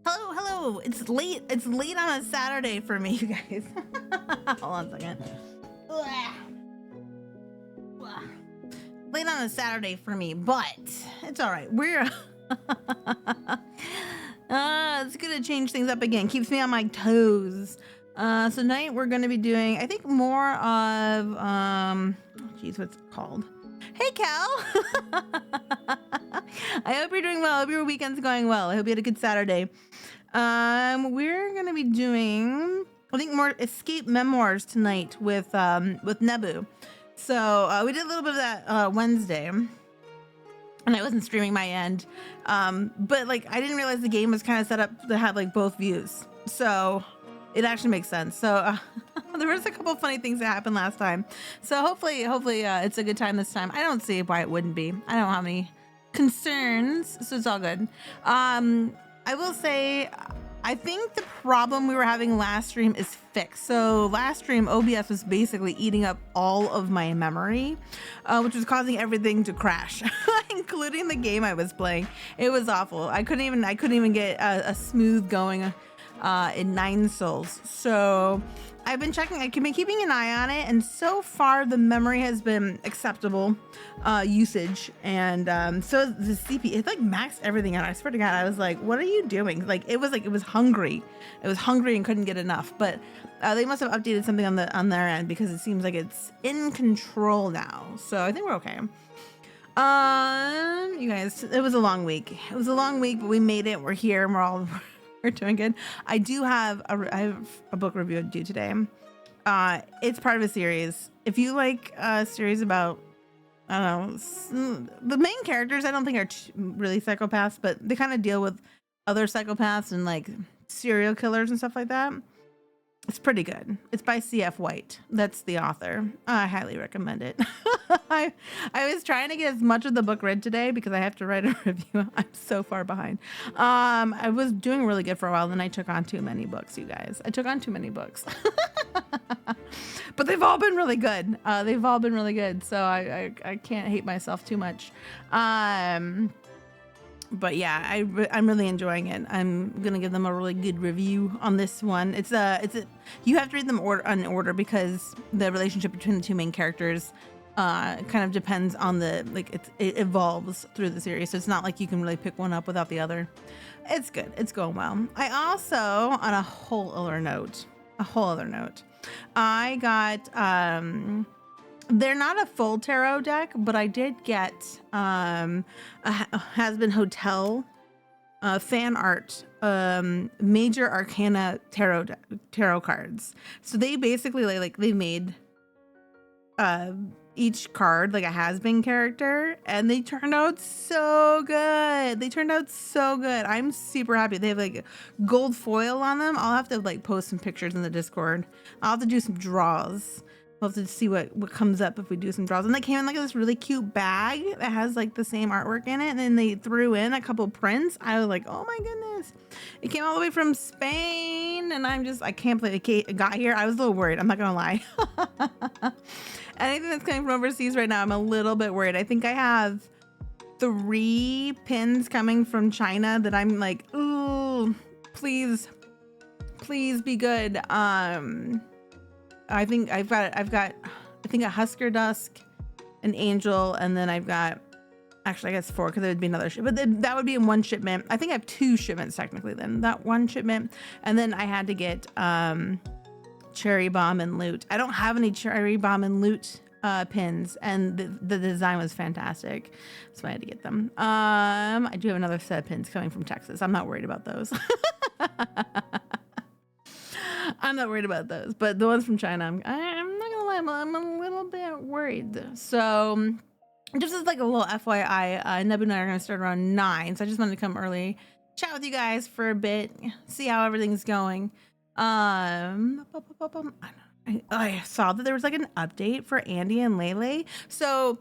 Hello. It's late. It's late on a Saturday for me, you guys. Hold on a second. Late on a Saturday for me, but it's all right. We're it's gonna change things up again. Keeps me on my toes. So tonight we're gonna be doing, I think, more of geez, what's it called? Hey, Cal. I hope you're doing well. I hope your weekend's going well. I hope you had a good Saturday. We're gonna be doing, I think, more escape memoirs tonight with Nebu. So we did a little bit of that Wednesday, and I wasn't streaming my end, but like I didn't realize the game was kind of set up to have like both views, so it actually makes sense. So there was a couple of funny things that happened last time, so hopefully it's a good time this time. I don't see why it wouldn't be. I don't have any concerns, so it's all good. I will say, I think the problem we were having last stream is fixed. So last stream, OBS was basically eating up all of my memory, which was causing everything to crash, including the game I was playing. It was awful. I couldn't even get a smooth going in 9 souls. So I've been checking. I've been keeping an eye on it, and so far the memory has been acceptable usage. And so the CPU, it's like maxed everything out. I swear to God, I was like, "What are you doing?" Like it was hungry. It was hungry and couldn't get enough. But they must have updated something on their end, because it seems like it's in control now. So I think we're okay. You guys, it was a long week. It was a long week, but we made it. We're here. And we're doing good. I have a book review to do today. It's part of a series. If you like a series about, I don't know, the main characters I don't think are really psychopaths, but they kind of deal with other psychopaths and like serial killers and stuff like that. It's pretty good. It's by C.F. White. That's the author. I highly recommend it. I was trying to get as much of the book read today because I have to write a review. I'm so far behind. I was doing really good for a while, then I took on too many books, you guys. I took on too many books. But they've all been really good. So I can't hate myself too much. But yeah, I'm really enjoying it. I'm gonna give them a really good review on this one. You have to read them in order because the relationship between the two main characters kind of depends on it evolves through the series. So it's not like you can really pick one up without the other. It's good. It's going well. I also, on a whole other note, I got they're not a full tarot deck, but I did get a Has Been Hotel fan art, major arcana tarot cards. So they basically they made each card like a has been character, and they turned out so good. I'm super happy. They have like gold foil on them. I'll have to like post some pictures in the Discord. I'll have to do some draws. We'll have to see what comes up if we do some draws. And they came in like this really cute bag that has like the same artwork in it. And then they threw in a couple prints. I was like, oh my goodness. It came all the way from Spain. And I can't believe it got here. I was a little worried. I'm not going to lie. Anything that's coming from overseas right now, I'm a little bit worried. I think I have 3 pins coming from China that I'm like, ooh, please be good. I think I've got a Husker Dusk, an Angel, and then I've got, actually I guess 4 because there would be another shipment, but that would be in one shipment. I think I have 2 shipments technically then, that one shipment, and then I had to get Cherry Bomb and Loot. I don't have any Cherry Bomb and Loot pins, and the design was fantastic, so I had to get them. I do have another set of pins coming from Texas. I'm not worried about those. I'm not worried about those, but the ones from China, I'm not gonna lie, I'm a little bit worried. So just as like a little FYI, Nebu and I are gonna start around 9, so I just wanted to come early, chat with you guys for a bit, see how everything's going. I saw that there was like an update for Andy and Lele, so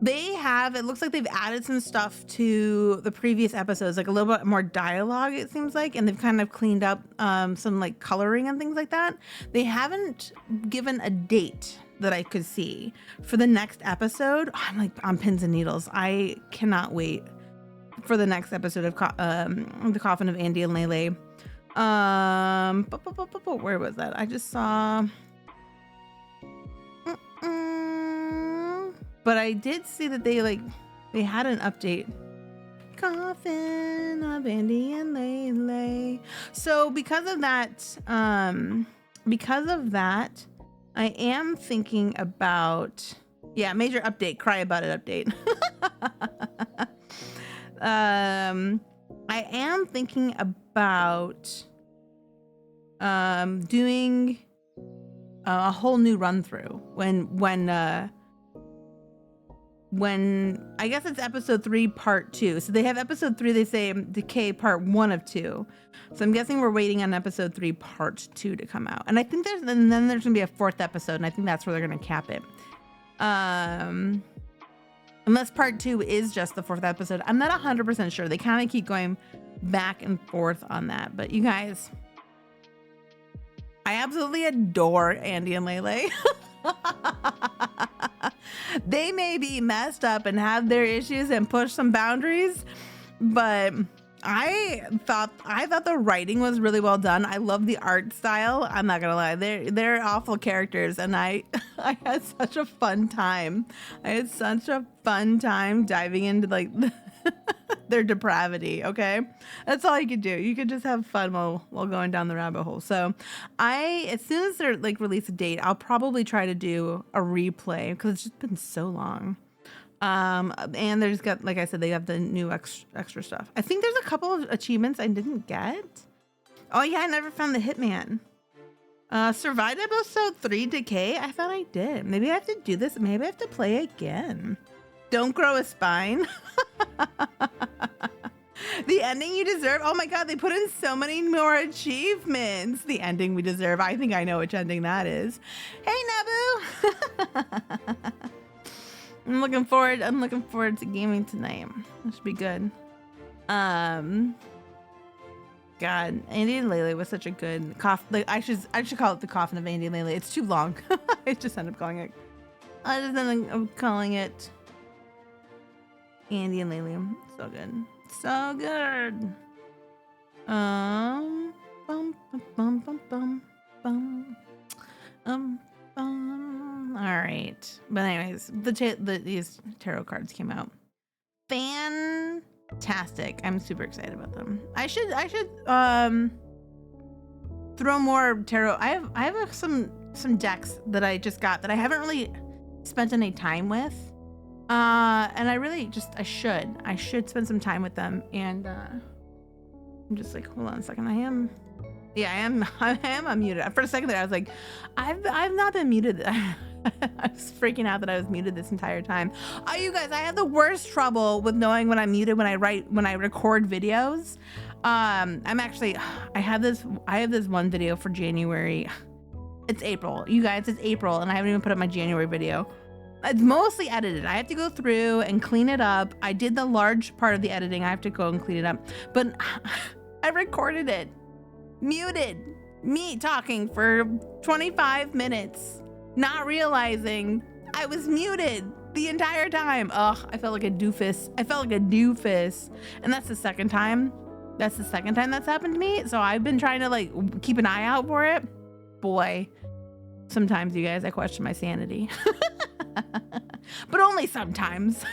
it looks like they've added some stuff to the previous episodes, like a little bit more dialogue, it seems like, and they've kind of cleaned up some like coloring and things like that. They haven't given a date that I could see for the next episode. I'm like on pins and needles. I cannot wait for the next episode of The Coffin of Andy and Lele. Where was that? I just saw. But I did see that they had an update. Coffin of Andy and Lele. So because of that, I am thinking about major update. Cry about it update. I am thinking about doing a whole new run through when I guess it's episode 3 part 2. So they have episode 3, they say Decay part 1 of 2. So I'm guessing we're waiting on episode 3 part 2 to come out. And I think then there's gonna be a 4th episode, and I think that's where they're gonna cap it. Unless part 2 is just the 4th episode. I'm not 100% sure. They kind of keep going back and forth on that. But you guys, I absolutely adore Andy and Lele. They may be messed up and have their issues and push some boundaries, but I thought the writing was really well done. I love the art style. I'm not gonna lie, they're awful characters, and I had such a fun time. Diving into their depravity. Okay, that's all you could do. You could just have fun while going down the rabbit hole. So as soon as they're release a date, I'll probably try to do a replay because it's just been so long. And there's got, like I said, they have the new extra stuff. I think there's a couple of achievements I didn't get. Oh yeah, I never found the Hitman. Survived episode 3 Decay. I thought I did. Maybe I have to do this. Maybe I have to play again. Don't grow a spine. The ending you deserve. Oh my god, they put in so many more achievements. The ending we deserve. I think I know which ending that is. Hey Nabu. I'm looking forward to gaming tonight. That should be good. God, Andy and Lele was such a good I should call it the Coffin of Andy and Lele. It's too long. I just ended up calling it Andy and Lele. So good. So good. Bum, bum, bum, bum, bum. All right. But anyways, these tarot cards came out. Fantastic. I'm super excited about them. I should throw more tarot. I have some decks that I just got that I haven't really spent any time with. And I should spend some time with them. And I'm just hold on a second. I am unmuted. For a second there, I was like, I've not been muted. I was freaking out that I was muted this entire time. Oh, you guys, I have the worst trouble with knowing when I'm muted when I record videos. I have this one video for January. It's April. You guys, it's April, and I haven't even put up my January video. It's mostly edited. I have to go through and clean it up. I did the large part of the editing. I have to go and clean it up. But I recorded it. Muted. Me talking for 25 minutes. Not realizing I was muted the entire time. Ugh, I felt like a doofus. And that's the second time. That's happened to me. So I've been trying to keep an eye out for it. Boy, sometimes, you guys, I question my sanity. But only sometimes.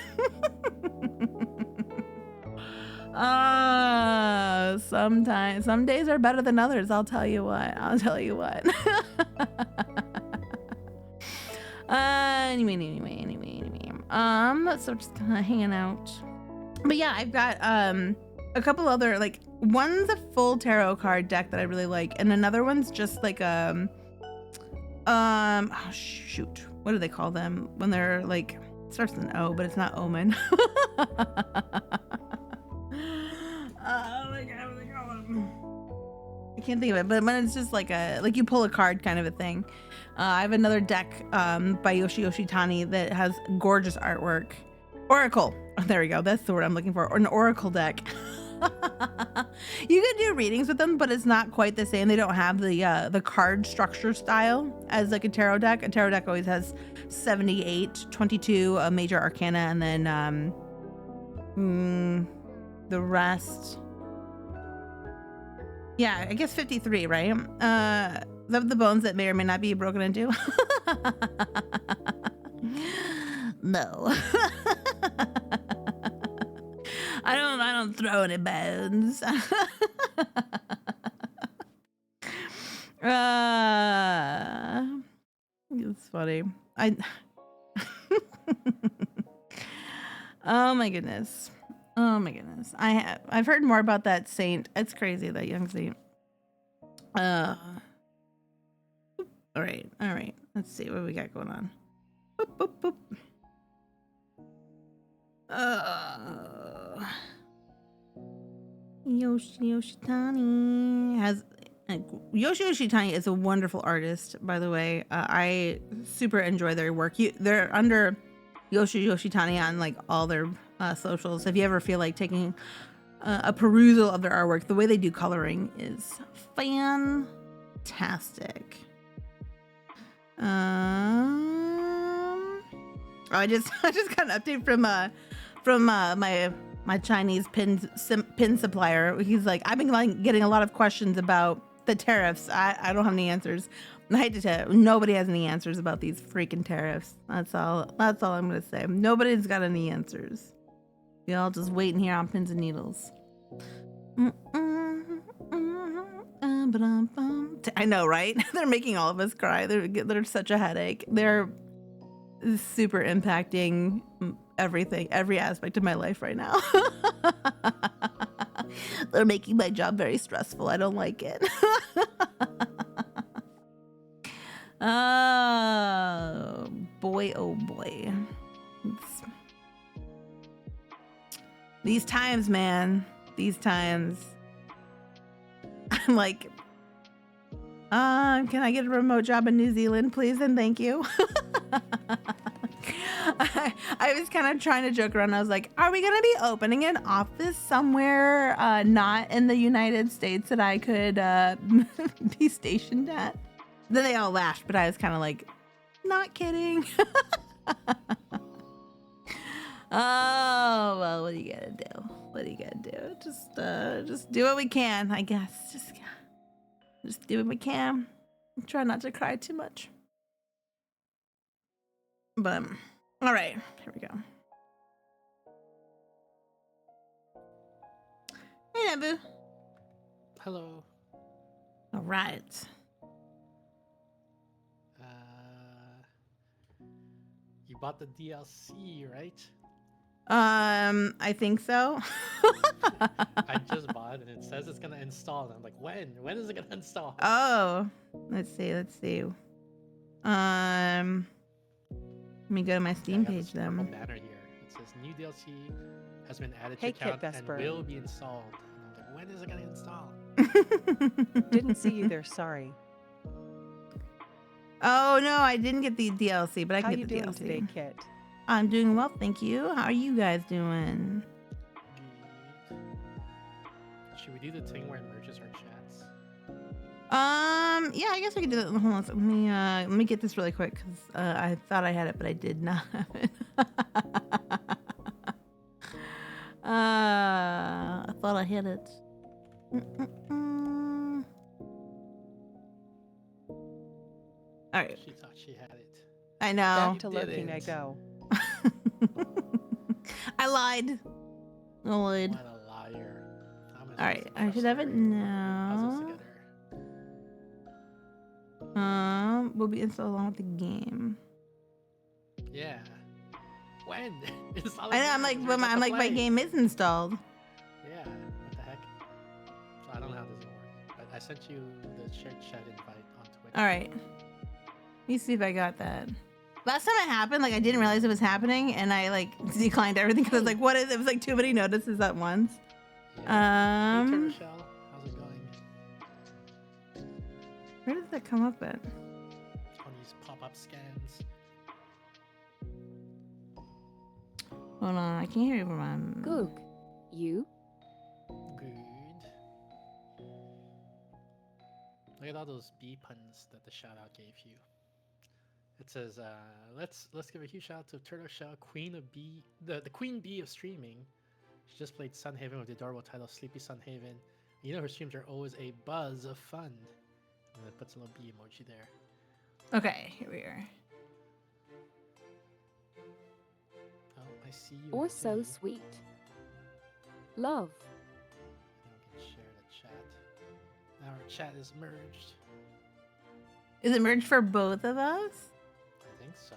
Sometimes, some days are better than others. I'll tell you what. Anyway. So just kind of hanging out. But yeah, I've got a couple other one's a full tarot card deck that I really like, and another one's just oh shoot, what do they call them when they're it starts with an O but it's not omen. Oh my god, what do they call them? I can't think of it, but when it's just you pull a card kind of a thing. I have another deck by Yoshi Tani that has gorgeous artwork. Oracle, there we go, that's the word I'm looking for. Or an oracle deck. You can do readings with them, but it's not quite the same. They don't have the card structure style as a tarot deck. A tarot deck always has 78, 22 major arcana, and then The rest. Yeah, I guess 53, right? Some of the bones that may or may not be broken into. No. I don't throw any bones. It's funny. Oh my goodness. Oh my goodness. I've heard more about that saint. It's crazy, that young saint. All right. Let's see what we got going on. Boop, boop, boop. Yoshitani has Yoshitani is a wonderful artist, by the way. I super enjoy their work. They're under Yoshitani on like all their socials. If you ever feel like taking a perusal of their artwork, the way they do coloring is fantastic. I just got an update from my Chinese pin supplier. He's like, I've been like getting a lot of questions about the tariffs. I don't have any answers. I hate to tell you, nobody has any answers about these freaking tariffs. That's all I'm gonna say. Nobody's got any answers. Y'all just waiting here on pins and needles. I know, right? They're making all of us cry. They're such a headache. They're super impacting everything, every aspect of my life right now. They're making my job very stressful. I don't like it. Oh boy, oh boy. These times, man. These times. I'm like, can I get a remote job in New Zealand, please? And thank you. I was kind of trying to joke around. I was like, are we going to be opening an office somewhere not in the United States that I could be stationed at? Then they all laughed, but I was kind of like, not kidding. Oh, well, what are you going to do? What are you going to do? Just do what we can, I guess. Just do what we can. Try not to cry too much. But, all right, here we go. Hey, Nebu. Hello. All right. You bought the DLC, right? I think so. I just bought it and it says it's gonna install. And I'm like, when? When is it gonna install? Oh, let's see. Let me go to my Steam page then. Banner here. It says new DLC has been added Hey, to account and Vesper. will be installed. And I'm like, when is it gonna install? Didn't see you there, sorry. Oh no, I didn't get the DLC, but I How can you get the doing DLC. today, Kit? I'm doing well, thank you. How are you guys doing? Good. Should we do the thing where it merges our chats? Yeah, I guess we could do that. Hold on, let me get this really quick because I thought I had it, but I did not have it. I thought I had it. All right. She thought she had it. I know. Back to lurking I go. I lied. What a liar. All right, I should have it now. Will be installed along with the game. Yeah. When? I know. I'm like, my game is installed. Yeah. What the heck? So I don't know how this will work. But I sent you the shared chat invite on Twitter. All right. Let me see if I got that. Last time it happened, like I didn't realize it was happening, and I like declined everything because I was like, "What is?" It was like too many notices at once. Yeah. Hey, Michelle. How's it going? Where does that come up at? On these pop-up scans. Hold on, I can't hear you. Goog, you? Good. Look at all those bee puns that the shout-out gave you. It says, let's give a huge shout out to Turtle Shell, Queen of Bee, the Queen Bee of streaming. She just played Sunhaven with the adorable title Sleepy Sunhaven. You know her streams are always a buzz of fun. And it puts a little bee emoji there. Okay, here we are. Oh, I see you. Or I so see. sweet. Love. We can share the chat. Now our chat is merged. Is it merged for both of us? I think so.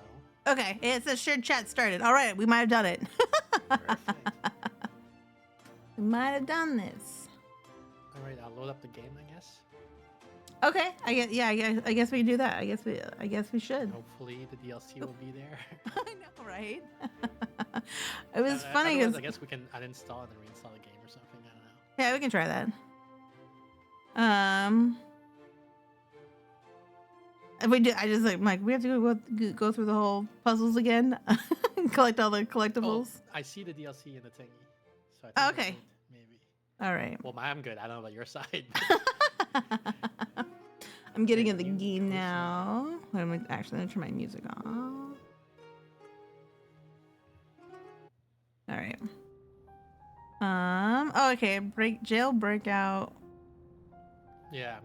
Okay, it says shared chat started. All right, we might have done it. Perfect. We might have done this. All right, I'll load up the game, I guess. Okay, I guess we can do that. I guess we should. Hopefully the DLC will be there. I know, right? It was funny Otherwise, because I guess we can uninstall and then reinstall the game or something. I don't know. yeah, we can try that. If we do, I just like Mike. We have to go through the whole puzzles again, collect all the collectibles. Oh, I see the DLC in the thingy. So Oh, I okay. think maybe. All right. Well, I'm good. I don't know about your side. I'm getting in the game now. I'm actually gonna turn my music off. All right. Oh, okay. Jailbreak out. Yeah,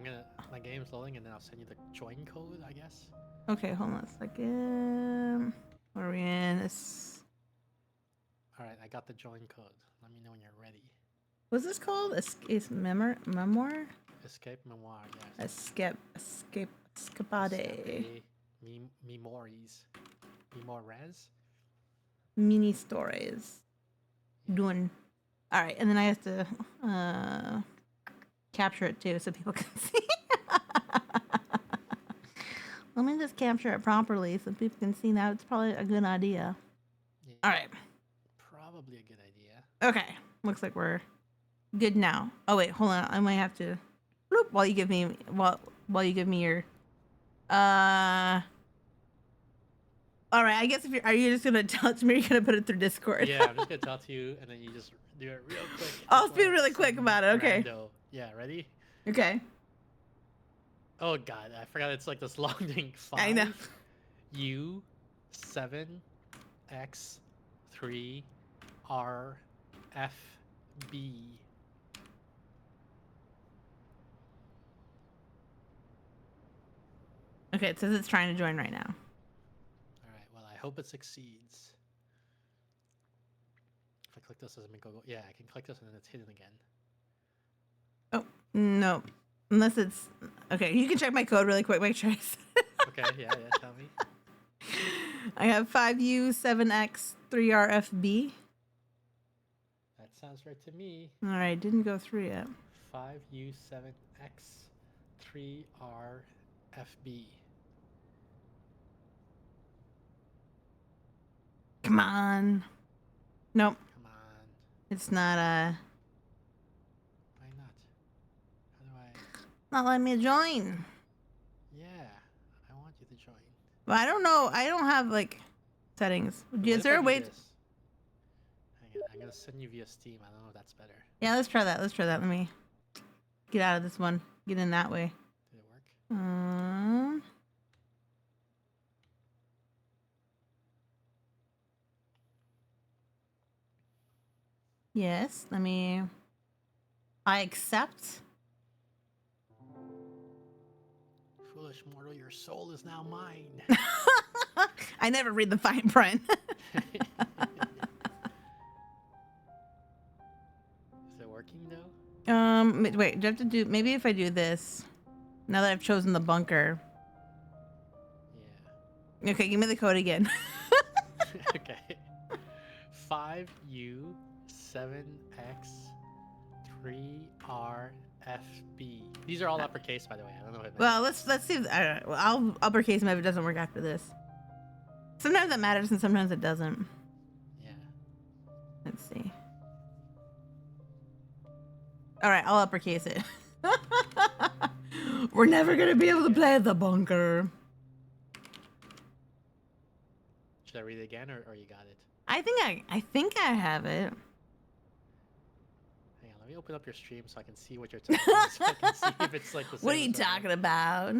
my game's loading and then I'll send you the join code, I guess. Okay, hold on a second. What are we in? This. All right, I got the join code. Let me know when you're ready. What's this called? Memoir? Escape Memoir, yes. Escapade. Memoirs. Memoirs? Mini stories. Doing. All right, and then I have to capture it too so people can see. Let me just capture it properly so people can see. Now it's probably a good idea. Yeah, All right. Probably a good idea. Okay. Looks like we're good now. Oh wait, hold on. I might have to bloop while you give me your all right, I guess are you just gonna tell it to me or you're gonna put it through Discord? Yeah, I'm just gonna tell to you and then you just do it real quick. I'll speak really quick about it, okay. Rando. Yeah, ready? Okay. Oh god, I forgot it's like this long thing. 5 I know. U 7 X 3 R F B. Okay, it says it's trying to join right now. Alright, well I hope it succeeds. If I click this, doesn't make it go. Yeah, I can click this and then it's hidden again. Oh no. Unless it's okay, you can check my code really quick, make sure I said it. Okay, yeah, tell me. I have 5U7X3RFB. That sounds right to me. Alright, didn't go through yet. 5U7X3RFB. Come on. Nope. Come on. It's not Why not? How do I? not letting me join. Yeah, I want you to join. But I don't know. I don't have like settings. What Is if there I a do way? this? Hang on, I'm gonna send you via Steam. I don't know if that's better. Yeah, let's try that. Let's try that. Let me get out of this one. Get in that way. Did it work? Yes. Let me. I accept. Foolish mortal, your soul is now mine. I never read the fine print. Is it working though? Wait. Do I have to do? Maybe if I do this. Now that I've chosen the bunker. Yeah. Okay, give me the code again. Okay. 5U7X3RFB. These are all uppercase, by the way. I don't know what it meant. Well, let's see. I don't know. Well, I'll uppercase them if it doesn't work after this. Sometimes it matters and sometimes it doesn't. Yeah. Let's see. All right, I'll uppercase it. We're never gonna be able to play the bunker. Should I read it again, or you got it? I think I have it. Hang on, let me open up your stream so I can see what you're talking about. So I can see if it's like the same. What are you as what I- talking about?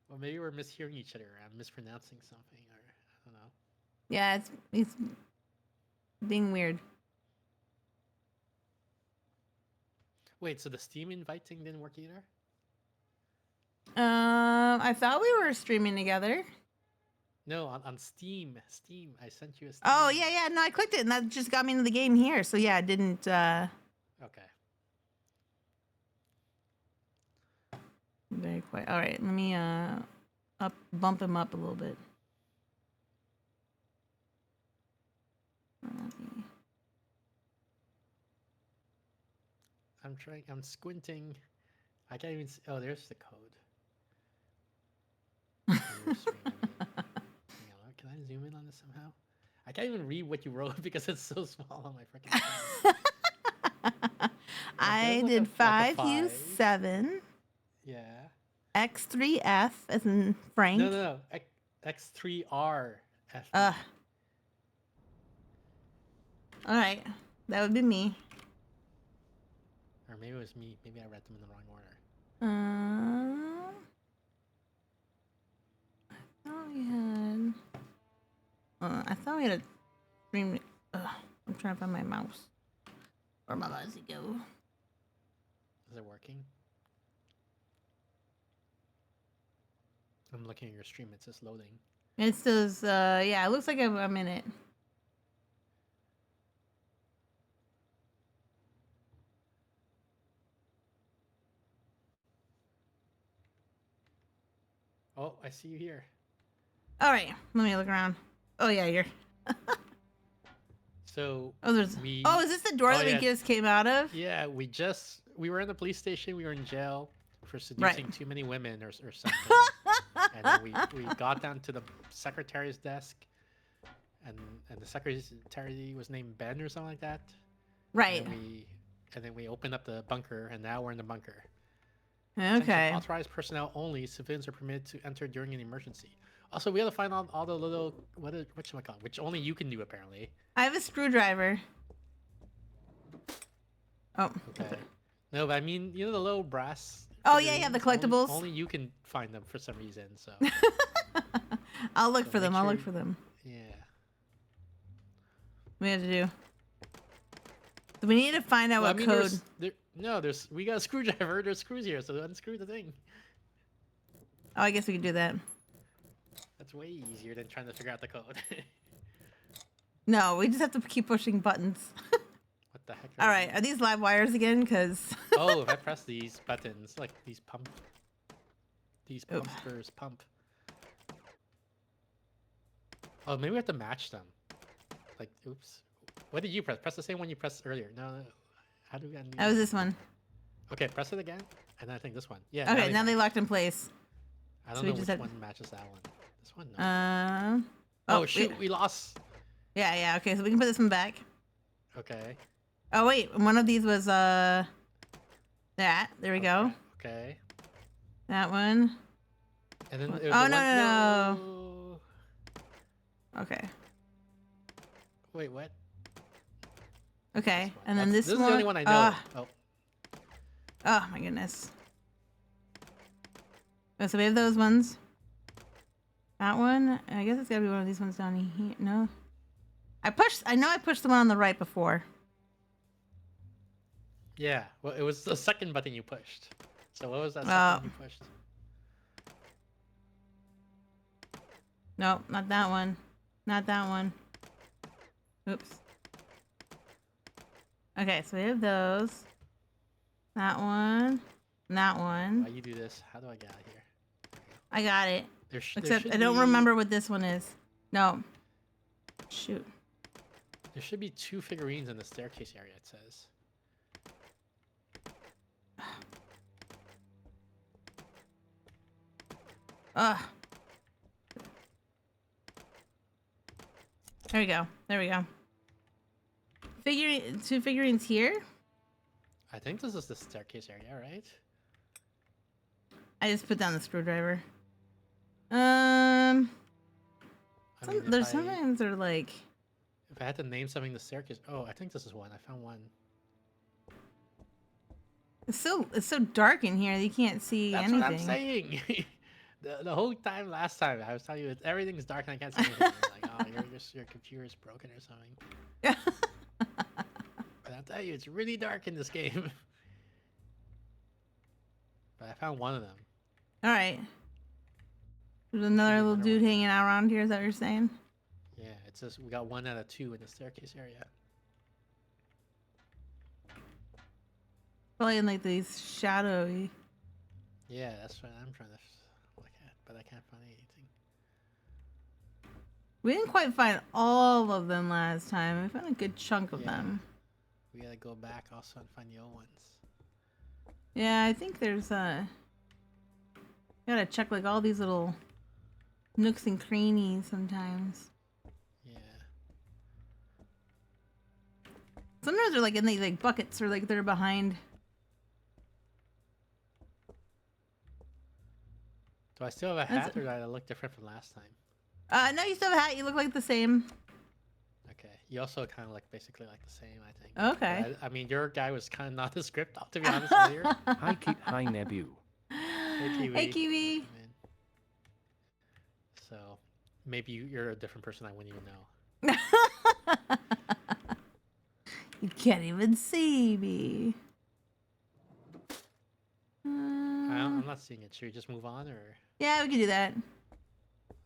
Well, maybe we're mishearing each other. I'm mispronouncing something, or I don't know. Yeah, it's being weird. Wait, so the Steam invite thing didn't work either? I thought we were streaming together. No, on Steam. Steam. I sent you a Steam. Oh yeah. No, I clicked it and that just got me into the game here. So yeah, I didn't. Okay. Very quiet. All right, let me bump him up a little bit. I'm trying. I'm squinting. I can't even see. Oh, there's the code. Your stream, I mean. Hang on, can I zoom in on this somehow? I can't even read what you wrote because it's so small on my freaking phone. I like did a 5, you 5. 7. Yeah. X3F as in Frank. No. X3R. All right, that would be me. Or maybe it was me. Maybe I read them in the wrong order. I thought we had a stream. I'm trying to find my mouse. Where my mouse go? Is it working? I'm looking at your stream. It says loading. It says, yeah, it looks like I'm in it. Oh, I see you here. All right, let me look around. Oh yeah, you're. So is this the door that we just came out of? Yeah, we were in the police station. We were in jail for seducing too many women or something. And then we got down to the secretary's desk, and the secretary was named Ben or something like that. Right. And then we opened up the bunker, and now we're in the bunker. Okay. Authorized personnel only. Civilians are permitted to enter during an emergency. Also, we have to find all the little which only you can do apparently. I have a screwdriver. Oh. Okay. No, but I mean, you know the little brass. Oh yeah, the collectibles. Only you can find them for some reason. So. I'll look for them. I'll look for them. Yeah. What we have to do? So we need to find out what code. We got a screwdriver. There's screws here, so unscrew the thing. Oh, I guess we could do that. That's way easier than trying to figure out the code. No, we just have to keep pushing buttons. What the heck? All right, are these live wires again? Because. Oh, if I press these buttons, like these pumpers pump. Oh, maybe we have to match them. Like, oops. What did you press? Press the same one you pressed earlier. No. How do we undo that was this one. Okay, press it again, and then I think this one. Yeah. Okay, now they locked in place. I don't know which one matches that one. This one. No. Oh shoot, we lost. Yeah. Okay, so we can put this one back. Okay. Oh wait, one of these was that. There we go. Okay. That one. And then. Oh no. Okay. Wait, what? Okay, and then this one. This is the only one I know. Oh my goodness. Oh, so we have those ones. That one. I guess it's gotta be one of these ones down here. No. I know I pushed the one on the right before. Yeah. Well, it was the second button you pushed. So what was that second you pushed? Nope, not that one. Not that one. Oops. Okay, so we have those. That one. And that one. Why you do this? How do I get out of here? I got it. Except I be... don't remember what this one is. No. Shoot. There should be 2 figurines in the staircase area, it says. Ugh. There we go. There we go. 2 figurines here. I think this is the staircase area, right? I just put down the screwdriver. Sometimes they're like. If I had to name something the staircase, I think this is one. I found one. It's so dark in here that you can't see anything. That's what I'm saying. the whole time last time I was telling you everything's dark and I can't see anything. You're like, your computer's broken or something. But I'll tell you, it's really dark in this game. I found one of them. All right. There's another little another dude one. hanging out around here. Is that what you're saying? Yeah, it says we got 1 out of 2 in the staircase area. Probably in like these shadowy. Yeah, that's what I'm trying to look at, but I can't find anything. We didn't quite find all of them last time. We found a good chunk of Yeah. them. We gotta go back also and find the old ones. Yeah, I think there's gotta check like all these little nooks and crannies sometimes. Yeah. Sometimes they're like in these like buckets or like they're behind. Do I still have a That's- hat, or do I look different from last time? No, you still have a hat. You look like the same. Okay. You also kind of look basically like the same, I think. Okay. I mean, your guy was kind of not the script, to be honest with you. Hi, Nebu. Hey, Kiwi. Hey, Kiwi. Man. So maybe you're a different person I wouldn't even know. You can't even see me. I'm not seeing it. Should we just move on, or? Yeah, we can do that.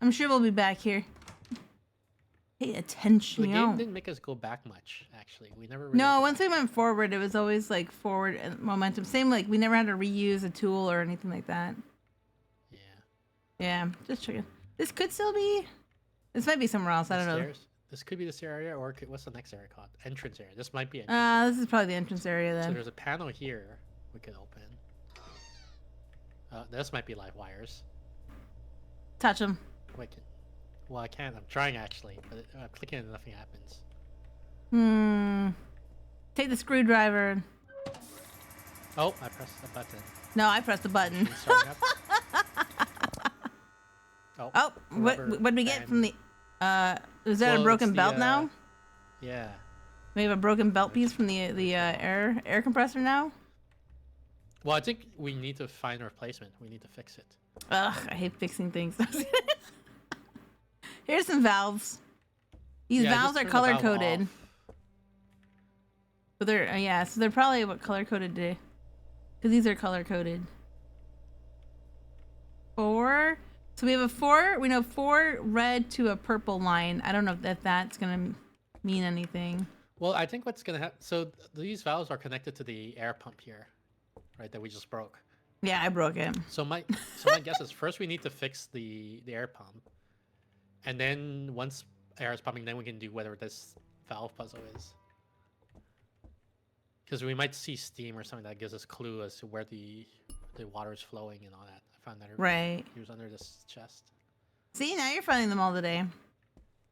I'm sure we'll be back here. Pay attention, The yo. game didn't make us go back much, actually. We never really No, had to- once we went forward, it was always like forward and momentum. Same, like we never had to reuse a tool or anything like that. Yeah. Yeah, just checking. This could still be. This might be somewhere else. I The don't know. stairs? This could be this area, or what's the next area called? Entrance area. This might be it. This is probably the entrance area So then. there's a panel here we could open. This might be live wires. Touch them. Wait, well, I can't. I'm trying actually, but I'm clicking and nothing happens. Take the screwdriver. Oh, I pressed the button. No, I pressed the button. It's starting up. Oh, what rubber did we get band. from the? Is that Well, a broken it's the, belt now? Yeah. We have a broken belt piece from the air compressor now. Well, I think we need to find a replacement. We need to fix it. Ugh, I hate fixing things. Here's some valves. These Yeah, valves just are turn the color valve coded. off. But they're yeah, so they're probably what color coded today. Because these are color coded. 4. So we have a 4. We know 4 red to a purple line. I don't know if that's gonna mean anything. Well, I think what's gonna happen. So these valves are connected to the air pump here, right? That we just broke. Yeah, I broke it. So my guess is first we need to fix the air pump, and then once air is pumping, then we can do whatever this valve puzzle is. Because we might see steam or something that gives us a clue as to where the water is flowing and all that. I found that Right. He was under this chest. See, now you're finding them all today.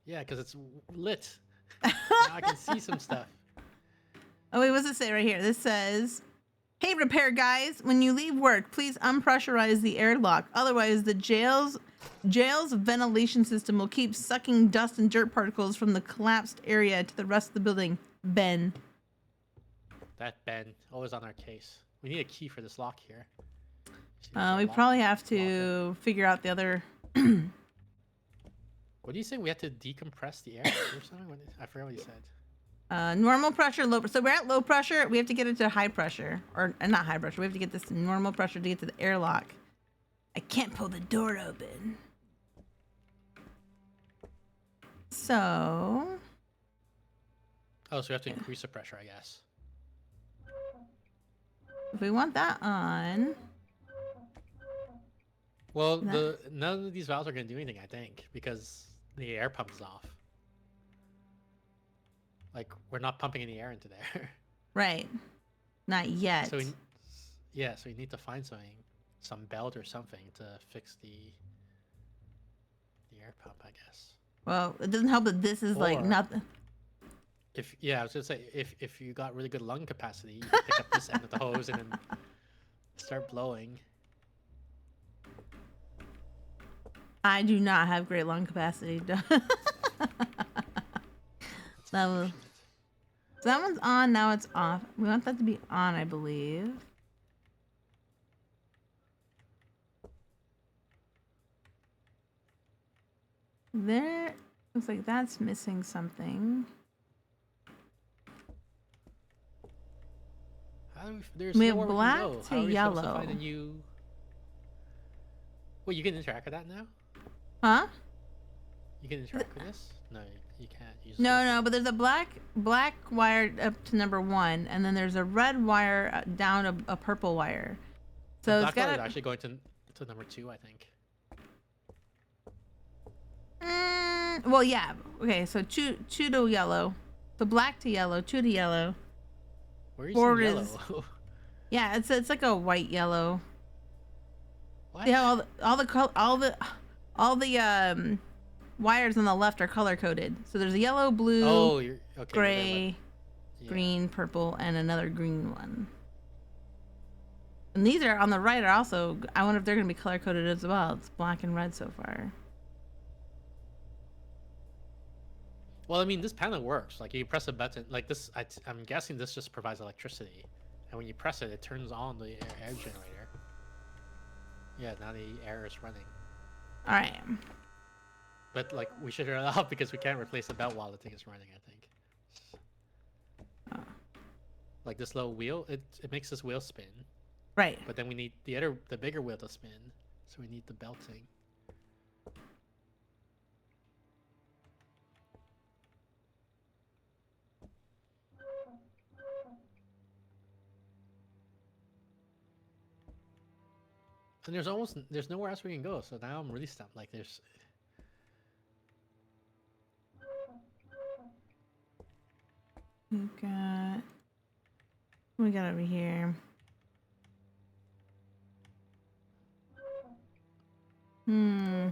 Yeah, because it's lit. Now I can see some stuff. Oh wait, what's it say right here? This says, "Hey, repair guys, when you leave work, please unpressurize the airlock. Otherwise, the jail's ventilation system will keep sucking dust and dirt particles from the collapsed area to the rest of the building." Ben. That Ben, always on our case. We need a key for this lock here. We probably have to figure out the other. What do you say? We have to decompress the air or something? I forgot what you said. Normal pressure, low. So we're at low pressure. We have to get it to high pressure, or not high pressure. We have to get this to normal pressure to get to the airlock. I can't pull the door open. So. Oh, so we have to increase the pressure, I guess. If we want that on. Well, none of these valves are going to do anything, I think, because the air pump is off. Like, we're not pumping any air into there. Right. Not yet. So we need to find some belt or something to fix the air pump, I guess. Well, it doesn't help that this is like Or- nothing. I was gonna say if you got really good lung capacity, you could pick up this end of the hose and then start blowing. I do not have great lung capacity. So that one's on, now it's off. We want that to be on, I believe. There, looks like that's missing something. There's We have nowhere black can go. to How are we supposed to yellow. find a new Wait, you can interact with that now? Huh? You can interact with this? No, you can't. You just No, left no, it. but there's a black wire up to number 1, and then there's a red wire down a purple wire. The So it's black one is got actually going to number 2, I think. well, yeah. Okay, so 2 to yellow. So black to yellow, 2 to yellow. Where are you 4 seeing is yellow? yeah, it's like a white yellow. What? Yeah, all the wires on the left are color coded. So there's a yellow, blue, Oh, you're okay. gray, Yeah. green, purple, and another green one. And these are on the right are also. I wonder if they're gonna be color coded as well. It's black and red so far. Well, I mean, this panel works. Like, you press a button, like this. I'm guessing this just provides electricity, and when you press it, it turns on the air generator. Yeah, now the air is running. All right. But like, we should turn it off because we can't replace the belt while the thing is running, I think. Like this little wheel, it makes this wheel spin. Right. But then we need the bigger wheel to spin, so we need the belting. And there's nowhere else we can go, so now I'm really stumped. Like there's we got over here. Hmm.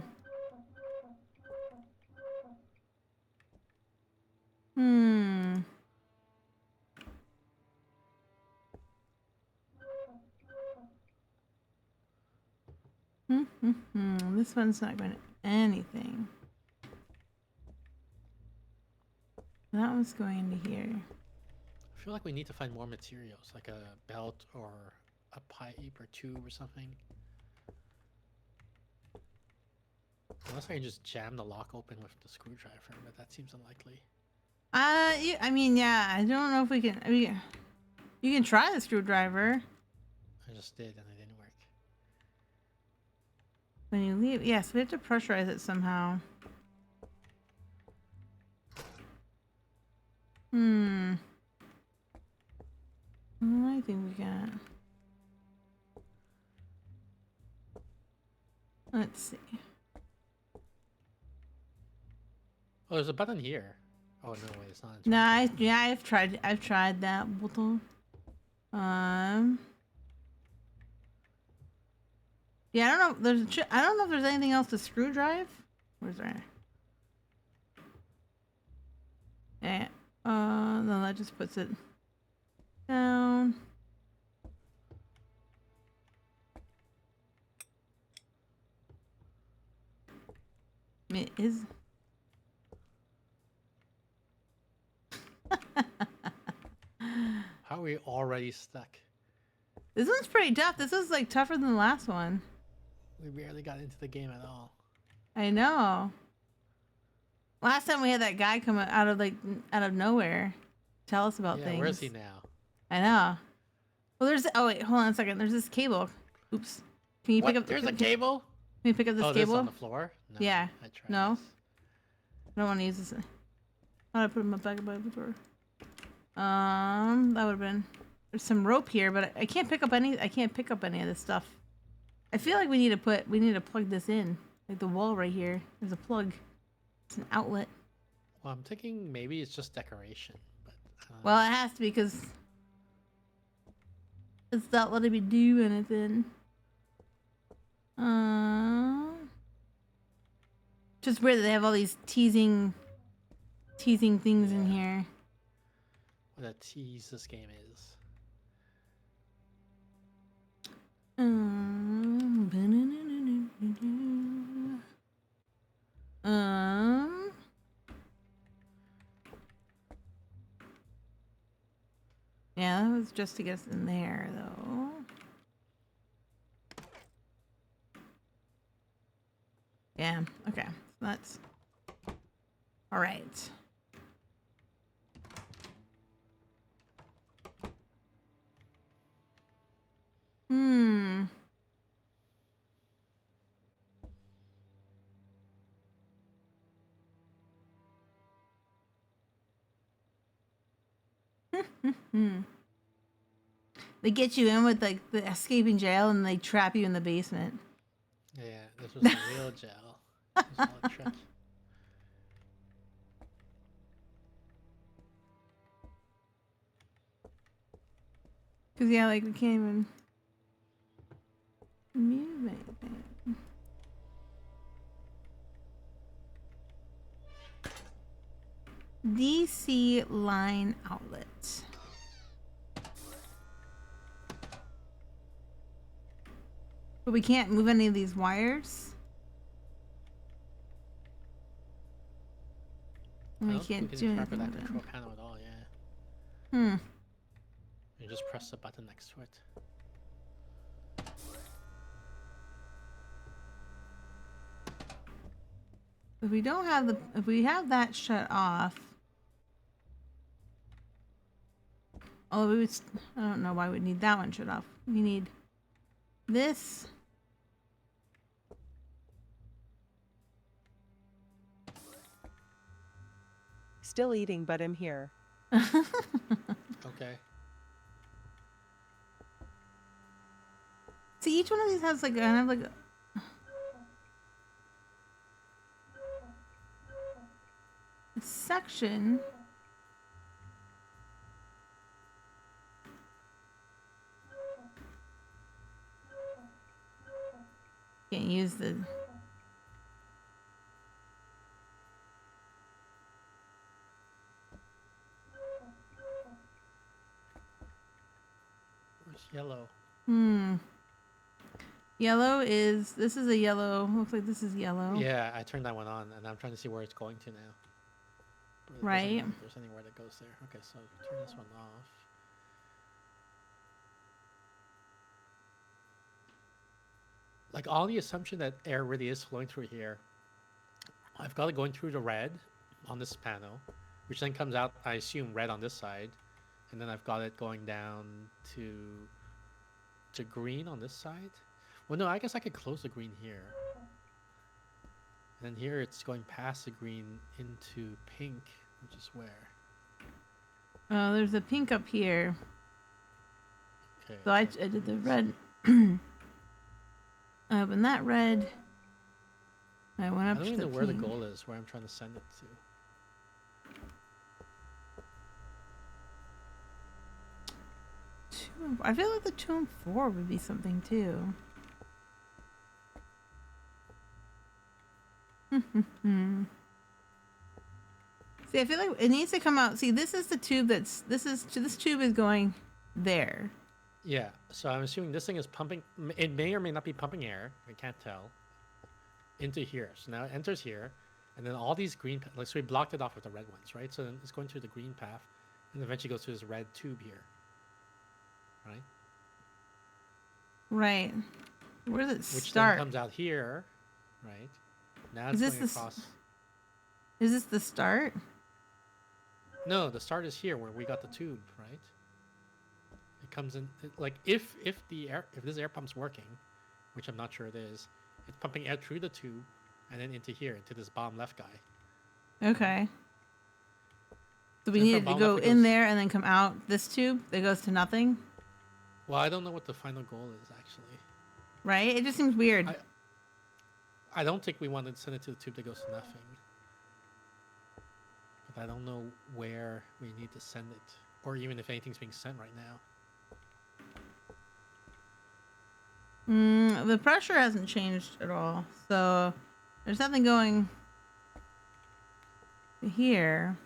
This one's not going to anything. That one's going to here. I feel like we need to find more materials, like a belt or a pipe or tube or something. Unless I can just jam the lock open with the screwdriver, but that seems unlikely. I mean, yeah, I don't know if we can. I mean, you can try the screwdriver. I just did, and it didn't work. When you leave, yes, we have to pressurize it somehow. I think we got. Let's see. Oh, there's a button here. Oh no, wait, it's not. No, yeah, I've tried that button. Yeah, I don't know. I don't know if there's anything else to screw drive. Where's there? Yeah. No, that just puts it down. It is. How are we already stuck? This one's pretty tough. This is like tougher than the last one. We barely got into the game at all. I know. Last time we had that guy come out of nowhere, tell us about things. Where is he now? I know. Well, there's. Oh wait, hold on a second. There's this cable. Oops. Can you pick up? There's a cable. Can you pick up this This cable? on the floor? No, Yeah. I tried No? this. I don't want to use this. How do I put him back above the door? That would have been. There's some rope here, but I can't pick up any. I can't pick up any of this stuff. I feel like we need to plug this in, like the wall right here. There's a plug. It's an outlet. Well, I'm thinking maybe it's just decoration, but. Well, it has to be because it's not letting me do anything. Just weird that they have all these teasing things in here. What a tease this game is. Yeah, that was just to get us in there, though. Yeah, okay. So that's... All right. Hmm. They get you in with like the escaping jail and they trap you in the basement. Yeah, this was a real jail. It was all a trick. Cause yeah, like we can't even move anything. DC line outlet. But we can't move any of these wires. And I we don't think can't we do can interact anything with that with it. control panel at all, yeah. You just press the button next to it. If we don't have the, if we have that shut off, oh, we would, I don't know why we'd need that one shut off. We need this. Still eating, but I'm here. Okay. See, each one of these has like kind of like a section. Can't use the. Where's yellow? Yellow is, this is a yellow. Looks like this is yellow. Yeah, I turned that one on, and I'm trying to see where it's going to now. But it doesn't Right. look like there's anywhere that goes there. Okay, so turn this one off. Like on the assumption that air really is flowing through here, I've got it going through the red on this panel, which then comes out, I assume, red on this side, and then I've got it going down to green on this side. Well, no, I guess I could close the green here. And then here it's going past the green into pink, which is where? Oh, there's a pink up here. Okay. So I did the red. I opened that red. I went I up don't to even the know where the pink. goal is, where I'm trying to send it to. I feel like the 2 and 4 would be something too. See, I feel like it needs to come out. See, this is the tube that's, this tube is going there. Yeah, so I'm assuming this thing is pumping, it may or may not be pumping air, I can't tell, into here. So now it enters here, and then all these green, like, so we blocked it off with the red ones, right? So then it's going through the green path, and eventually goes through this red tube here, right? Right. Where does it Which start? then comes out here, right? Now Is it's this going the across. Is this the start? No, the start is here where we got the tube, right? It comes in like if this air pump's working, which I'm not sure it is, it's pumping air through the tube and then into here, into this bottom left guy. Okay. So we So need from it to bottom go left it in goes- there and then come out this tube that goes to nothing, Well, I don't know what the final goal is actually. right? It just seems weird. I don't think we want to send it to the tube that goes to nothing. But I don't know where we need to send it, or even if anything's being sent right now. The pressure hasn't changed at all, so there's nothing going here.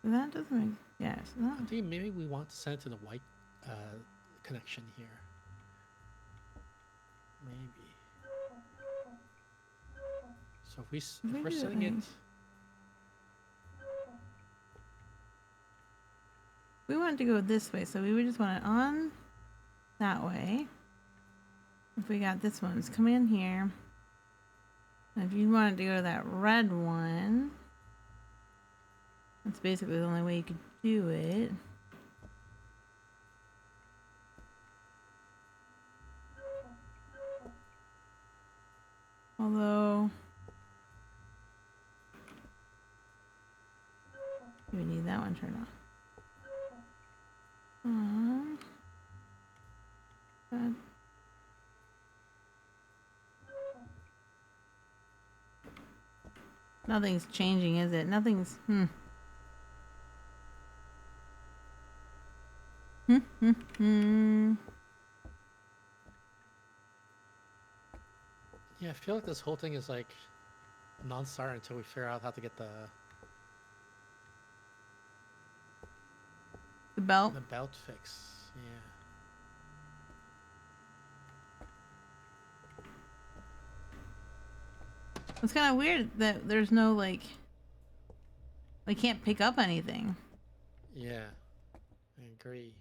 That doesn't make, yeah, so that, I think maybe we want to send it to the white connection here. Maybe. So if we're Maybe sending it, we want it to go this way, so we would just want it on that way. If we got this one, it's coming in here. And if you wanted to go to that red one, that's basically the only way you could do it. on, turn on. God. Nothing's changing, is it? Nothing's. Yeah, I feel like this whole thing is like non-starter until we figure out how to get The belt. the belt fix. Yeah. It's kind of weird that there's no like. I can't pick up anything. Yeah, I agree.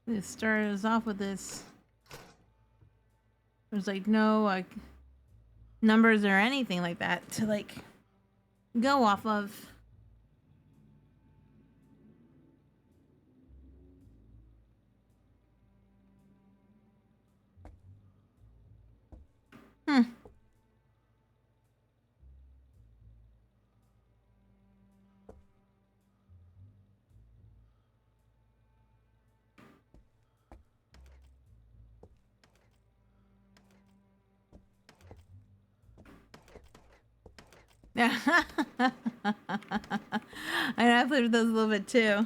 They started us off with this. There's like no like numbers or anything like that to like go off of. Yeah. I know I played with those a little bit too.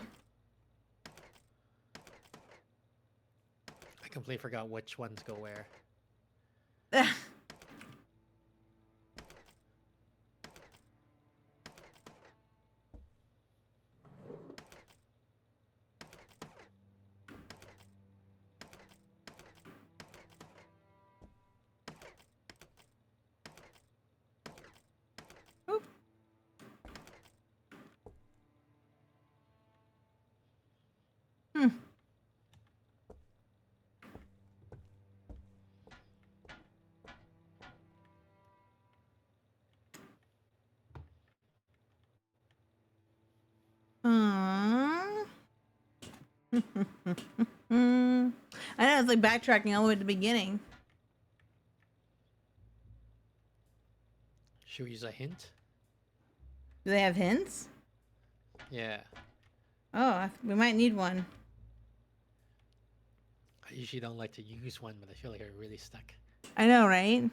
I completely forgot which ones go where. Oop. Aww. I know it's like backtracking all the way to the beginning. Should we use a hint? Do they have hints? Yeah. Oh, we might need one. I usually don't like to use one, but I feel like I'm really stuck. I know, right?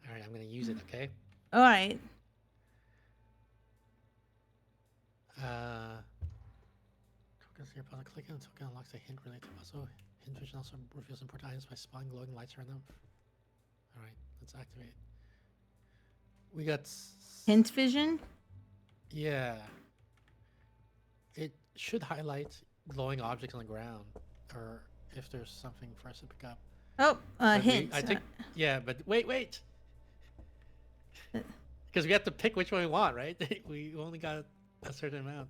All right, I'm gonna use it. Okay. All right. Focus here, puzzle clicking until it unlocks a hint related to puzzle. Hint vision also reveals important items by spotting glowing lights around them. All right, let's activate. We got Hint vision? Yeah. It should highlight glowing objects on the ground, or if there's something for us to pick up. Oh, But hint. I think, yeah, but wait. Because we have to pick which one we want, right? We only got a certain amount.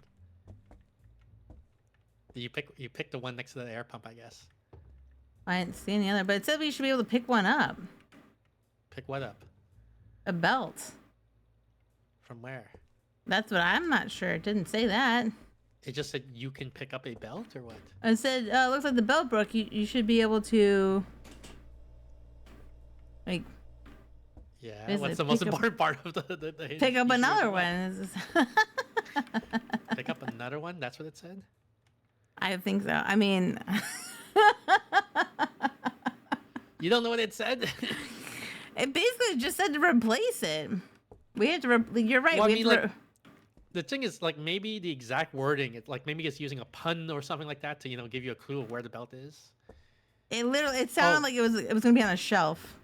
You pick the one next to the air pump, I guess. I didn't see any other, but it said we should be able to pick one up. Pick what up? A belt. From where? That's what I'm not sure. It didn't say that. It just said you can pick up a belt, or what? It said, looks like the belt broke. You should be able to, like, Yeah. Is What's it the most pick up- important part of the hint? pick up You should another pick one. Pick up another one? That's what it said? I think so. I mean, You don't know what it said? it basically just said to replace it. We had to. You're right. Well, I we mean, have to like, the thing is, like, maybe the exact wording, it's like maybe it's using a pun or something like that to, give you a clue of where the belt is. it literally. It sounded like it was gonna be on a shelf.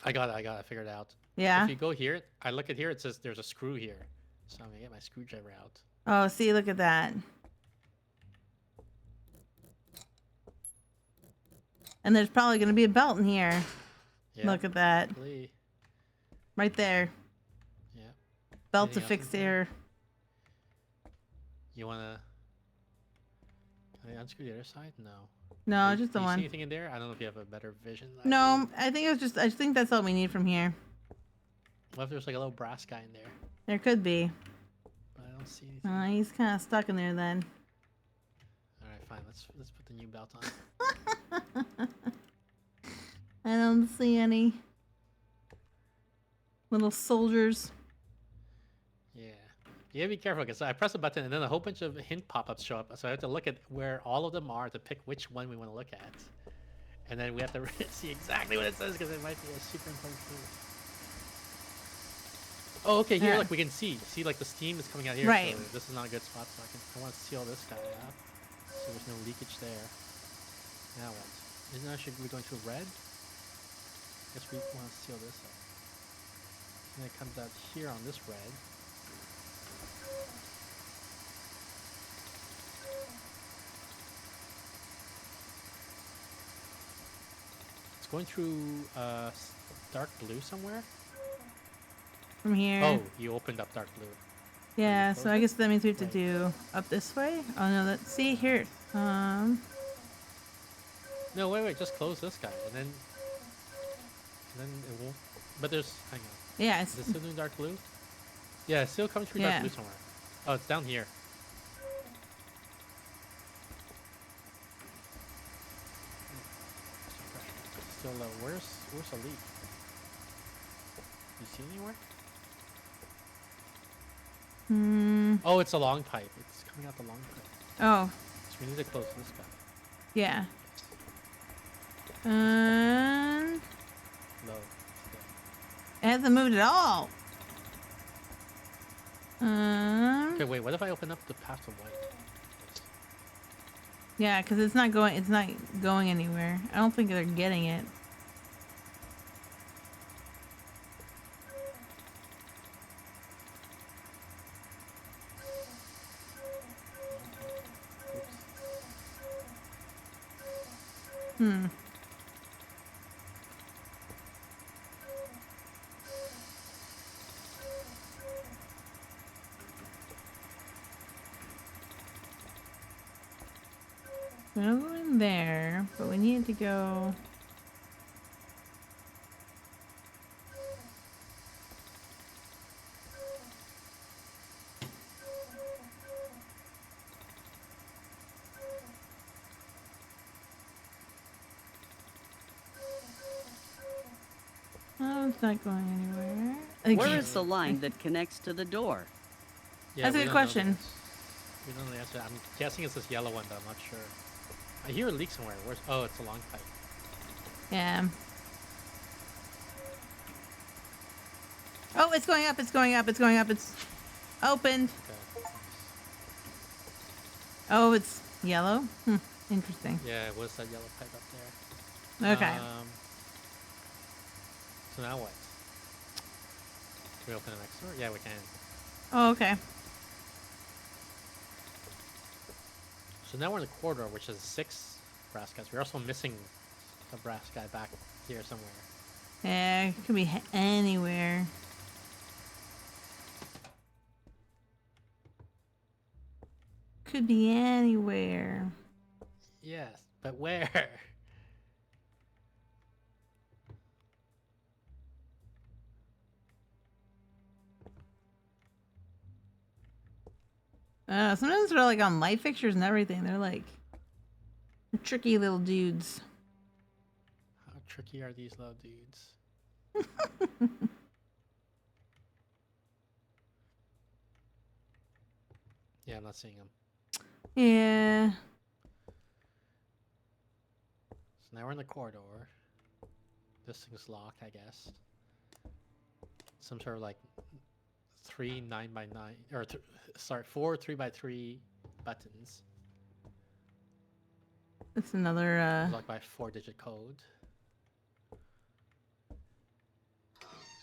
I got it figured out. Yeah. If you go here, I look at here, it says there's a screw here. So I'm gonna get my screwdriver out. Oh, see, look at that. And there's probably gonna be a belt in here. Yeah. Look at that, Probably. right there. Yeah. Belt to Anything else fix in there? here. You wanna? Can I unscrew the other side? No. No, Do just the you see one. anything in there? I don't know if you have a better vision. than I No, do. I think it was just. I think that's all we need from here. What if there's like a little brass guy in there? There could be. But I don't see anything. He's kind of stuck in there then. All right, fine. Let's put the new belt on. I don't see any little soldiers. Yeah. You gotta be careful because I press a button and then a whole bunch of hint pop-ups show up. So I have to look at where all of them are to pick which one we want to look at. And then we have to see exactly what it says because it might be a super important clue. Oh, okay, here, Yeah. look, we can see. See, like, the steam is coming out here. Right. So this is not a good spot, so I want to seal this guy up. So there's no leakage there. Now what? Isn't that should we going through red? Guess we want to seal this up. And it comes out here on this red. It's going through dark blue somewhere. From here. Oh, you opened up dark blue. Yeah, so I guess that means we have to Right. do up this way. Oh no, let's see here. No, wait, just close this guy, and then it won't. But there's, hang on. Yeah, Is it still doing dark blue? Yeah, it's still coming through dark Yeah. blue somewhere. Oh, it's down here. Still low. Where's a leak? You see anywhere? Oh, it's a long pipe. It's coming out the long pipe. Oh, So we need to close this guy. yeah. Low. It hasn't moved at all. Okay, wait. What if I open up the path to white? Yeah, because it's not going. It's not going anywhere. I don't think they're getting it. Oops. We're not going there, but we need to go. Oh, it's not going anywhere. Where is the line that connects to the door? Yeah, That's a we good don't know the question. answer. We don't know the answer. I'm guessing it's this yellow one, but I'm not sure. I hear a leak somewhere. Where's? Oh, it's a long pipe. Yeah. Oh, it's going up. It's going up. It's going up. It's opened. Okay. Oh, it's yellow. Interesting. Yeah, what's that yellow pipe up there? Okay. So now what? Can we open the next door? Yeah, we can. Oh, okay. So now we're in the corridor, which is 6 brass guys. We're also missing a brass guy back here somewhere. Yeah, it could be anywhere. Could be anywhere. Yes, but where? Sometimes they're like on light fixtures and everything. They're like tricky little dudes. How tricky are these little dudes? Yeah, I'm not seeing them. Yeah. So now we're in the corridor. This thing's locked, I guess. Some sort of like 3 9x9 or sorry, 4 3x3 buttons. That's another Locked by a 4-digit code.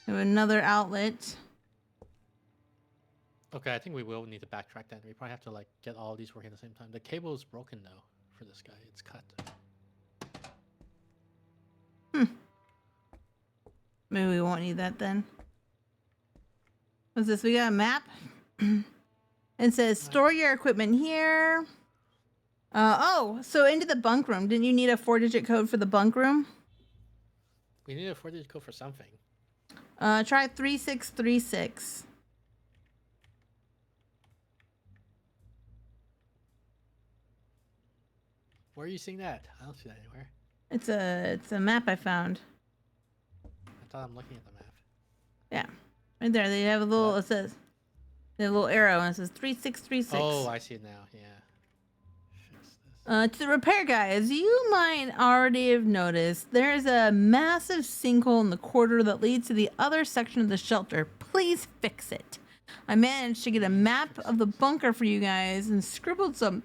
we have another outlet. Okay, I think we will need to backtrack that. We probably have to like get all these working at the same time. The cable is broken though for this guy. It's cut. Maybe we won't need that then. What's this? We got a map. It says store your equipment here. Oh, so into the bunk room. Didn't you need a 4-digit code for the bunk room? We need a 4-digit code for something. Try 3636. Where are you seeing that? I don't see that anywhere. It's a map I found. I thought I'm looking at the map. Yeah, right there. They have a little. It says they have a little arrow and it says 3636. Oh, I see it now. Yeah. Fix this. To the repair guys, you might already have noticed there's a massive sinkhole in the corridor that leads to the other section of the shelter. Please fix it. I managed to get a map of the bunker for you guys and scribbled some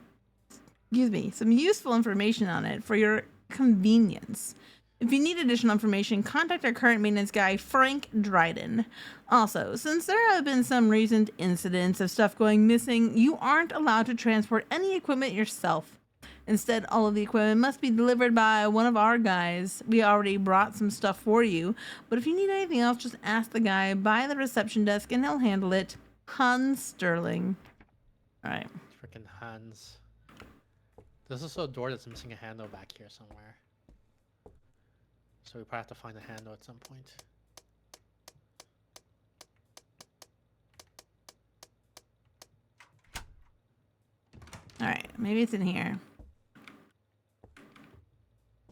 useful information on it for your convenience. If you need additional information, contact our current maintenance guy, Frank Dryden. Also, since there have been some recent incidents of stuff going missing, you aren't allowed to transport any equipment yourself. Instead, all of the equipment must be delivered by one of our guys. We already brought some stuff for you, but if you need anything else, just ask the guy by the reception desk and he'll handle it. Hans Sterling. All right. Freaking Hans. There's also a door that's missing a handle back here somewhere. So we probably have to find a handle at some point. All right. Maybe it's in here.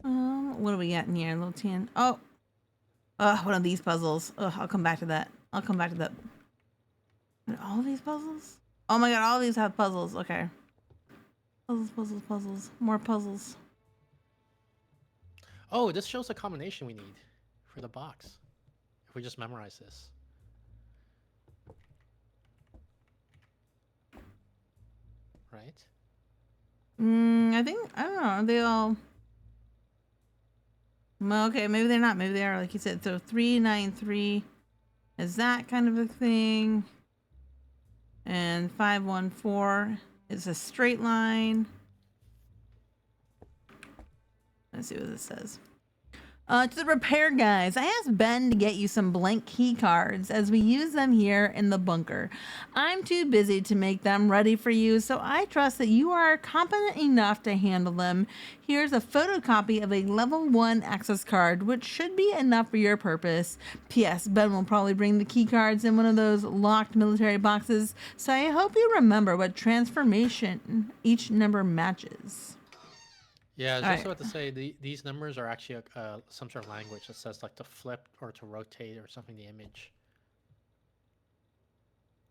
What do we got in here? A little tin. Oh. One of these puzzles. I'll come back to that. Are all of these puzzles? Oh my god, all of these have puzzles. Okay. Puzzles. More puzzles. Oh, this shows the combination we need for the box. If we just memorize this. Right? I don't know. Are they all... Well, okay, maybe they're not. Maybe they are, like you said. So 393 is that kind of a thing. And 514 is a straight line. Let's see what this says. To the repair guys, I asked Ben to get you some blank key cards as we use them here in the bunker. I'm too busy to make them ready for you, so I trust that you are competent enough to handle them. Here's a photocopy of a level 1 access card, which should be enough for your purpose. P.S. Ben will probably bring the key cards in one of those locked military boxes, so I hope you remember what transformation each number matches. Yeah, I was also about to say these numbers are actually some sort of language that says like to flip or to rotate or something the image.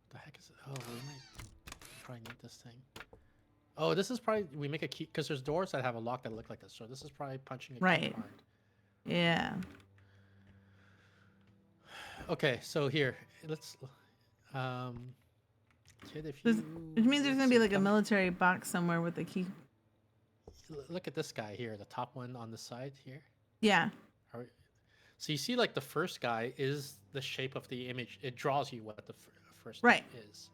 What the heck is it? Oh, we might probably need this thing. Oh, this is probably we make a key because there's doors that have a lock that look like this. So this is probably punching a key Right. card. Yeah. Okay, so here let's kid, if you Which means there's gonna be like a come- military box somewhere with a key. Look at this guy here, the top one on the side here. Yeah. So you see, like the first guy is the shape of the image. It draws you what the first Right. is,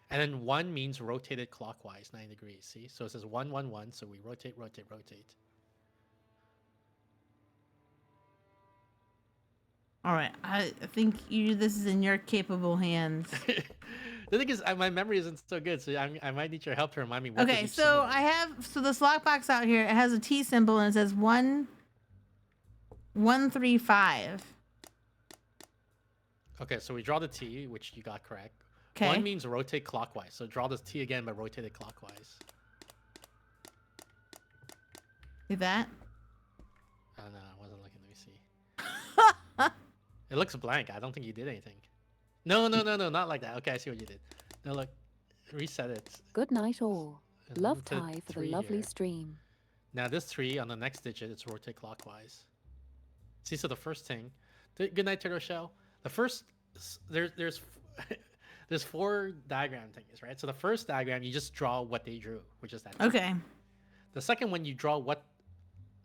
and then 1 means rotated clockwise 9 degrees. See, so it says 1 1 1. So we rotate. All right. I think this is in your capable hands. The thing is, my memory isn't so good, so I might need your help to remind me. What does Okay, each so symbol I mean. have this lockbox out here. It has a T symbol and it says 135. Okay, so we draw the T, which you got correct. Okay. 1 means rotate clockwise, so draw this T again, but rotate it clockwise. See that? I don't know. I wasn't looking. Let me see. It looks blank. I don't think you did anything. No, not like that. Okay, I see what you did. No, look, reset it. Good night all. And Love we'll put tie for the 3 lovely here. stream. Now this 3 on the next digit, it's rotate clockwise. See, so the first thing. Good night, Turtle Shell. The first there's 4 diagram things, right? So the first diagram, you just draw what they drew, which is that. Okay. The second one, you draw what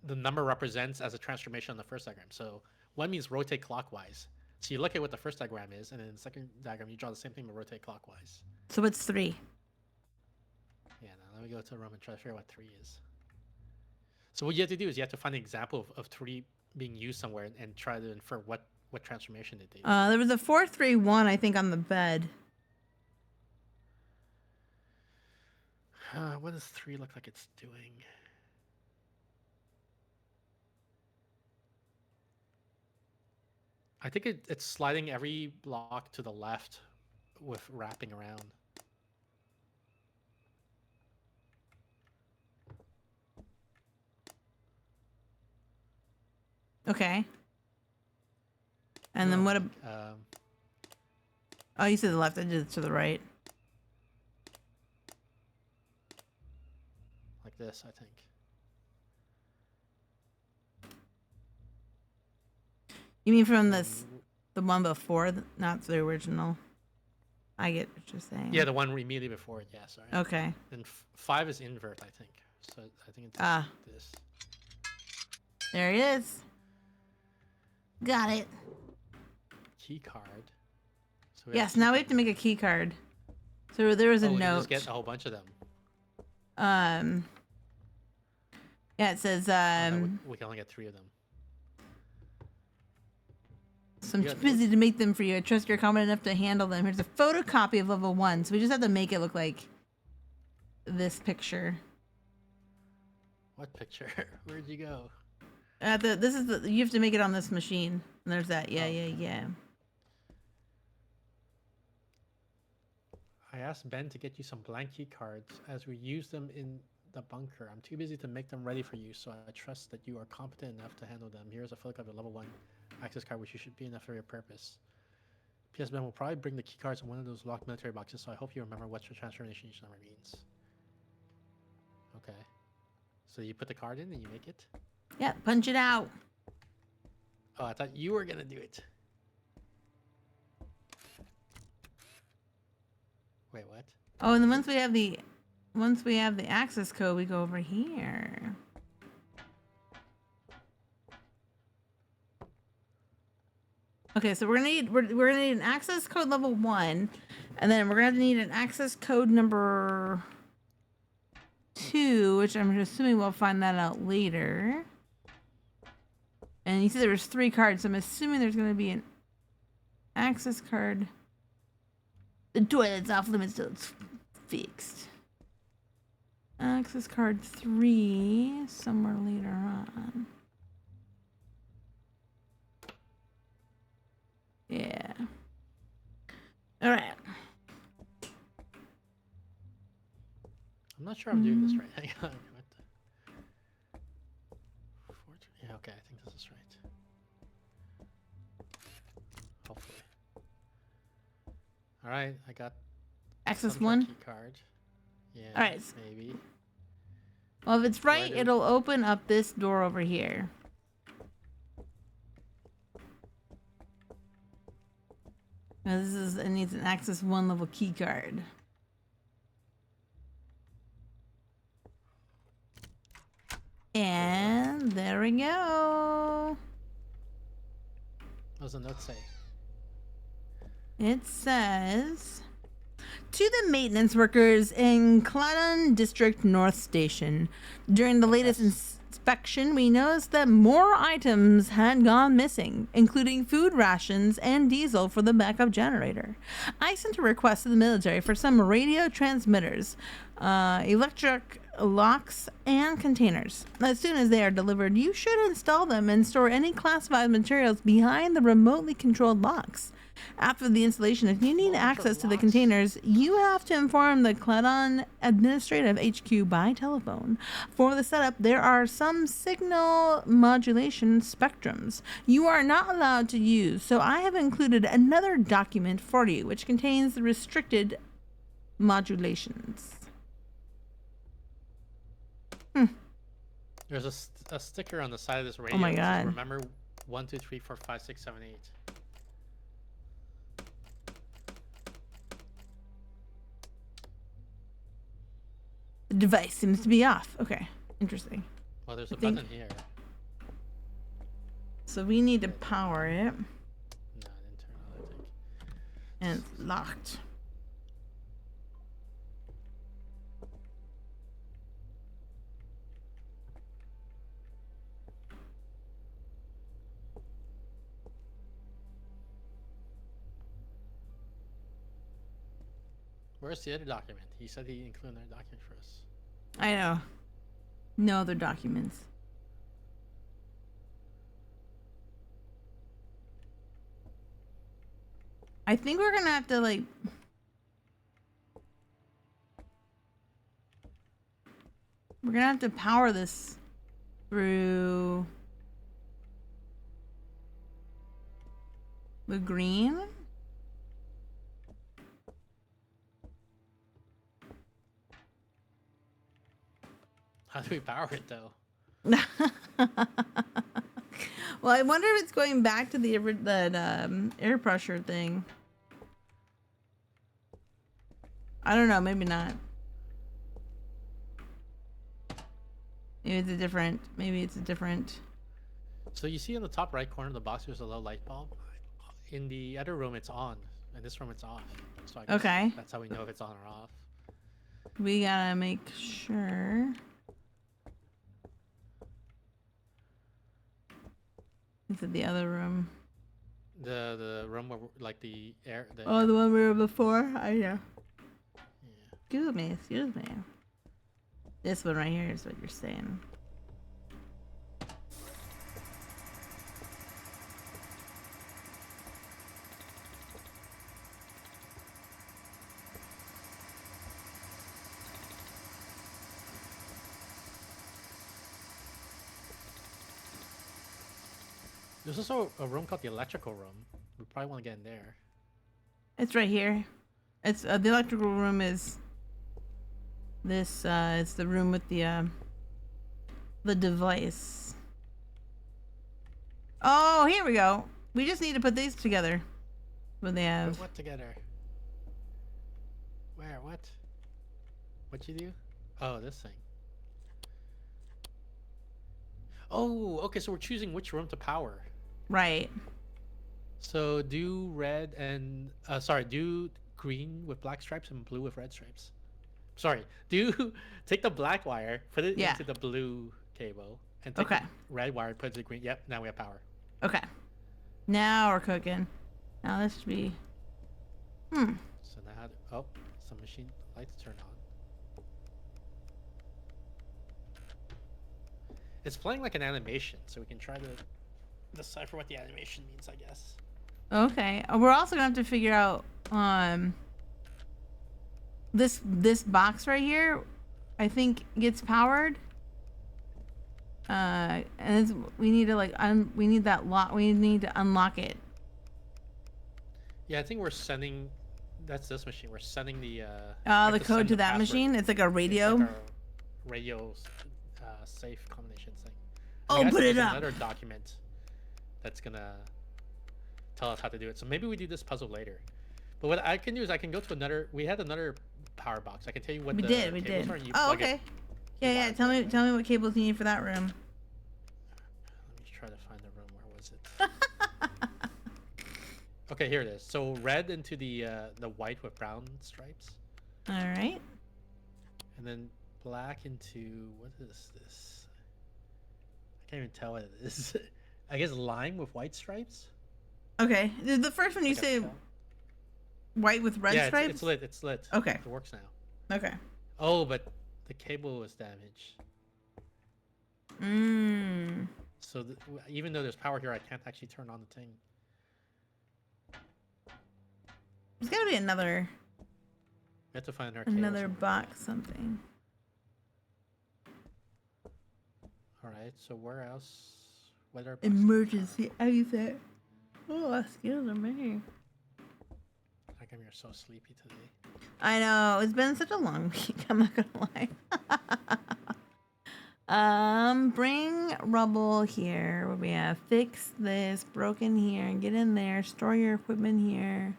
the number represents as a transformation on the first diagram. So 1 means rotate clockwise. So you look at what the first diagram is, and then the second diagram, you draw the same thing but rotate clockwise. So it's 3. Yeah, now let me go to Rome and try to figure out what 3 is. So what you have to do is you have to find an example of 3 being used somewhere and try to infer what transformation did they do. There was a 431, I think, on the bed. What does 3 look like it's doing? I think it's sliding every block to the left with wrapping around. Okay. And then No, what? like, Oh, you said the left. I did it to the right. like this, I think. You mean from Then the one before, not the original? I get what you're saying. yeah, the one immediately before it. Yeah, sorry. Okay. Then 5 is invert, I think. So I think it's this. There it is. Got it. Key card. So Yes. Now we have to make a key card. So there was a we can note. just get a whole bunch of them. Yeah, it says We can only get 3 of them. so I'm Yeah, too busy to make them for you. I trust you're competent enough to handle them. Here's a photocopy of level 1. So we just have to make it look like this picture. What picture? Where'd you go? This is the, you have to make it on this machine. And there's that. Yeah, Oh. yeah. I asked Ben to get you some blank key cards as we use them in the bunker. I'm too busy to make them ready for you, so I trust that you are competent enough to handle them. Here's a photocopy of level 1 access card, which you should be enough for your purpose. P.S. Ben will probably bring the key cards in one of those locked military boxes, so I hope you remember what your transformation each number means. Okay. So you put the card in and you make it? Yeah, punch it out. Oh, I thought you were gonna do it. Wait, what? Oh, and then once we have the access code, we go over here. Okay, so we're gonna need an access code level 1, and then we're gonna need an access code number 2, which I'm assuming we'll find that out later. And you said there was 3 cards, so I'm assuming there's gonna be an access card. The toilet's off limits till it's fixed. Access card 3 somewhere later on. Yeah. All right. I'm not sure I'm doing this right. Hang on. What the... Yeah, okay, I think this is right. Hopefully. All right, I got Access some 1. key card. Yeah. All right. Maybe. Well, if it's right, do- it'll open up this door over here. Now it needs an access 1 level key card. And there we go. What does the note say? It says, to the maintenance workers in Cladon District North Station, during the latest inspection, we noticed that more items had gone missing, including food rations and diesel for the backup generator. I sent a request to the military for some radio transmitters, electric locks, and containers. As soon as they are delivered, you should install them and store any classified materials behind the remotely controlled locks. After the installation, if you need access to the containers, you have to inform the Cladon Administrative HQ by telephone. For the setup, there are some signal modulation spectrums you are not allowed to use, so I have included another document for you which contains the restricted modulations. There's a sticker on the side of this radio. Oh my that says, God. remember 1, 2, 3, 4, 5, 6, 7, 8. The device seems to be off. Okay, interesting. Well, there's a think- button here. So we need to power it, No, internal, I think. and it's locked. Where's the other document? He said he included another document for us. I know. No other documents. I think we're gonna have to like we're gonna have to power this through The green? How do we power it though? Well, I wonder if it's going back to the air pressure thing. I don't know. Maybe not. Maybe it's a different. Maybe it's a different. So you see in the top right corner of the box, there's a low light bulb. In the other room, it's on. In this room, it's off. So I guess Okay. that's how we know if it's on or off. We gotta make sure. This is the other room. The room where like the air. Oh, the one we were before. I know. Yeah. Excuse me. Excuse me. This one right here is what you're saying. There's also a room called the electrical room. We probably want to get in there. It's right here. It's the electrical room is this. It's the room with the device. Oh, here we go. We just need to put these together. What they have. Put what together? Where? What? What you do? Oh, this thing. Oh, okay. So we're choosing which room to power. Right. So do red and do green with black stripes and blue with red stripes. Sorry, do take the black wire, put it into the blue cable, and take the red wire, put it to the green. Yep, now we have power. Okay. Now we're cooking. Now this should be. So now, some machine lights turn on. It's playing like an animation, so we can try to decipher what the animation means, I guess. Okay. We're also gonna have to figure out this box right here. I think gets powered. And we need to we need that lock. We need to unlock it. Yeah, I think we're sending. That's this machine. We're sending the. The code to that machine. It's like a radio. It's like a radio safe combination thing. Oh, put it up. Another document that's gonna tell us how to do it. So maybe we do this puzzle later. But what I can do is I can go to another. We had another power box. I can tell you what we the did. cables are. And you Oh, plug okay. it. Yeah. Tell me what cables you need for that room. Let me try to find the room. Where was it? Okay, here it is. So red into the white with brown stripes. All right. And then black into what is this? I can't even tell what it is. I guess lime with white stripes. Okay. The first one you Like a say bell. white with red stripes. It's lit. It's lit. Okay. It works now. Okay. Oh, but the cable was damaged. So even though there's power here, I can't actually turn on the thing. There's gotta be another We have to find our another box something. All right. So where else? What are boxes? Emergency exit. Oh, excuse me. How come you're so sleepy today? I know it's been such a long week. I'm not gonna lie. Bring rubble here. Where we have fix this, broken here, and get in there. Store your equipment here.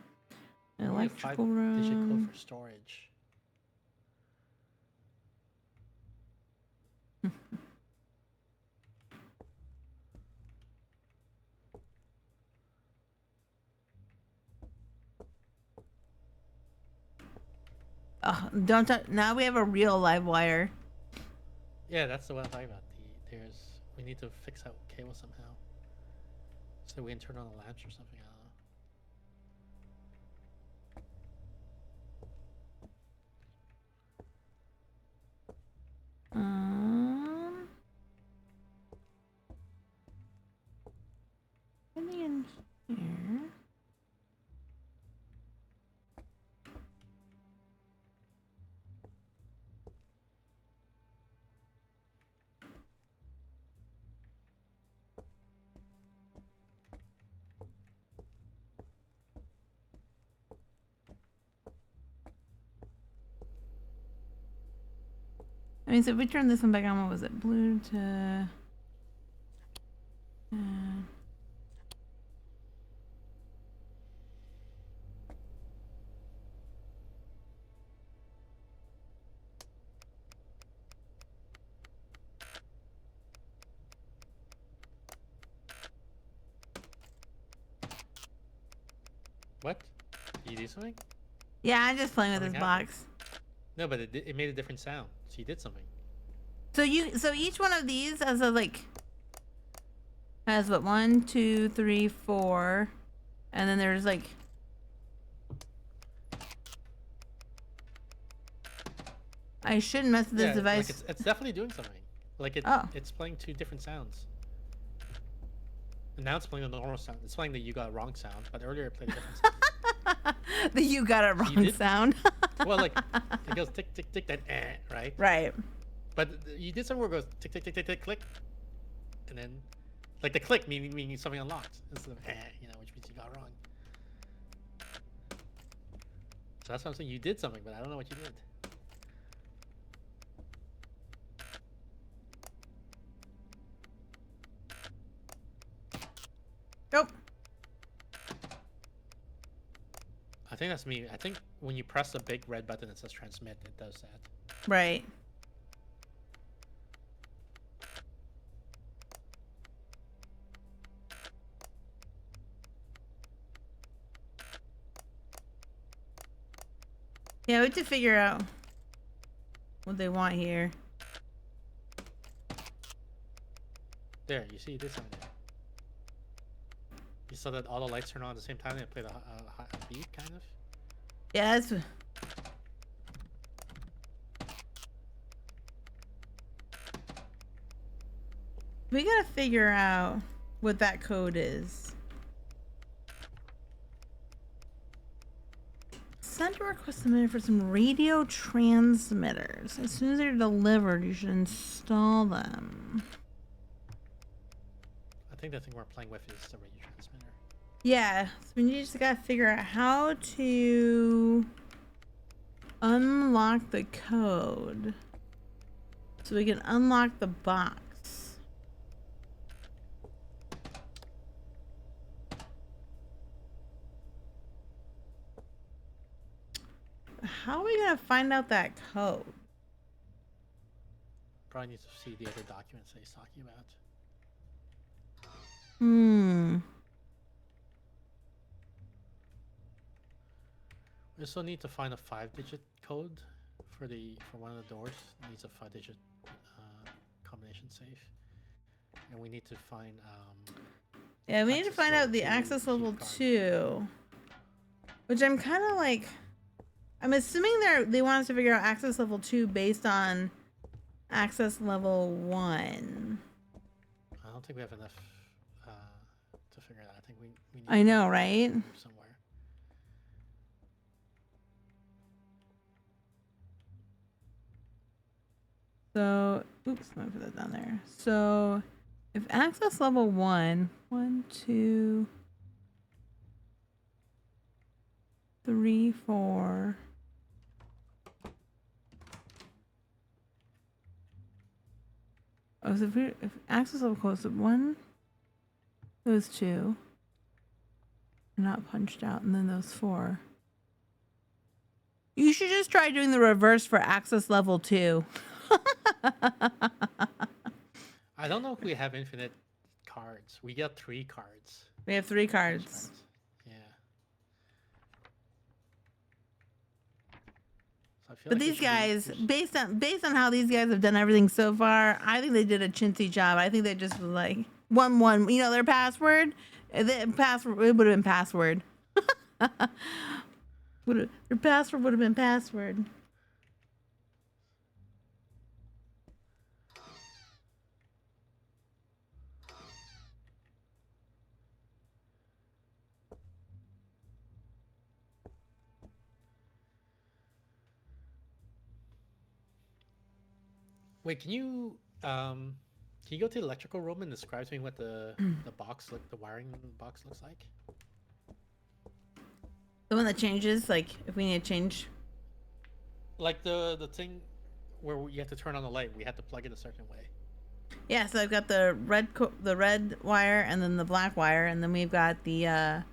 Electrical Digit code room. for storage. Oh, don't touch. Now we have a real live wire. Yeah, that's the one I'm talking about. We need to fix that cable somehow. So we can turn on the lamps or something. I don't know. Something in here. I mean, so if we turn this one back on, what was it? Blue to... What? Did you do something? Yeah, I'm just playing with this Something happened. box. No, but it made a different sound. So you did something. So each one of these has a like has what 1, 2, 3, 4, and then there's like I shouldn't mess with this Yeah, device. like it's definitely doing something. Like Oh. it's playing 2 different sounds. And now it's playing the normal sound. It's playing the you got it wrong sound, but earlier it played a different sound. The you got it wrong did? sound. Well, like it goes tick tick tick, then right? Right. But you did something where it goes tick tick tick tick tick click, and then like the click meaning something unlocked instead of which means you got it wrong. So that's what I'm saying. You did something, but I don't know what you did. Nope. I think that's me. I think when you press the big red button that says transmit, it does that. Right. Yeah, we have to figure out what they want here. There, you see, you did something there. You saw that all the lights turn on at the same time and it played a beat, kind of? Yeah, that's... We gotta figure out what that code is. Send a request submitted for some radio transmitters. As soon as they're delivered, you should install them. I think the thing we're playing with is the radio transmitter. Yeah, so we just gotta figure out how to unlock the code so we can unlock the box. How are we gonna find out that code? Probably need to see the other documents that he's talking about. We also need to find a 5-digit code for one of the doors. It needs a 5-digit combination safe, and we need to find. Yeah, we need to access find level out the 2 access level key card. 2, which I'm kind of like. I'm assuming they want us to figure out access level 2 based on access level 1. I don't think we have enough to figure it out. I think we need I know, right? somewhere. So, oops, let me put that down there. So, if access level 1, 1, 2, 3, 4. Oh, so if access level close to 1, those 2 are not punched out, and then those 4. You should just try doing the reverse for access level 2. I don't know if we have infinite cards. We got 3 cards. We have 3 cards. Yeah. So I feel But like we these should be- guys, we should- based on how these guys have done everything so far, I think they did a chintzy job. I think they just was like 1-1. You know their password. The password it would have been password. Their password would have been password. Wait, can you go to the electrical room and describe to me what the the wiring box looks like? The one that changes, like if we need to change. Like the thing where you have to turn on the light. We had to plug it a certain way. Yeah, so I've got the red wire and then the black wire, and then we've got the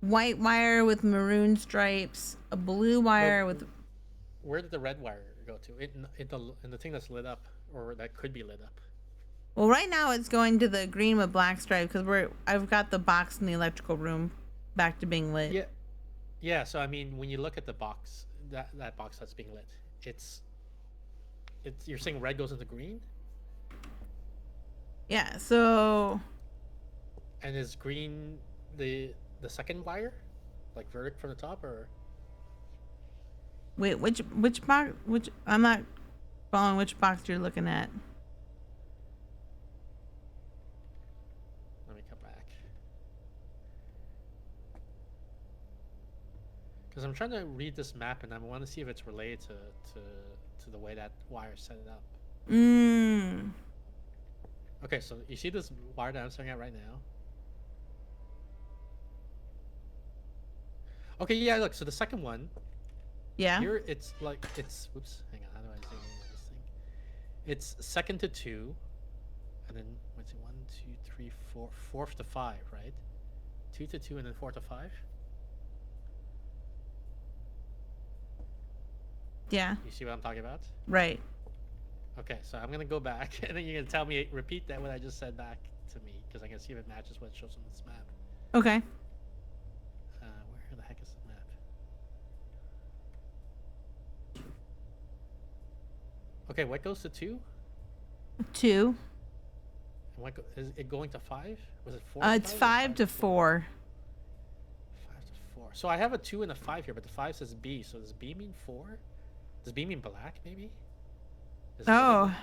white wire with maroon stripes, a blue wire with. Where did the red wire go to? In the thing that's lit up, or that could be lit up. Well, right now it's going to the green with black stripe because I've got the box in the electrical room back to being lit. Yeah, yeah. So I mean, when you look at the box, that box that's being lit, it's you're saying red goes into green, Yeah. So and is green the second wire, like vertic from the top, or wait, which box? Which I'm not following which box you're looking at. let me come back. Because I'm trying to read this map and I want to see if it's related to the way that wire set it up. Okay, so you see this wire that I'm staring at right now? Okay, yeah, look, so the second one, Yeah. here it's like, whoops, hang on, how do I zoom in on this thing? It's second to 2, and then, what's it, 1, 2, 3, 4, fourth to 5, right? 2 to 2, and then 4 to 5? Yeah. You see what I'm talking about? Right. Okay, so I'm gonna go back, and then you're gonna tell me, repeat that what I just said back to me, because I can see if it matches what it shows on this map. Okay. Where the heck is the map? Okay, what goes to 2? 2. And is it going to 5? Was it 4? It's 5 to 4. 5 to 4. So I have a 2 and a 5 here, but the 5 says B. So does B mean 4? Does B mean black, maybe? Is it Oh, black?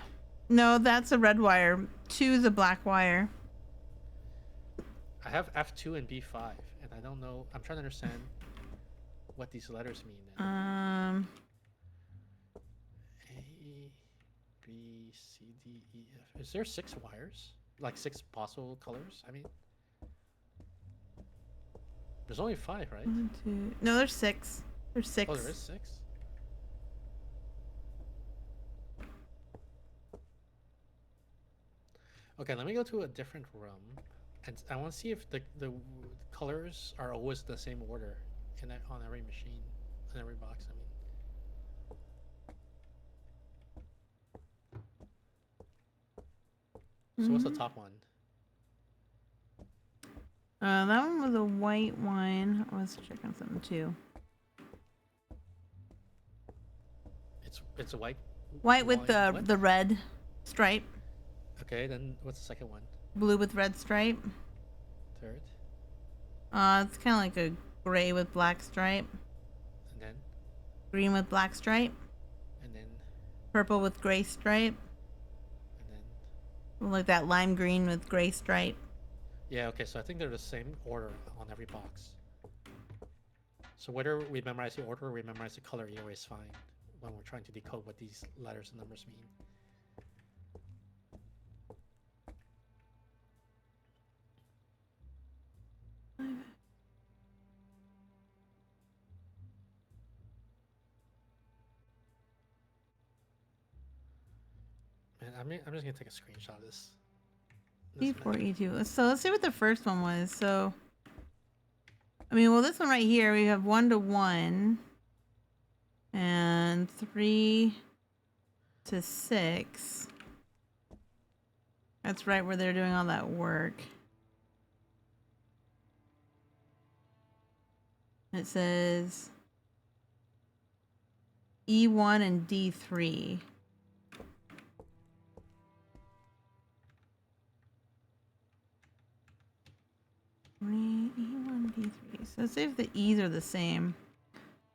no, that's a red wire. 2 is a black wire. I have F2 and B5, and I don't know. I'm trying to understand what these letters mean now. A, B, C, D, E, F. Is there 6 wires? Like 6 possible colors? I mean, there's only 5, right? 1, 2. No, there's 6. There's 6. Oh, there is 6? Okay, let me go to a different room, and I want to see if the colors are always the same order on every machine, in every box. I mean. So what's the top one? That one was a white one. Let's check on something too. It's a white. White with what? the red stripe. Okay, then what's the second one? Blue with red stripe. Third, It's kind of like a gray with black stripe. and then Green with black stripe. and then Purple with gray stripe. and then. Like that lime green with gray stripe. Yeah. Okay. So I think they're the same order on every box. So whether we memorize the order or we memorize the color, either way is fine when we're trying to decode what these letters and numbers mean. Man, I'm just gonna take a screenshot of this. E4, E2. So let's see what the first one was. So, I mean, well, this one right here, we have 1 to 1 and 3 to 6. That's right where they're doing all that work. It says E1 and D3. E1, D3. So let's see if the E's are the same.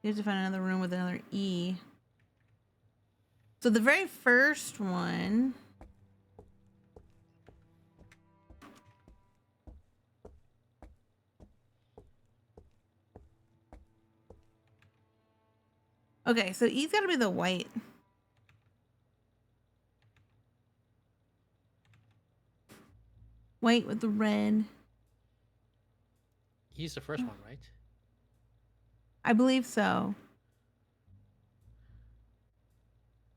You have to find another room with another E. So the very first one. Okay, so E's got to be the white. White with the red. He's the first one, right? I believe so.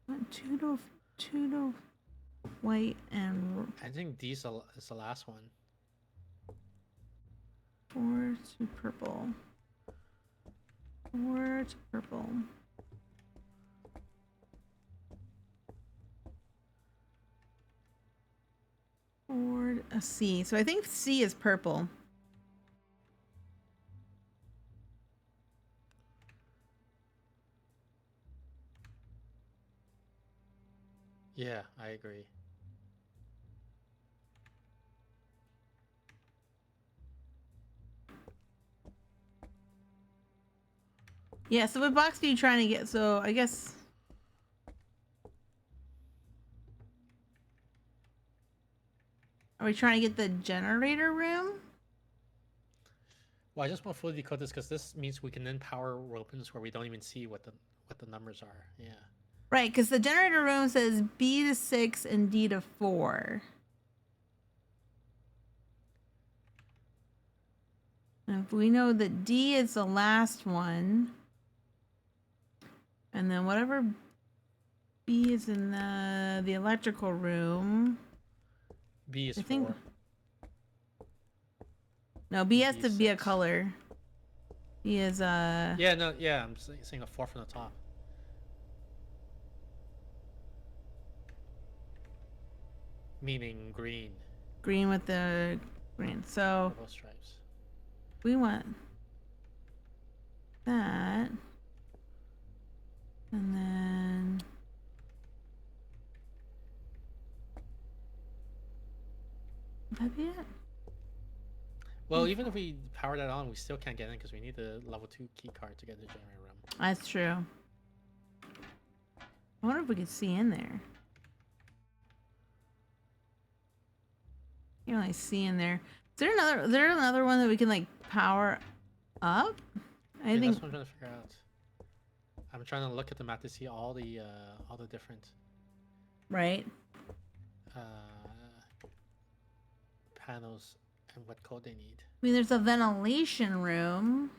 1, two to white and I think D is the last one. 4 to purple. 4 to purple. Or a C. So I think C is purple. Yeah, I agree. Yeah, so what box are you trying to get? So I guess... Are we trying to get the generator room? Well, I just want to fully decode this because this means we can then power opens where we don't even see what the numbers are. Yeah. Right, because the generator room says B to 6 and D to 4. And if we know that D is the last one, and then whatever B is in the electrical room. B is I think 4. no, B has D to is be a 6. color. B is Yeah, no, yeah, I'm saying a 4 from the top. Meaning green. green with the green. So Both stripes. we want that. And then would that be it? Well, even if we power that on, we still can't get in because we need the level 2 key card to get in the generator room. That's true. I wonder if we could see in there. You can only see in there. Is there another one that we can like power up? I Yeah, think that's what I'm trying to figure out. I'm trying to look at the map to see all the different right. panels and what code they need. I mean, there's a ventilation room.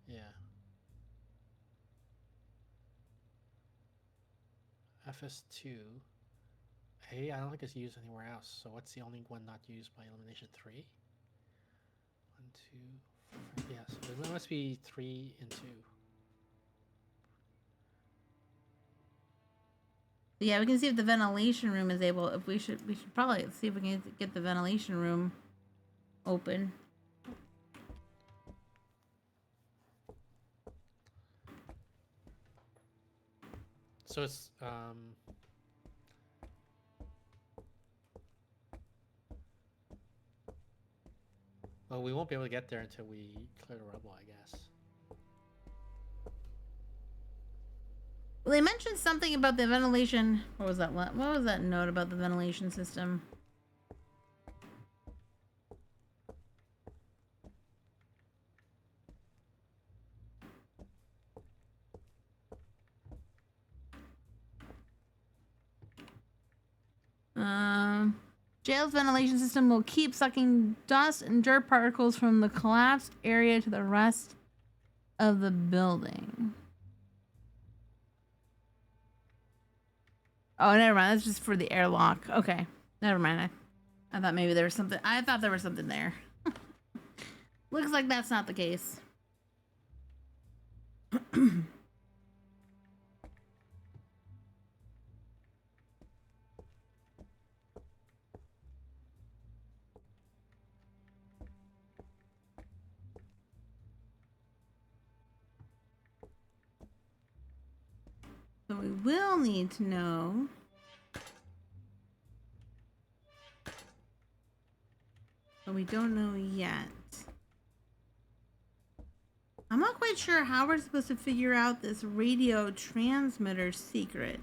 Yeah. FS2. A, I don't think it's used anywhere else. So what's the only one not used by elimination? 3? 1, 2, 4, 5. Yeah, so there must be 3 and 2. Yeah, we can see if the ventilation room is able. If we should probably see if we can get the ventilation room open. So it's well, we won't be able to get there until we clear the rubble, I guess. Well, they mentioned something about the ventilation. What was that? What was that note about the ventilation system? Jail's ventilation system will keep sucking dust and dirt particles from the collapsed area to the rest of the building. Oh, never mind. That's just for the airlock. Okay. Never mind. I thought maybe there was something. I thought there was something there. Looks like that's not the case. So we will need to know but we don't know yet. I'm not quite sure how we're supposed to figure out this radio transmitter secret.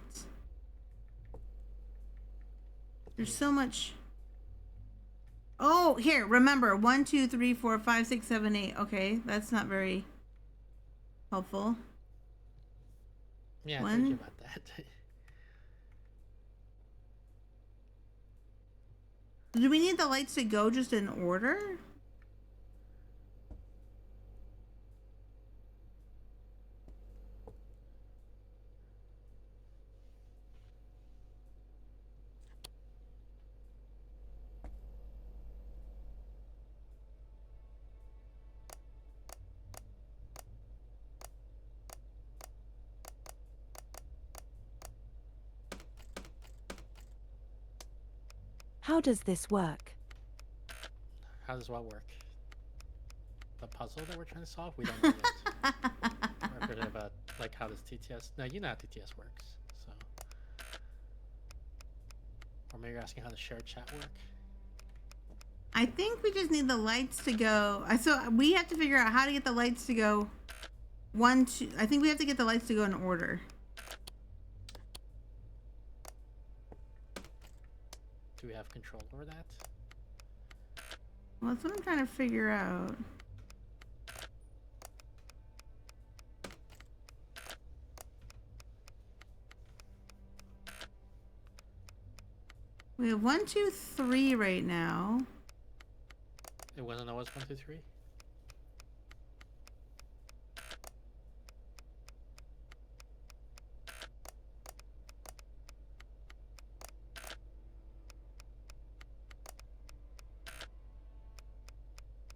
There's so much. Oh, here, remember 1, 2, 3, 4, 5, 6, 7, 8. Okay, that's not very helpful. Yeah, I One. told you about that. Do we need the lights to go just in order? How does this work? How does what work? The puzzle that we're trying to solve? We don't know yet. We're forgetting about like how does TTS? No, you know how TTS works. So, or maybe you're asking how the shared chat work. I think we just need the lights to go. So we have to figure out how to get the lights to go. 1, 2. I think we have to get the lights to go in order. Do we have control over that? Well, that's what I'm trying to figure out. We have 1, 2, 3 right now. It wasn't always 1, 2, 3.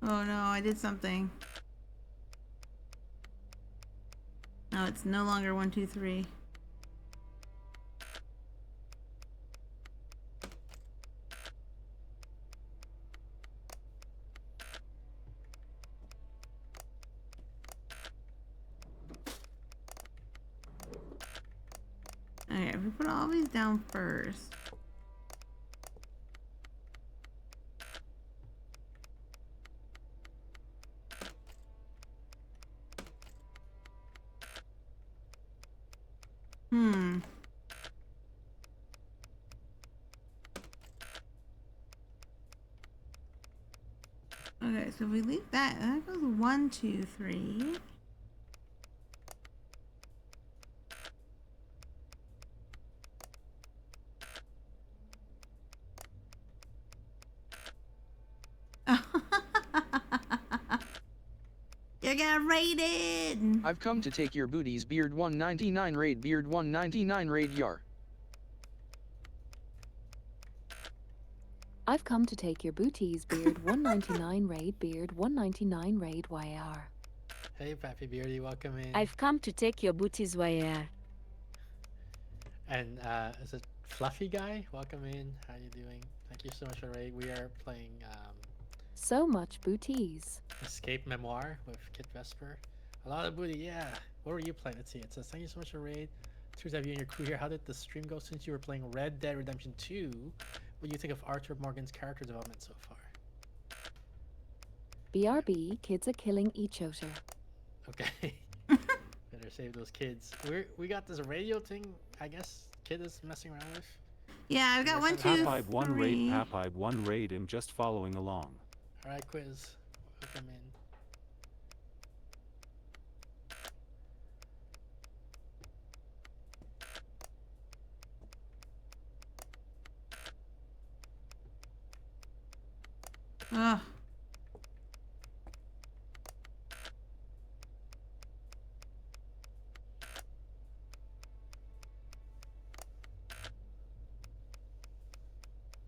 Oh no, I did something. No, it's no longer 1, 2, 3. Okay, if we put all these down first. Okay, so if we leave that goes 1, 2, 3. You got raided! I've come to take your booties, beard 199 raid, beard 199 raid yar. I've come to take your booties, beard 199 raid, beard 199 raid YR. Hey, Pappy Beardy, welcome in. I've come to take your booties, wire. And is it Fluffy Guy? Welcome in. How you doing? Thank you so much for raid. We are playing So much booties. Escape Memoir with Kid Vesper. A lot of booty, yeah. What were you playing? Let's see. It says, thank you so much for raid. Cheers to have you and your crew here. How did the stream go since you were playing Red Dead Redemption 2? What do you think of Arthur Morgan's character development so far? BRB, kids are killing each other. Okay. Better save those kids. We got this radio thing, I guess Kid is messing around with. Yeah, I've got 1, 2, 3. Papide 1 raid, Papide 1 raid, I'm just following along. Alright, Quiz. Welcome in. Ugh.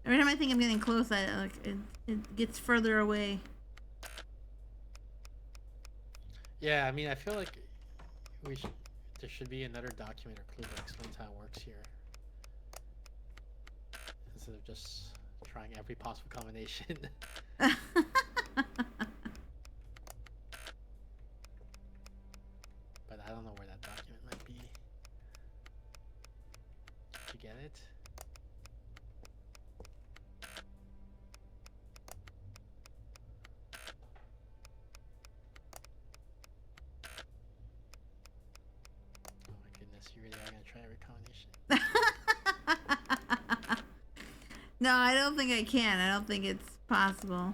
Every time I think I'm getting close, it gets further away. Yeah, I mean, I feel like there should be another document or clue that explains how it works here, instead of just trying every possible combination. But I don't know where that document might be. Did you get it? Oh my goodness, you really are gonna try every combination. No, I don't think I can. I don't think it's possible.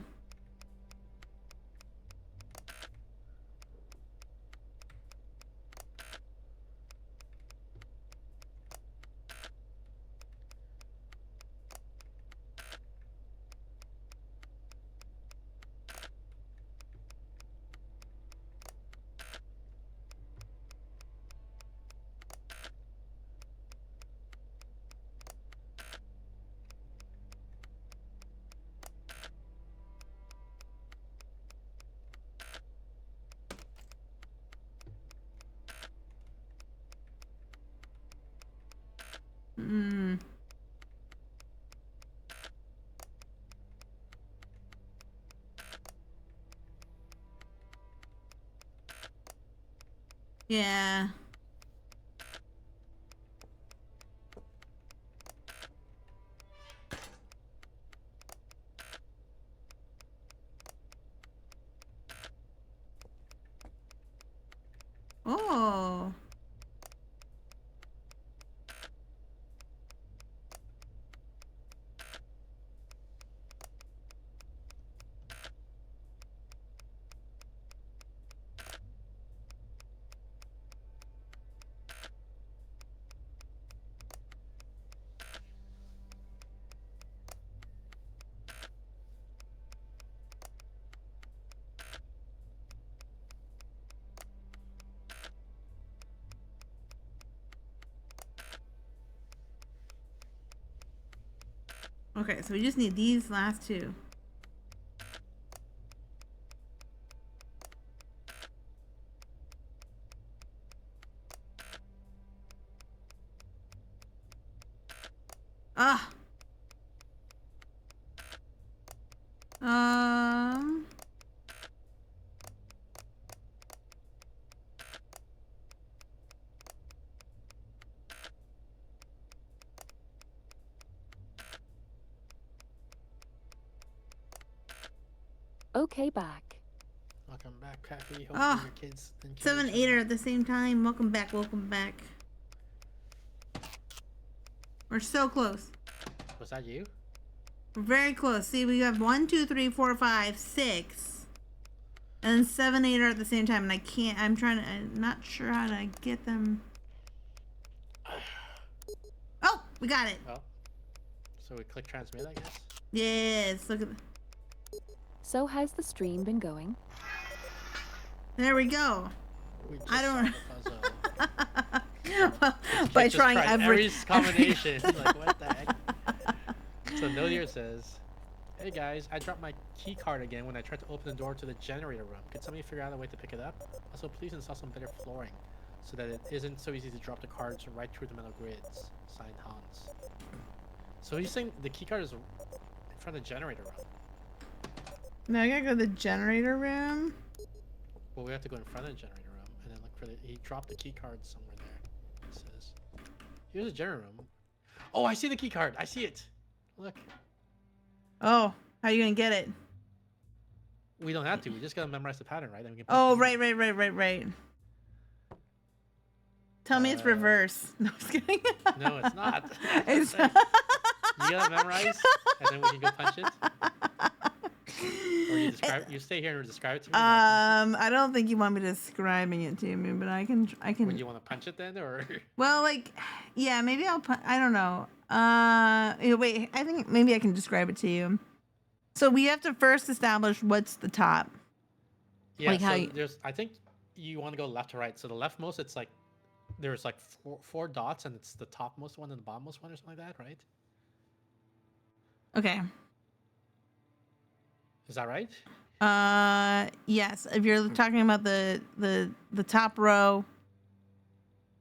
Yeah. Oh. Okay, so we just need these last two. Ah. Um. Okay, back. Welcome back, Cappy. Hopefully Oh, your kids didn't kill 7 each 8 other. are at the same time. Welcome back. Welcome back. We're so close. Was that you? We're very close. See, we have 1, 2, 3, 4, 5, 6, and then 7 8 are at the same time, and I can't. I'm trying to. I'm not sure how to get them. Oh, we got it. Oh. So we click transmit, I guess. Yes. Look at. So how's the stream been going? There we go. We just I don't. solved the puzzle. Well, Kid by just trying tried every combination. Like, what the heck? So Nodier says, "Hey guys, I dropped my key card again when I tried to open the door to the generator room. Could somebody figure out a way to pick it up? Also, please install some better flooring so that it isn't so easy to drop the cards right through the metal grids." Signed, Hans. So he's saying the key card is in front of the generator room. Now I gotta go to the generator room. Well, we have to go in front of the generator room and then look for the. He dropped the key card somewhere there. It says, "Here's the generator room." Oh, I see the key card. I see it. Look. Oh, how are you gonna get it? We don't have to. We just gotta memorize the pattern, right? Then we can. Oh, right. Tell me it's reverse. No, I'm just kidding. No, it's not. It's- You gotta memorize, and then we can go punch it. Or you describe. You stay here and describe it to me. I don't think you want me describing it to me, but I can. Would you want to punch it then, or? Well, like, yeah, maybe I'll. I don't know. Wait. I think maybe I can describe it to you. So we have to first establish what's the top. Yeah. Like so how you- there's. I think you want to go left to right. So the leftmost, it's like there's like four dots, and it's the topmost one and the bottommost one, or something like that, right? Okay. Is that right? Yes. If you're talking about the top row,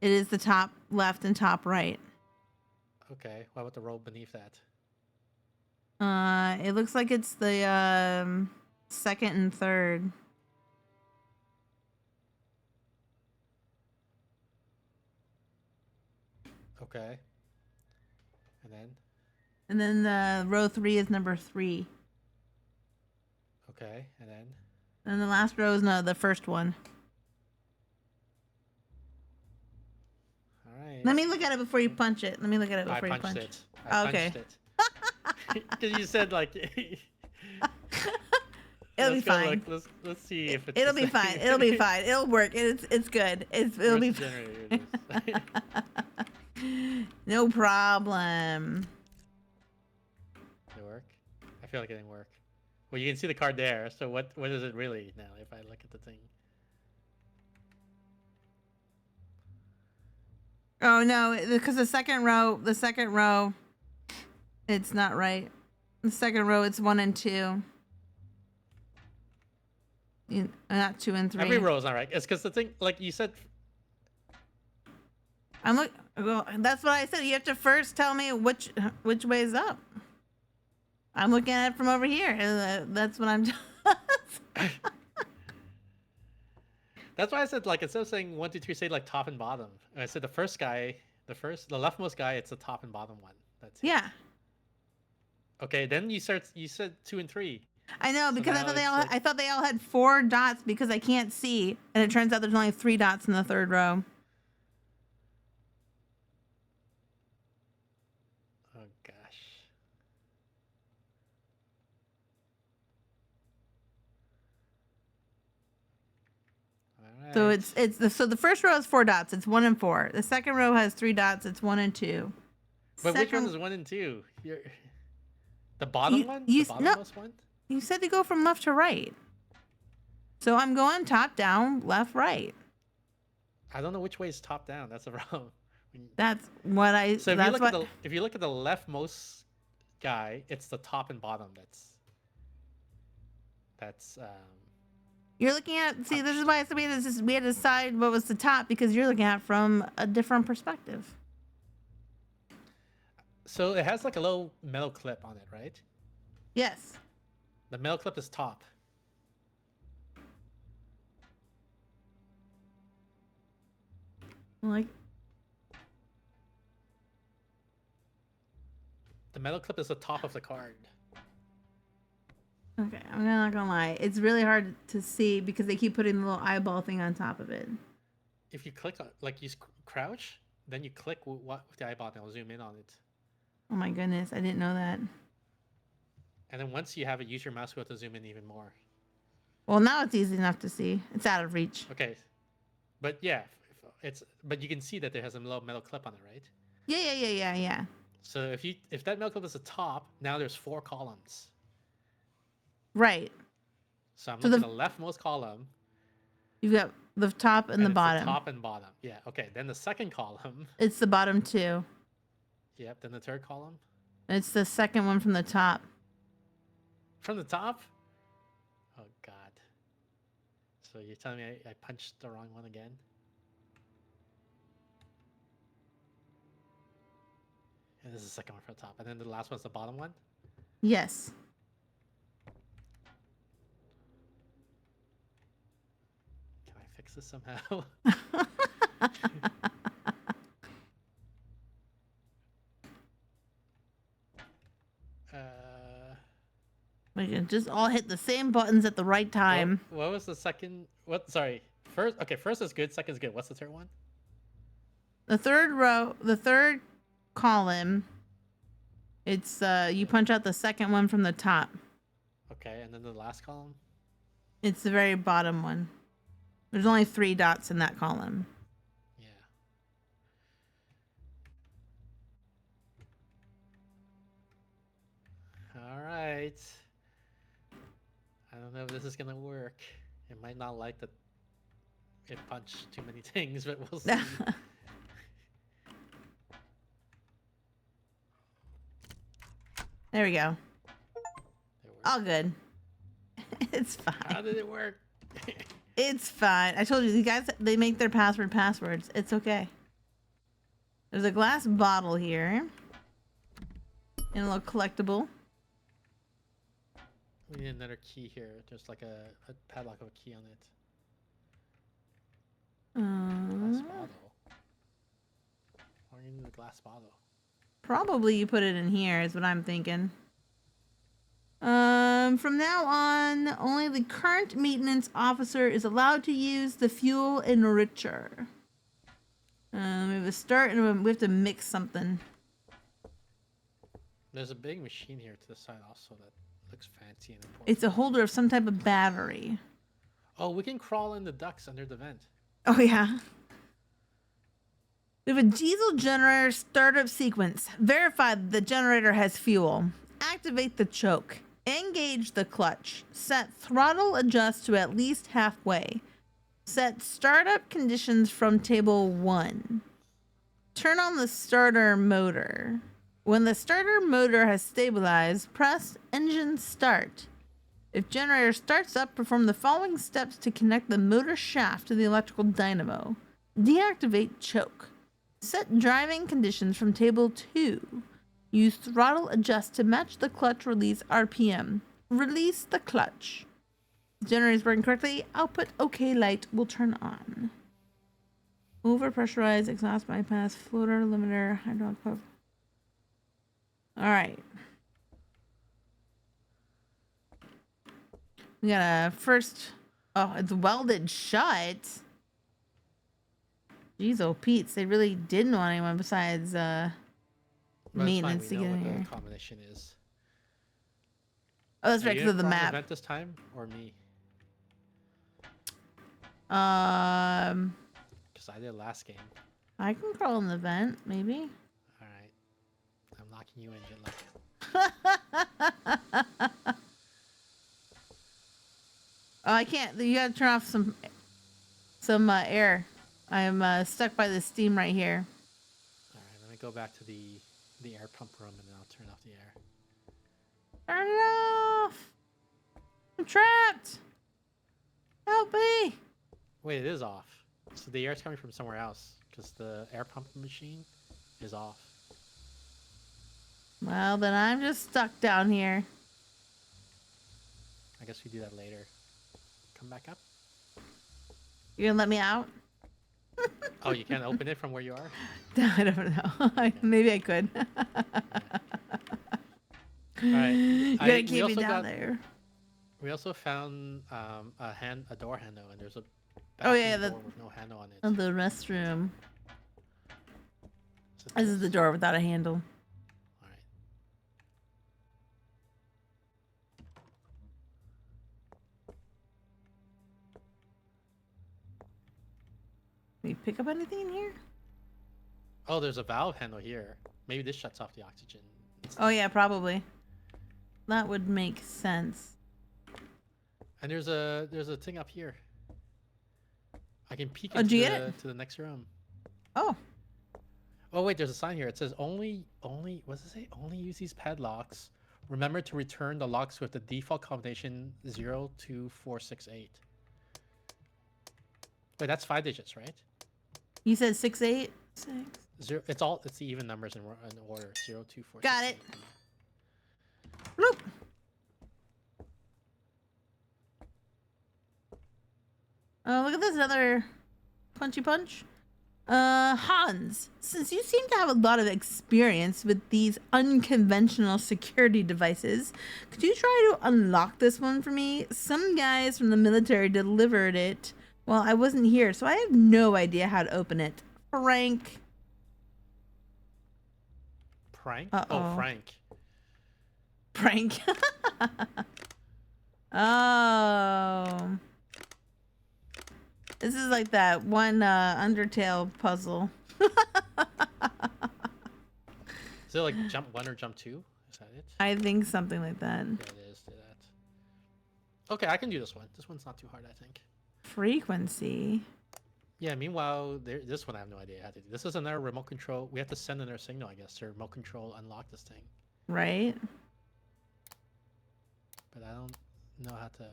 it is the top left and top right. Okay. What about the row beneath that? It looks like it's the second and third. Okay. And then. And then the row 3 is number 3. Okay. And then. And the last row is the first one. All right. Let me look at it before you punch it. I punched it. I Okay. punched it. Because you said like. It'll be Let's go fine. look. Let's see if it's. It'll the be same. fine. It'll be fine. It'll work. It's good. It'll be Where's the fine. generator? It is. No problem. Did it work? I feel like it didn't work. Well, you can see the card there. So what is it really now? If I look at the thing. Oh no, because the second row, it's not right. The second row, it's 1 and 2. Not 2 and 3. Every row is not right. It's because the thing, like you said. Well, that's what I said. You have to first tell me which way is up. I'm looking at it from over here. That's what I'm. That's why I said like instead of saying 1, 2, 3, say like top and bottom. I said the first guy, the leftmost guy, it's the top and bottom one. That's it. Yeah. Okay, then you said 2 and 3. I know, So because now it's like- I thought they all had 4 dots because I can't see, and it turns out there's only 3 dots in the third row. Oh gosh. All right. So so the first row has 4 dots. It's 1 and 4. The second row has 3 dots. It's 1 and 2. But which Second- one is 1 and 2? The bottom You- one? you- The no. bottommost one? You said to go from left to right. So I'm going top, down, left, right. I don't know which way is top down. That's the problem. That's what I. So that's what. if you look at the leftmost guy, it's the top and bottom. That's You're looking at. See, this is why I said we had to decide what was the top because you're looking at it from a different perspective. so it has like a little metal clip on it, right? Yes. The metal clip is top. Like. The metal clip is the top of the card. Okay, I'm not gonna lie. It's really hard to see because they keep putting the little eyeball thing on top of it. If you click on, like you crouch, then you click with the eyeball, and it'll zoom in on it. Oh my goodness, I didn't know that. And then once you have it, use your mouse wheel to zoom in even more. Well, now it's easy enough to see. It's out of reach. Okay, but yeah, but you can see that there has a little metal clip on it, right? Yeah. So if that metal clip is the top, now there's 4 columns. Right. So I'm So looking at the leftmost column. You've got the top and the it's bottom. The top and bottom. Yeah. Okay. Then the second column. It's the bottom 2. Yep. Then the third column. It's the second one from the top. From the top. Oh God. So you're telling me I punched the wrong one again? And this is the second one from the top, and then the last one's the bottom one. Yes. Can I fix this somehow? We can just all hit the same buttons at the right time. What was the second? What? Sorry. First. Okay. First is good. Second is good. What's the third one? The third row, the third column, it's you punch out the second one from the top. Okay, and then the last column. It's the very bottom one. There's only 3 dots in that column. Yeah. All right. I don't know if this is gonna work. It might not like that it punched too many things, but we'll see. There we go. It worked. All good. It's How fine. did it work? It's fine. I told you, the guys, they make their passwords. It's okay. There's a glass bottle here. And a little collectible. We need another key here. There's like a padlock of a key on it. Glass bottle. Why do you need the glass bottle? Probably you put it in here is what I'm thinking. From now on, only the current maintenance officer is allowed to use the fuel enricher. We have a start and we have to mix something. There's a big machine here to the side also that looks fancy and important. It's a holder of some type of battery. Oh, we can crawl in the ducts under the vent. Oh, yeah. We have a diesel generator startup sequence. Verify that the generator has fuel. Activate the choke. Engage the clutch. Set throttle adjust to at least halfway. Set startup conditions from table 1. Turn on the starter motor. When the starter motor has stabilized, press engine start. If generator starts up, perform the following steps to connect the motor shaft to the electrical dynamo. Deactivate choke. Set driving conditions from table 2. Use throttle adjust to match the clutch release RPM. Release the clutch. Generator's working correctly. Output OK light will turn on. Overpressurized exhaust bypass, floater, limiter, hydraulic pump. Alright. We got a first. Oh, it's welded shut. Jeez, oh Pete's. They really didn't want anyone besides maintenance to get in here. The combination is. Oh, that's right, because of the map. Event this time or me? Because I did last game. I can crawl an event, maybe. All right, I'm locking you in. Good luck. Oh, I can't. You gotta turn off some air. I'm stuck by the steam right here. All right, let me go back to the air pump room and then I'll turn off the air. Turn it off! I'm trapped! Help me! Wait, it is off. So the air's coming from somewhere else because the air pump machine is off. Well, then I'm just stuck down here. I guess we do that later. Come back up. You gonna let me out? Oh, you can't open it from where you are? I don't know. Maybe I could. All right. You gotta keep me down there. We also found a door handle, and there's a the door with no handle on it. Oh, the restroom. This is the door without a handle. All right. Can we pick up anything in here? Oh, there's a valve handle here. Maybe this shuts off the oxygen. Oh yeah, probably. That would make sense. And there's a thing up here. I can peek Oh, into did you get it? to the next room. Oh. Oh wait, there's a sign here. It says only what does it say? Only use these padlocks. Remember to return the locks with the default combination 02468. Wait, that's 5 digits, right? You said 6'8"? 6. It's the even numbers in order. 02468. Got it. Bloop. Oh, look at this, another punchy punch. Hans, since you seem to have a lot of experience with these unconventional security devices, could you try to unlock this one for me? Some guys from the military delivered it while I wasn't here, so I have no idea how to open it. Frank. Prank? Uh-oh. Oh, Frank. Prank. Oh. This is like that one Undertale puzzle. Is it like jump 1 or jump 2? Is that it? I think something like that. Yeah, it is. Do that. Okay, I can do this one. This one's not too hard, I think. Frequency. Yeah, meanwhile, this one I have no idea how to do. This is another remote control. We have to send another signal, I guess, to remote control unlock this thing. Right? But I don't know how to...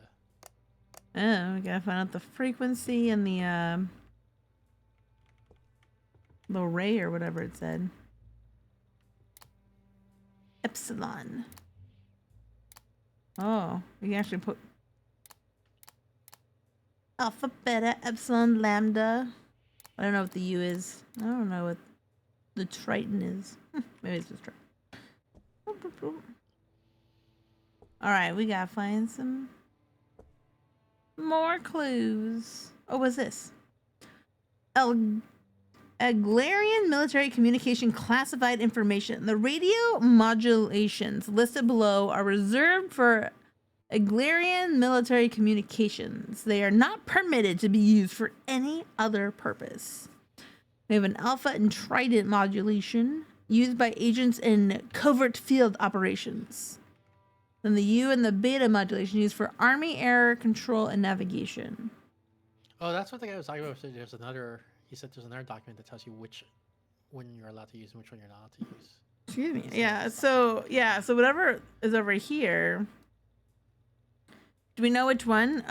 Oh, we gotta find out the frequency and the ray or whatever it said. Epsilon. Oh, we can actually put alpha, beta, epsilon, lambda. I don't know what the U is. I don't know what the Triton is. Maybe it's just Triton. All right, we gotta find some more clues. Oh, what's this? Eglarian military communication classified information. The radio modulations listed below are reserved for Eglarian military communications. They are not permitted to be used for any other purpose. We have an alpha and trident modulation used by agents in covert field operations. Then the U and the beta modulation used for army air control and navigation. Oh, that's what the guy was talking about. So there's another... He said there's another document that tells you when you're allowed to use and which one you're not allowed to use. Excuse me. Yeah. So whatever is over here. Do we know which one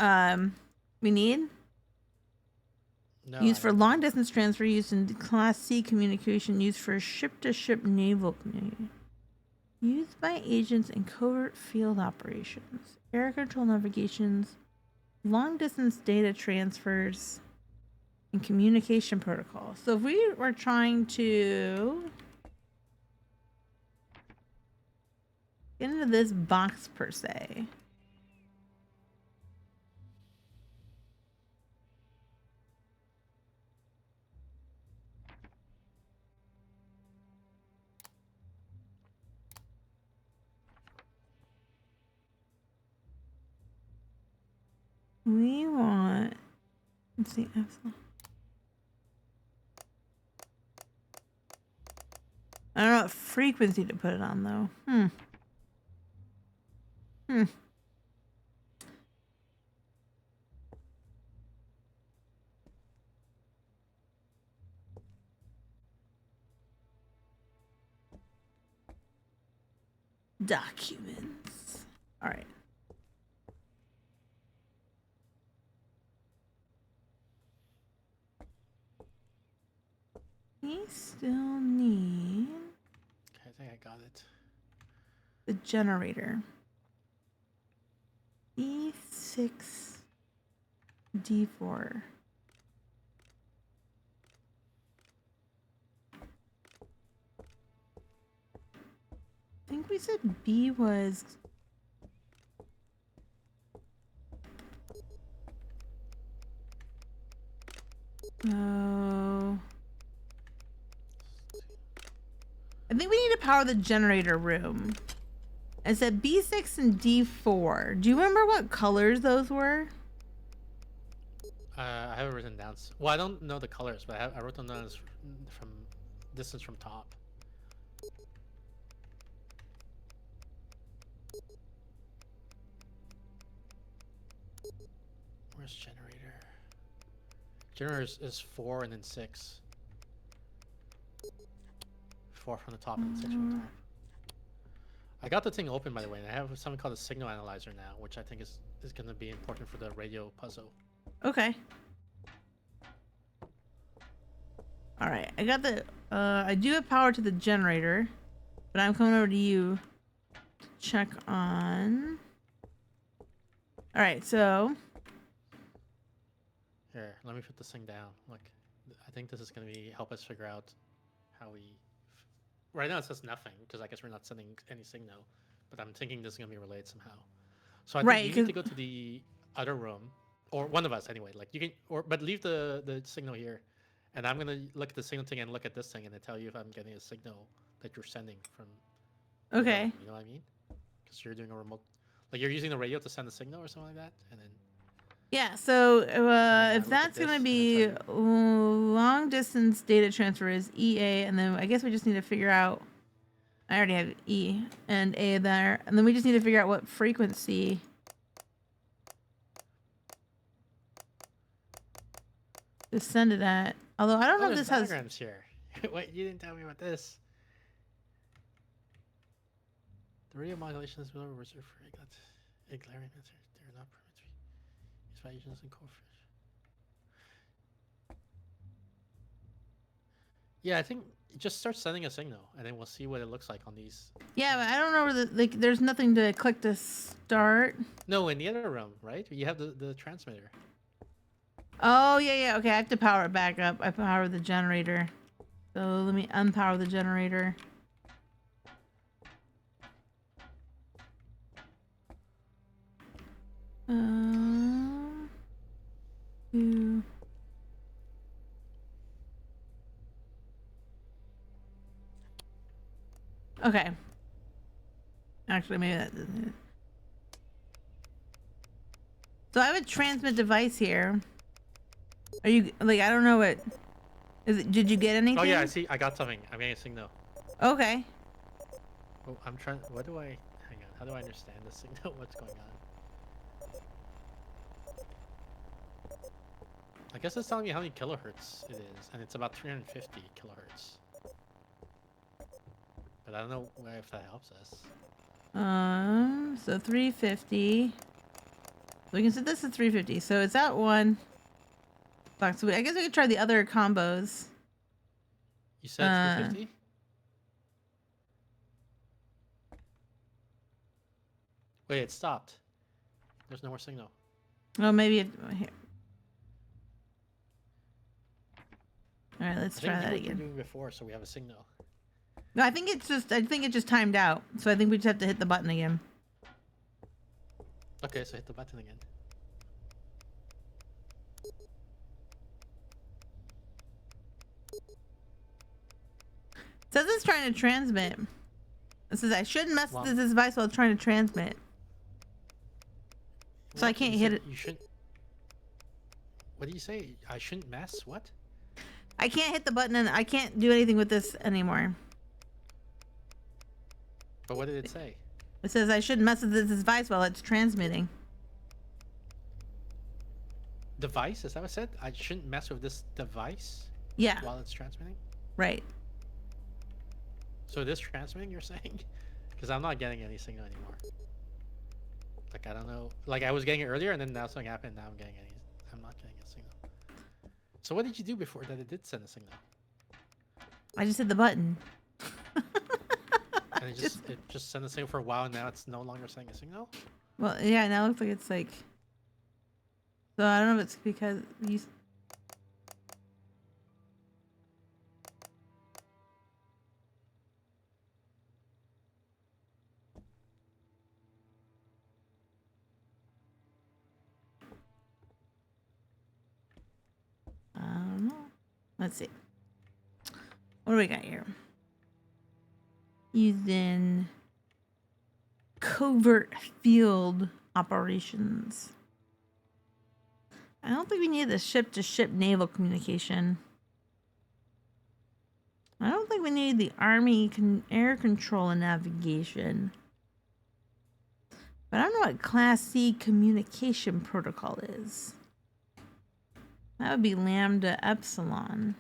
we need? No. Used for long distance transfer, used in Class C communication, used for ship to ship naval communication. Used by agents in covert field operations. Air control navigations. long distance data transfers and communication protocol. So if we were trying to get into this box per se. We want, let's see, I don't know what frequency to put it on though. Documents. All right. We still need Okay, I think I got it. the generator. E6 D4. I think we said B was I think we need to power the generator room. I said B6 and D4. Do you remember what colors those were? I have it written down. Well, I don't know the colors, but I wrote them down as from distance from top. Where's generator? Generator is 4 and then 6. 4 from the top and 6 from the top. I got the thing open, by the way, and I have something called a signal analyzer now, which I think is going to be important for the radio puzzle. Okay. All right, I got the. I do have power to the generator, but I'm coming over to you to check on. All right, so. Here, let me put this thing down. Look, I think this is going to be help us figure out how we. Right now it says nothing because I guess we're not sending any signal, but I'm thinking this is going to be relayed somehow. So I think you need to go to the other room, or one of us anyway. Like you can, but leave the signal here, and I'm gonna look at the signal thing and look at this thing, and then tell you if I'm getting a signal that you're sending from. Okay. You know what I mean? Because you're doing a remote, like you're using the radio to send a signal or something like that, and then. Yeah, so if look that's at going to this, be and then long distance data transfer is EA, and then I guess we just need to figure out, I already have E and A there, and then we just need to figure out what frequency to send it at. Although I don't know if there's this has... diagrams here. Wait, you didn't tell me about this. The radio modulation is below reserved for Eglarian methods. They're not permitted to use variations in coefficient. Yeah, I think just start sending a signal, and then we'll see what it looks like on these. Yeah, but I don't know where there's nothing to click to start. No, in the other room, right? You have the transmitter. Oh, yeah. Okay, I have to power it back up. I power the generator. So let me unpower the generator. Two. Okay. Actually, maybe that doesn't it. So I have a transmit device here. Are you like? I don't know what. Is it? Did you get anything? Oh yeah, I see. I got something. I'm getting a signal. Okay. Oh, I'm trying. What do I? Hang on. How do I understand the signal? What's going on? I guess it's telling me how many kilohertz it is, and it's about 350 kilohertz. But I don't know if that helps us. So 350. We can set this at 350. So it's at one box. So I guess we could try the other combos. You said 350? Wait, it stopped. There's no more signal. Oh, maybe here. All right, let's I try think that do what we're again. doing before, so we have a signal. No, I think it just timed out. So I think we just have to hit the button again. Okay, so hit the button again. It says it's trying to transmit. It says I shouldn't mess Wow. with this device while it's trying to transmit. So I What? can't You hit said it. You shouldn't. What do you say? I shouldn't mess? What? I can't hit the button and I can't do anything with this anymore. But what did it say? It says I shouldn't mess with this device while it's transmitting. Device? Is that what it said? I shouldn't mess with this device Yeah, while it's transmitting? right. So it is transmitting, you're saying? Because I'm not getting any signal anymore. Like, I don't know. Like, I was getting it earlier, and then now something happened, now I'm not getting a signal. So what did you do before that it did send a signal? I just hit the button. And it just sent a signal for a while, and now it's no longer sending a signal? Well, yeah, now it looks like it's like. So I don't know if it's because you. I don't know. Let's see. What do we got here? Using covert field operations. I don't think we need the ship-to-ship naval communication. I don't think we need the Army air control and navigation. But I don't know what Class C communication protocol is. That would be Lambda Epsilon.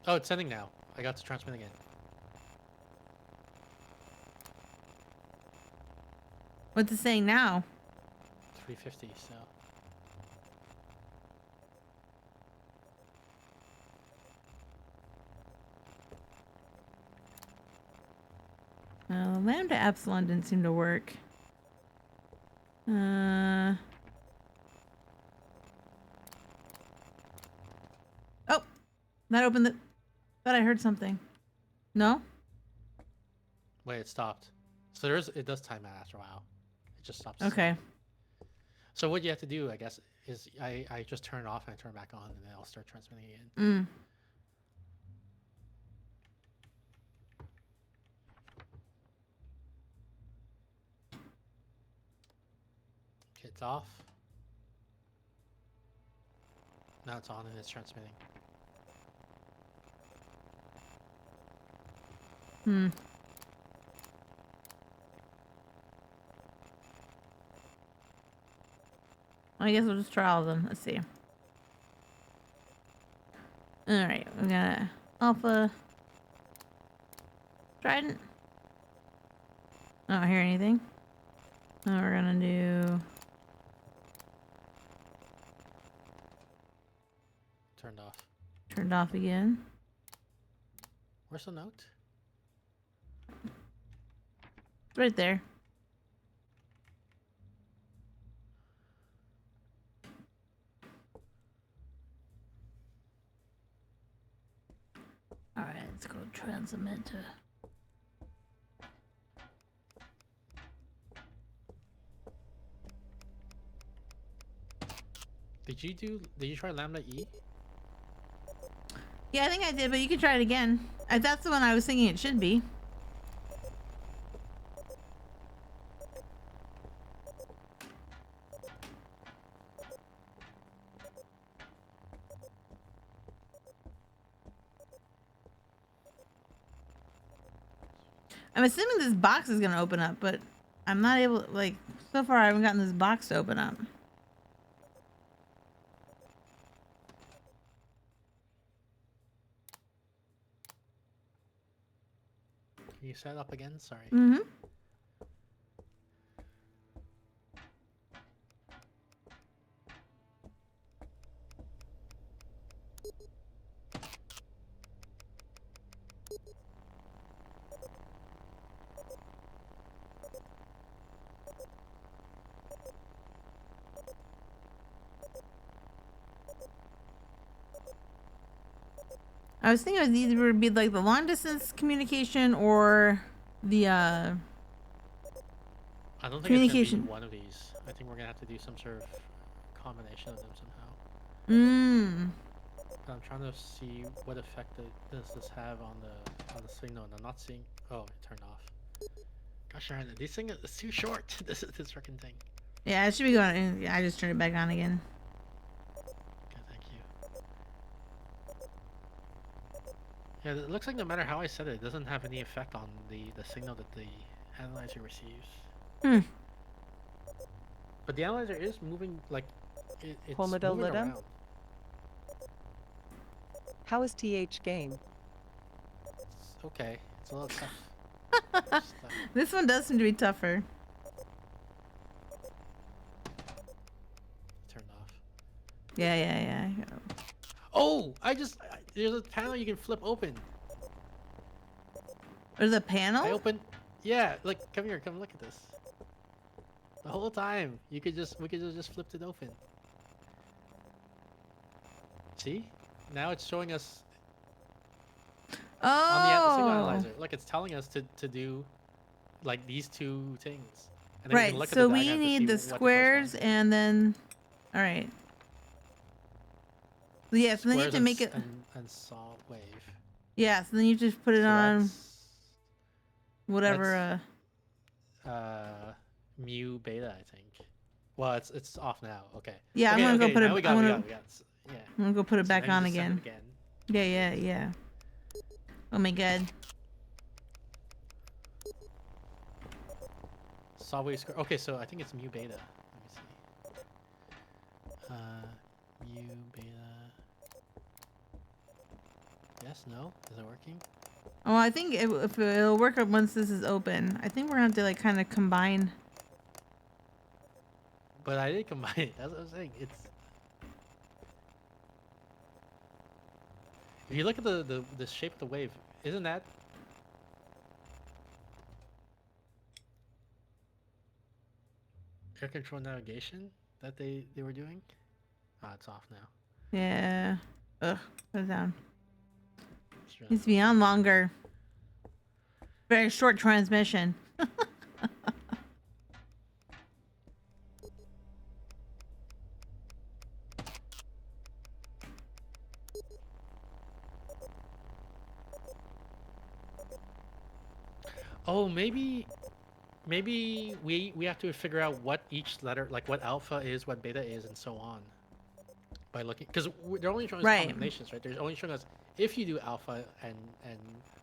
Oh, it's sending now. I got to transmit again. What's it saying now? 350, so. Lambda Epsilon didn't seem to work. Oh, that opened the. Thought I heard something. No? Wait, it stopped. So it does time out after a while. It just stops. Okay. So what you have to do, I guess, is I just turn it off and I turn it back on, and then I'll start transmitting again. Okay, it's off. Now it's on and it's transmitting. I guess we'll just try all of them. Let's see. Alright, we got Alpha. Trident. I don't hear anything. Now we're gonna do. Turned off. Turned off again. Where's the note? It's right there. Alright, let's go transmit to. Did you try Lambda E? Yeah, I think I did, but you can try it again. That's the one I was thinking it should be. I'm assuming this box is gonna open up, but I'm not able, like, so far I haven't gotten this box to open up. Can you set it up again? Sorry. Mm-hmm. I was thinking it was either would be like the long distance communication or the I don't think it's communication. gonna be one of these. I think we're gonna have to do some sort of combination of them somehow. But I'm trying to see what effect does this have on the signal, and I'm not seeing. Oh, it turned off. Gosh darn it! This thing is too short. this freaking thing. Yeah, it should be going. Yeah, I just turned it back on again. Okay, thank you. Yeah, it looks like no matter how I set it, it doesn't have any effect on the signal that the analyzer receives. Hmm. But the analyzer is moving, like, it's Homedo moving Lidum? around. How is TH game? It's okay. It's a little tough. This one does seem to be tougher. Turned off. Yeah. Oh! There's a panel you can flip open. There's a panel? I opened. Yeah, like, come here, come look at this. The whole time, we could just flipped it open. See? Now it's showing us on the signal Oh, analyzer. Look, it's telling us to do like these two things. And then we right. can look at So the we diagram to need see the what squares corresponds. and then, all right. Yeah, so then you have Squares to make it. and saw wave. Yeah, so then you just put it So on that's, whatever. mu beta, I think. Well, it's off now. Okay. Yeah, okay, I'm gonna okay, go put now it. we got, I'm we gonna, got, we got. Yeah. I'm gonna go put it So back now you on just send again. it again. Yeah. Oh my god. Saw wave square. Okay, so I think it's mu beta. Let me see. Mu beta. Yes, no? Is it working? Oh, I think if it'll work once this is open. I think we're gonna have to like kind of combine. But I did combine it. That's what I'm saying. It's. If you look at the shape of the wave, isn't that air control navigation that they were doing? Ah, it's off now. Yeah. Ugh. Put it down. It's really Needs to be on longer. Very short transmission. Oh, maybe we have to figure out what each letter, like what alpha is, what beta is, and so on. By looking, because they're only showing us Right. combinations, right? They're only showing us if you do alpha and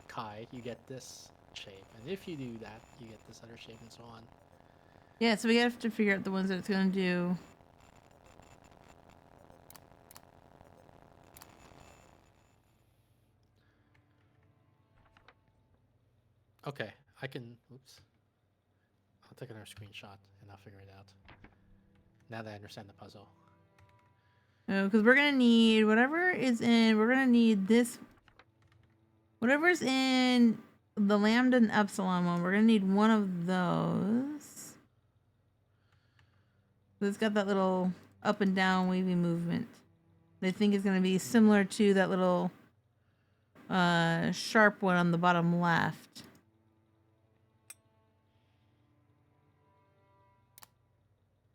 chi, you get this shape, and if you do that, you get this other shape, and so on. Yeah, so we have to figure out the ones that it's gonna do. Okay, I can. Oops. I'll take another screenshot and I'll figure it out. Now that I understand the puzzle. Oh, because we're gonna need whatever is in. We're gonna need this. Whatever's in the lambda and epsilon one. We're gonna need one of those. So it's got that little up and down wavy movement. I think it's gonna be similar to that little sharp one on the bottom left.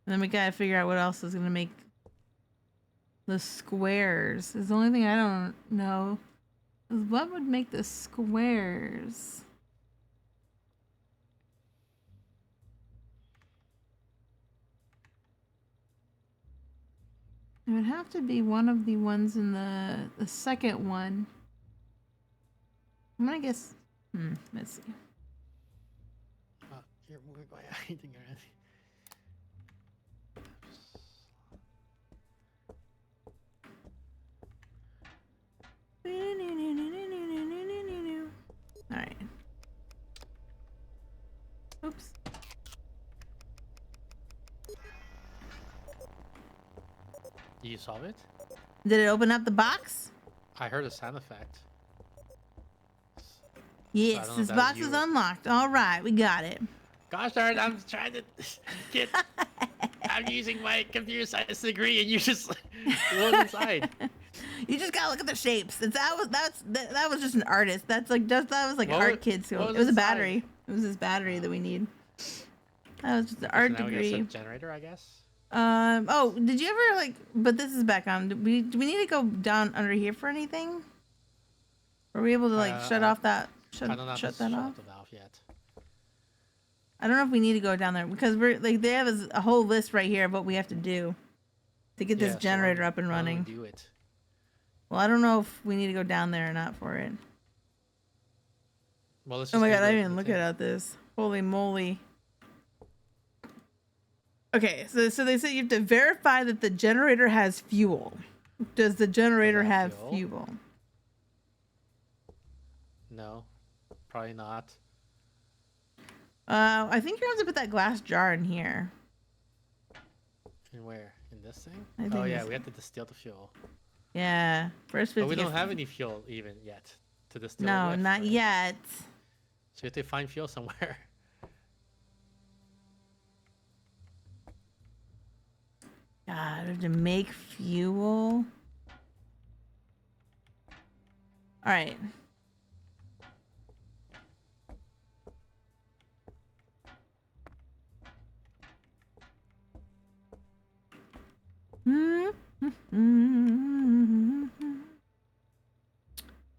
And then we gotta figure out what else is gonna make the squares. Is the only thing I don't know. Is what would make the squares? It would have to be one of the ones in the second one. I'm gonna guess. Let's see. You're moving by anything already. All right. Oops. Did you solve it? Did it open up the box? I heard a sound effect. Yes, know if this that was box you is or- unlocked. All right, we got it. Gosh darn it, I'm trying to get. I'm using my computer science degree, and you just look inside. You just gotta look at the shapes. That was just an artist. That was like What art was- kid skill. what It was was a inside? battery. It was this battery that we need. That was just an So art now we gotta degree. set generator, I guess. Oh, did you ever like? But this is back on. Do we need to go down under here for anything? Were we able to like shut off that? I don't know. Shut Shut that off off? the valve yet. I don't know if we need to go down there because we're like they have a whole list right here of what we have to do to get this Yeah, so generator why up and don't we running. Do it. Well, I don't know if we need to go down there or not for it. Well, let's Oh just my do god, I the- didn't even the look thing. at this. Holy moly. Okay, so they say you have to verify that the generator has fuel. Does the generator have have fuel? fuel? No, probably not. I think you're gonna have to put that glass jar in here. In where? In this thing? I think Oh yeah, this- we have to distill the fuel. Yeah, first we But have we to don't get- have any fuel even yet to distill. No, with, not right? yet. So we have to find fuel somewhere. God, we have to make fuel. All right.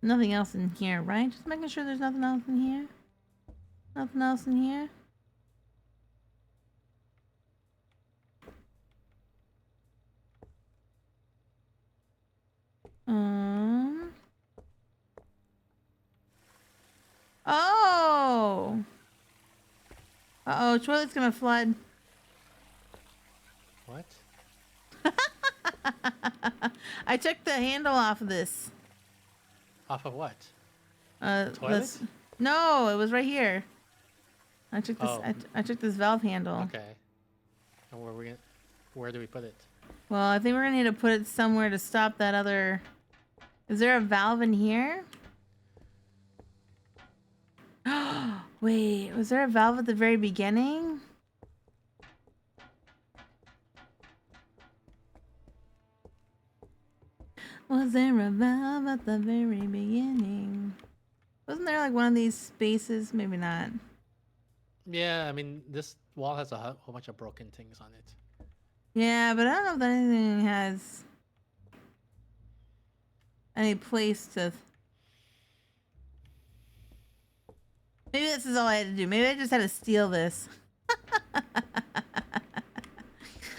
Nothing else in here, right? Just making sure there's nothing else in here. Nothing else in here. Oh. Uh-oh, toilet's gonna flood. What? I took the handle off of this. Off of what? Toilet? No, it was right here. I took this. Oh. I took this valve handle. Okay. And where do we put it? Well, I think we're gonna need to put it somewhere to stop that other. Is there a valve in here? Wait, was there a valve at the very beginning? Was there a valve at the very beginning? Wasn't there like one of these spaces? Maybe not. Yeah, I mean this wall has a whole bunch of broken things on it. Yeah, but I don't know if anything has any place to. Maybe this is all I had to do. Maybe I just had to steal this.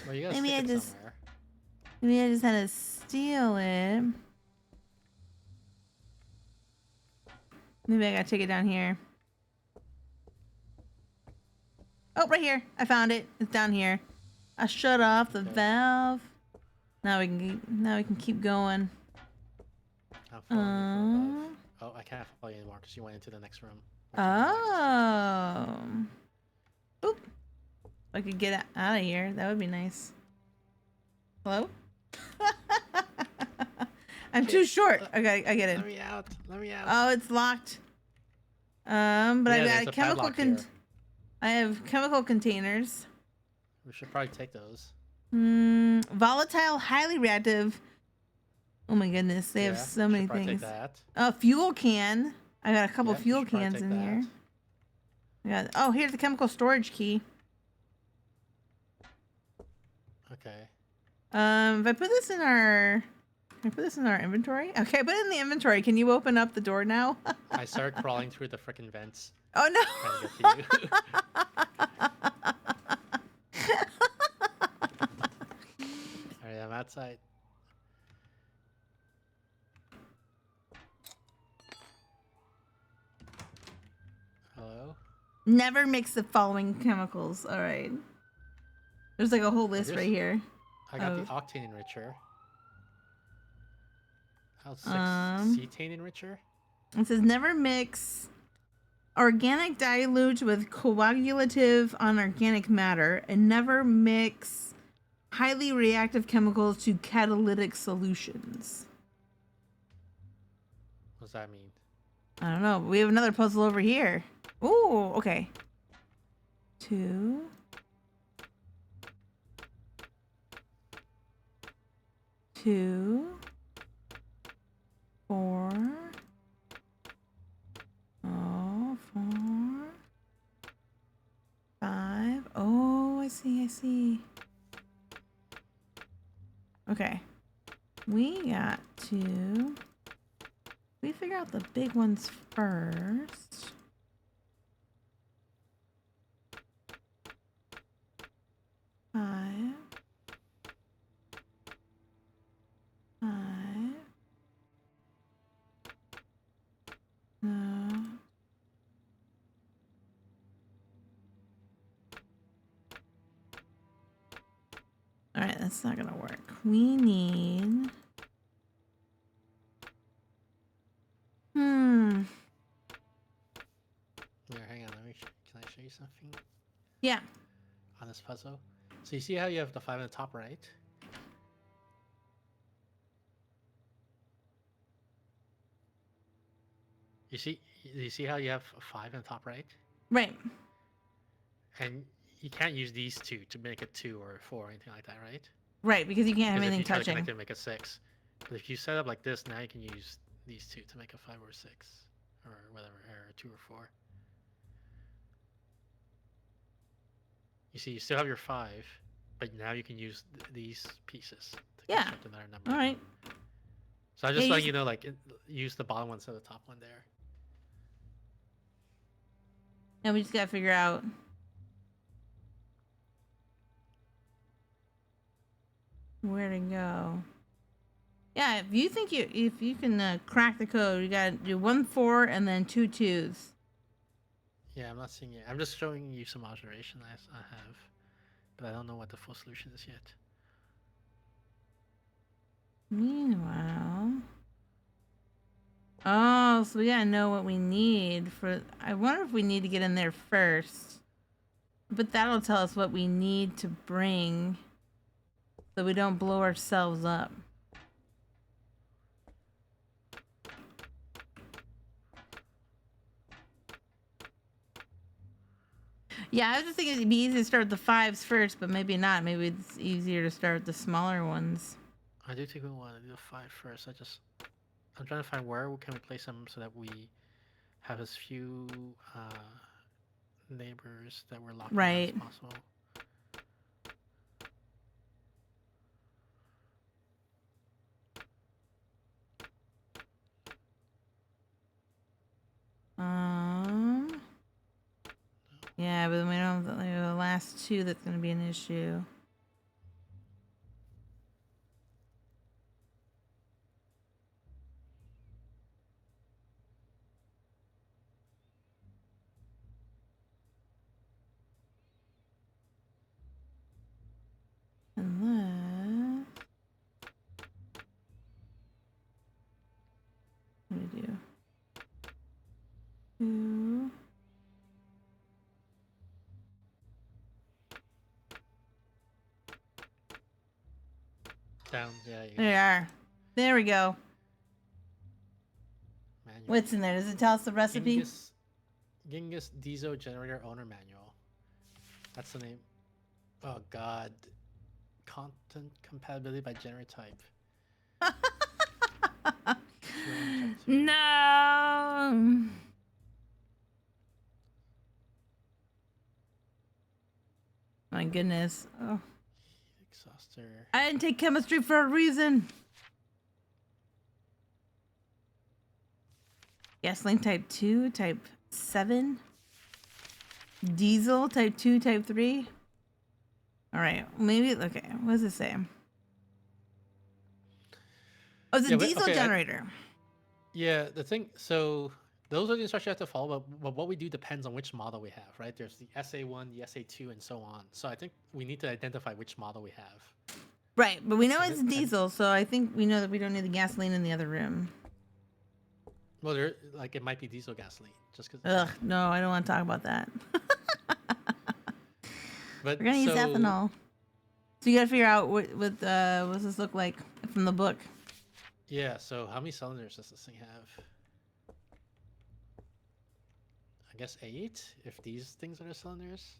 Well, you gotta Maybe stick I it just- somewhere. Maybe I just had to steal it. Maybe I gotta take it down here. Oh, right here. I found it. It's down here. I shut off the Okay. valve. Now we can keep going. I'm following you from above. Oh, I can't follow you anymore because you went into the next room. Oh. Oop. If I could get out of here, that would be nice. Hello? I'm too short. Okay, I get Let in. me out. Let me out. Oh, it's locked. But Yeah, I've there's got a chemical padlock here. I have chemical containers. We should probably take those. Volatile, highly reactive. Oh my goodness, they have Yeah, so we many should probably things. Take that. Fuel can. I got a couple Yeah, we fuel should probably cans take in that. here. Oh, here's the chemical storage key. Okay. If I put this in our, can I put this in our inventory? Okay, put it in the inventory. Can you open up the door now? I started crawling through the frickin' vents Oh trying to get to you. Alright, I'm outside. Hello? Never mix the following chemicals. All right. There's like a whole list Here's- right here. I got the Oh. octane enricher. How's Um, cetane enricher? It says never mix organic dilute with coagulative unorganic matter, and never mix highly reactive chemicals to catalytic solutions. What does that mean? I don't know. But we have another puzzle over here. Ooh, okay. 2. 2, 4. Oh, 4, 5. Oh, I see. Okay. We got to... We figure out the big ones first. Five. No. Alright, that's not gonna work. We need... Here, hang on. Can I show you something Yeah. on this puzzle? So you see how you have the 5 in the top right? You see how you have a 5 in the top right? Right. And you can't use these two to make a 2 or a 4 or anything like that, right? Right, because you can't have Because if anything you try to touching. connect it and make a 6. But if you set up like this, now you can use these two to make a 5 or a 6. Or whatever, or a 2 or 4. You see, you still have your 5, but now you can use these pieces to Yeah. construct another number. Alright. So I'm just Yeah, letting you know, like, use the bottom one instead of the top one there. And we just gotta figure out... where to go. Yeah, if you can crack the code, you gotta do 1 4 and then 2 2s. Yeah, I'm not seeing it. I'm just showing you some observation I have. But I don't know what the full solution is yet. Meanwhile... Oh, so we gotta know what we need for... I wonder if we need to get in there first. But that'll tell us what we need to bring so we don't blow ourselves up. Yeah, I was just thinking it'd be easy to start with the 5s first, but maybe not. Maybe it's easier to start with the smaller ones. I do think we want to do the 5 first. I'm trying to find where can we place them so that we have as few neighbors that we're locking out as possible. Yeah, but we don't have the last 2 that's going to be an issue. Unless... What do we do? 2... Down, yeah. There you are. There we go. Manual. What's in there? Does it tell us the recipe? Genghis Diesel Generator Owner Manual. That's the name. Oh god. Content compatibility by generator type. No. My goodness. Oh. Exhauster. I didn't take chemistry for a reason. Gasoline type 2, type 7. Diesel type 2, type 3. All right, maybe, okay, what does it say? Oh, it's a diesel generator. Yeah, the thing, so those are the instructions you have to follow, but what we do depends on which model we have, right? There's the SA1, the SA2, and so on. So I think we need to identify which model we have. Right, but we know it's diesel, so I think we know that we don't need the gasoline in the other room. Well, it might be diesel gasoline, just because. Ugh, no, I don't want to talk about that. But we're gonna use ethanol. So you gotta figure out what does this look like from the book. Yeah, so how many cylinders does this thing have? I guess 8, if these things are the cylinders.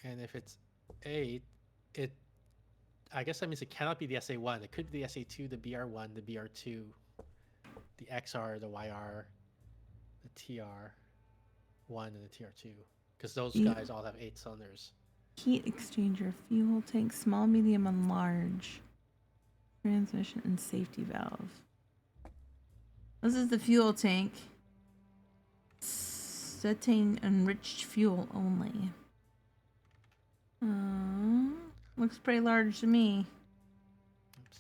And if it's 8, I guess that means it cannot be the SA1. It could be the SA2, the BR1, the BR2, the XR, the YR, the TR1, and the TR2. Because those Yeah. guys all have 8 cylinders. Heat exchanger, fuel tank, small, medium, and large. Transmission and safety valve. This is the fuel tank. Cetane enriched fuel only. Looks pretty large to me. Oops.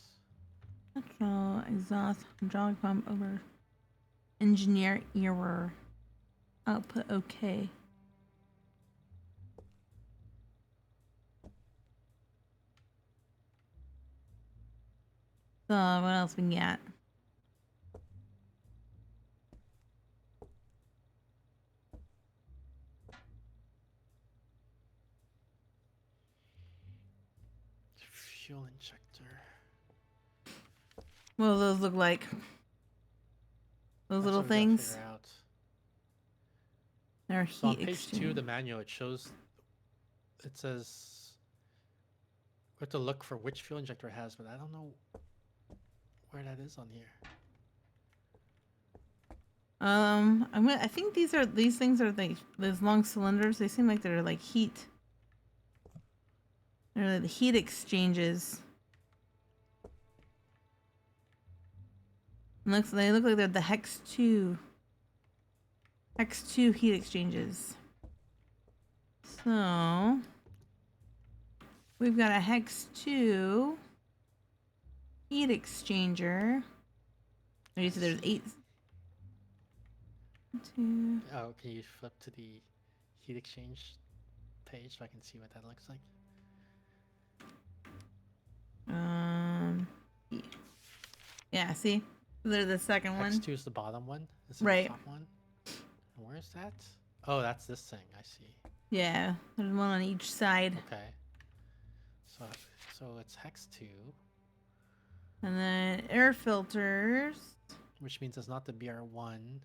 Petrol, exhaust, hydraulic pump over. Engineer error. Output okay. So what else we got? Fuel injector. What do those look like? Those That's little what we gotta things? figure out. They're So on heat page 2 of the exchanger. manual, it says we have to look for which fuel injector it has, but I don't know where that is on here. I think these things are like those long cylinders. They seem like they're like heat. They're like the heat exchanges. They look like they're the Hex 2 heat exchanges. So we've got a Hex 2 heat exchanger. Oh, you said there's 8. 2. Oh, can you flip to the heat exchange page so I can see what that looks like? Yeah, see? They're the second one. X2 is the bottom one. This is Right. the top one. And where is that? Oh, that's this thing. I see. Yeah, there's one on each side. Okay. So it's Hex 2, And then air filters. which means it's not the BR1.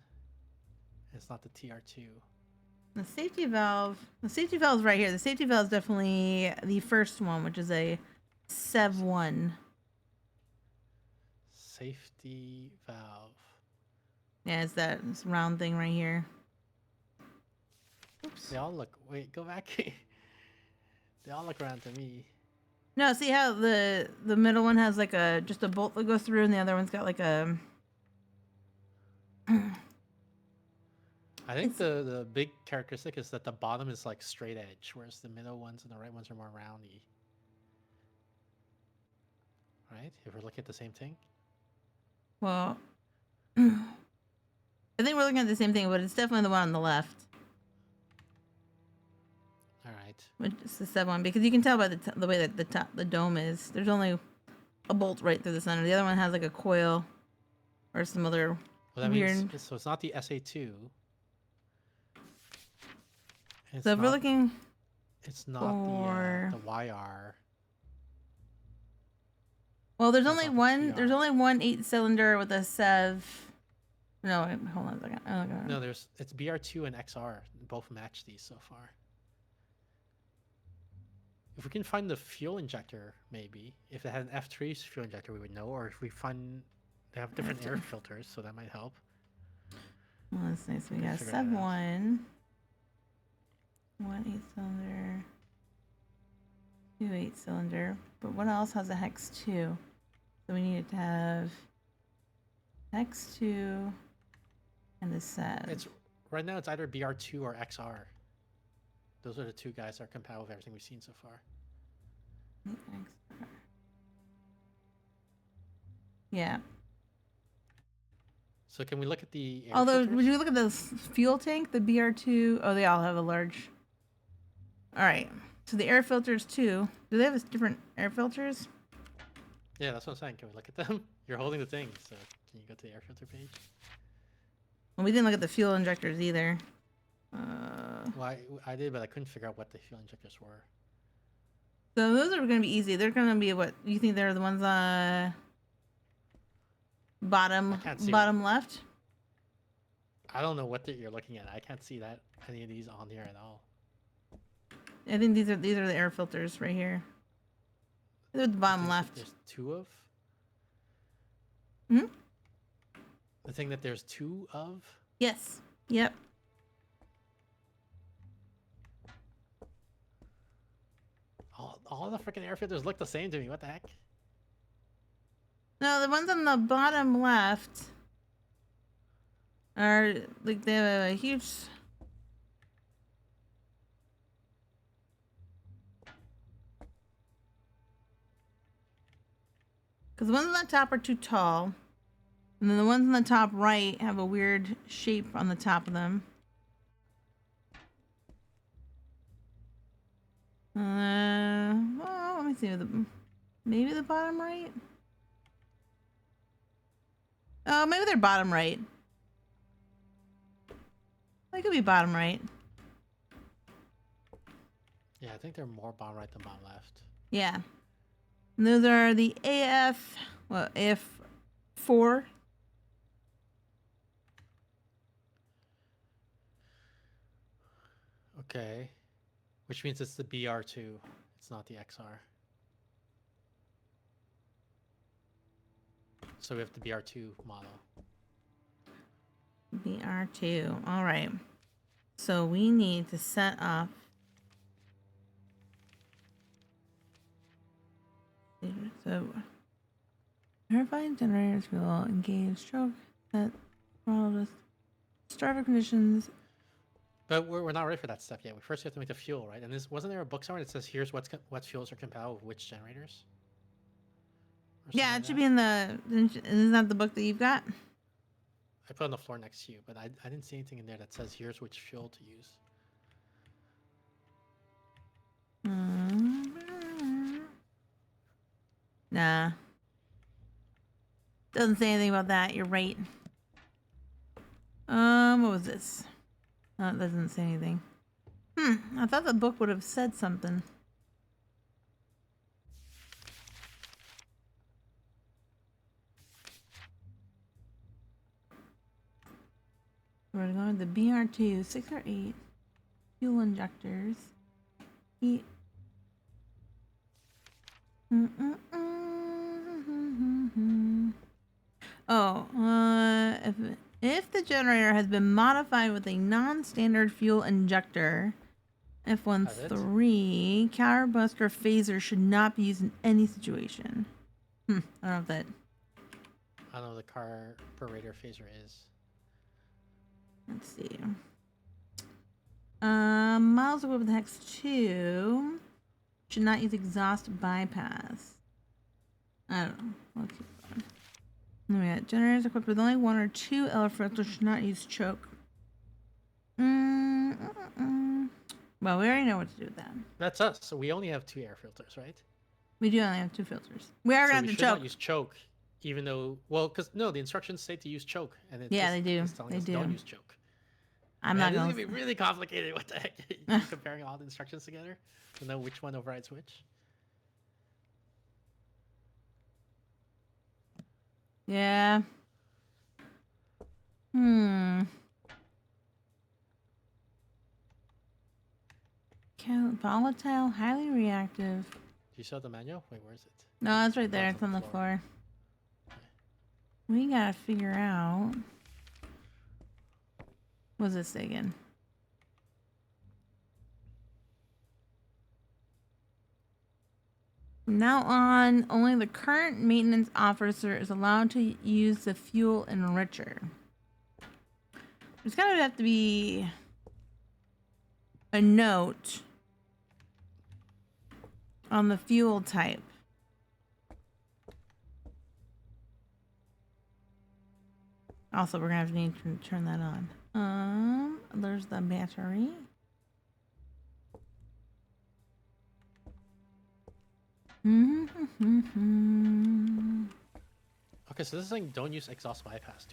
It's not the TR2. The safety valve. The safety valve's right here. The safety valve is definitely the first one, which is a Sev 1. Safety valve. Yeah, it's that round thing right here. Oops. They all look. Wait, go back. They all look around to me. No, see how the middle one has like just a bolt that goes through, and the other one's got like a. I think the big characteristic is that the bottom is like straight edge, whereas the middle ones and the right ones are more roundy. Right? If we're looking at the same thing. Well, I think we're looking at the same thing, but it's definitely the one on the left. All right. Which is the Sev 1, because you can tell by the way that the dome is. There's only a bolt right through the center. The other one has like a coil or some other Well, that weird. means so it's not the SA2. It's So if we're not- looking, It's not for- the YR. well, there's That's only not the one. TR. There's only one 8-cylinder with a Sev. No, wait, hold on a second. Oh, God. No, it's BR2 and XR. Both match these so far. If we can find the fuel injector, maybe. If it had an F3 fuel injector, we would know. Or if we find they have different air filters, so that might help. Well, that's nice. We We can got figure Sev that out. 1. 1 8-cylinder. 2 8-cylinder. But what else has a Hex 2? So we needed to have Hex 2 and a Sev. It's right now. It's either BR2 or XR. Those are the two guys that are compatible with everything we've seen so far. Yeah. So can we look at the air Although, filters? would you look at the fuel tank, the BR2? Oh, they all have a large. All right. So the air filters too. Do they have different air filters? Yeah, that's what I'm saying. Can we look at them? You're holding the thing, so can you go to the air filter page? Well, we didn't look at the fuel injectors either. Well, I did, but I couldn't figure out what the fuel injectors were. So those are going to be easy. They're going to be what you think they're the ones bottom can't see bottom left. I don't know what you're looking at. I can't see that any of these on here at all. I think these are the air filters right here. They're at the bottom things that left. There's two of. Hmm? The thing that there's two of. Yes. Yep. All the freaking air filters look the same to me. What the heck? No, the ones on the bottom left are like they have a huge. Because the ones on the top are too tall, and then the ones on the top right have a weird shape on the top of them. Well, let me see. Maybe the bottom right. Oh, maybe they're bottom right. They could be bottom right. Yeah, I think they're more bottom right than bottom left. Yeah. And those are the AF4. Okay. Which means it's the BR2. It's not the XR. So we have the BR2 model. BR2. All right. So we need to set up. So verifying generators will engage stroke that with starter conditions. But we're not ready for that stuff yet. We first have to make the fuel, right? And wasn't there a book somewhere that says here's what fuels are compatible with which generators? Or something Yeah, like it should that? be in the. Isn't that the book that you've got? I put it on the floor next to you, but I didn't see anything in there that says here's which fuel to use. Nah. Doesn't say anything about that. You're right. What was this? No, it doesn't say anything. I thought the book would have said something. We're going with the BR2, 6 or 8 fuel injectors. Heat. If the generator has been modified with a non-standard fuel injector, F13, counterbuster or phaser should not be used in any situation. I don't know if that. I don't know what the carburetor phaser is. Let's see. Miles away with hex 2 should not use exhaust bypass. I don't know. We'll keep going. Then we got generators equipped with only 1 or 2 air filters should not use choke. Well, we already know what to do with that. That's us. So we only have 2 air filters, right? We do only have 2 filters. We are gonna have we to should choke. not use choke, even though because the instructions say to use choke, and Yeah, they do. It's telling They us do. don't use choke. I'm Man, not this gonna. is gonna be really complicated. What the heck? Comparing all the instructions together to know which one overrides which. Yeah. Volatile, highly reactive. Do you saw the manual? Wait, where is it? No, it's right there. Oh, It's on the floor. We gotta figure out. What's this say again? From now on, only the current maintenance officer is allowed to use the fuel enricher. There's gonna have to be a note on the fuel type. Also, we're gonna need to turn that on. There's the battery. Okay, so this is saying don't use exhaust bypass.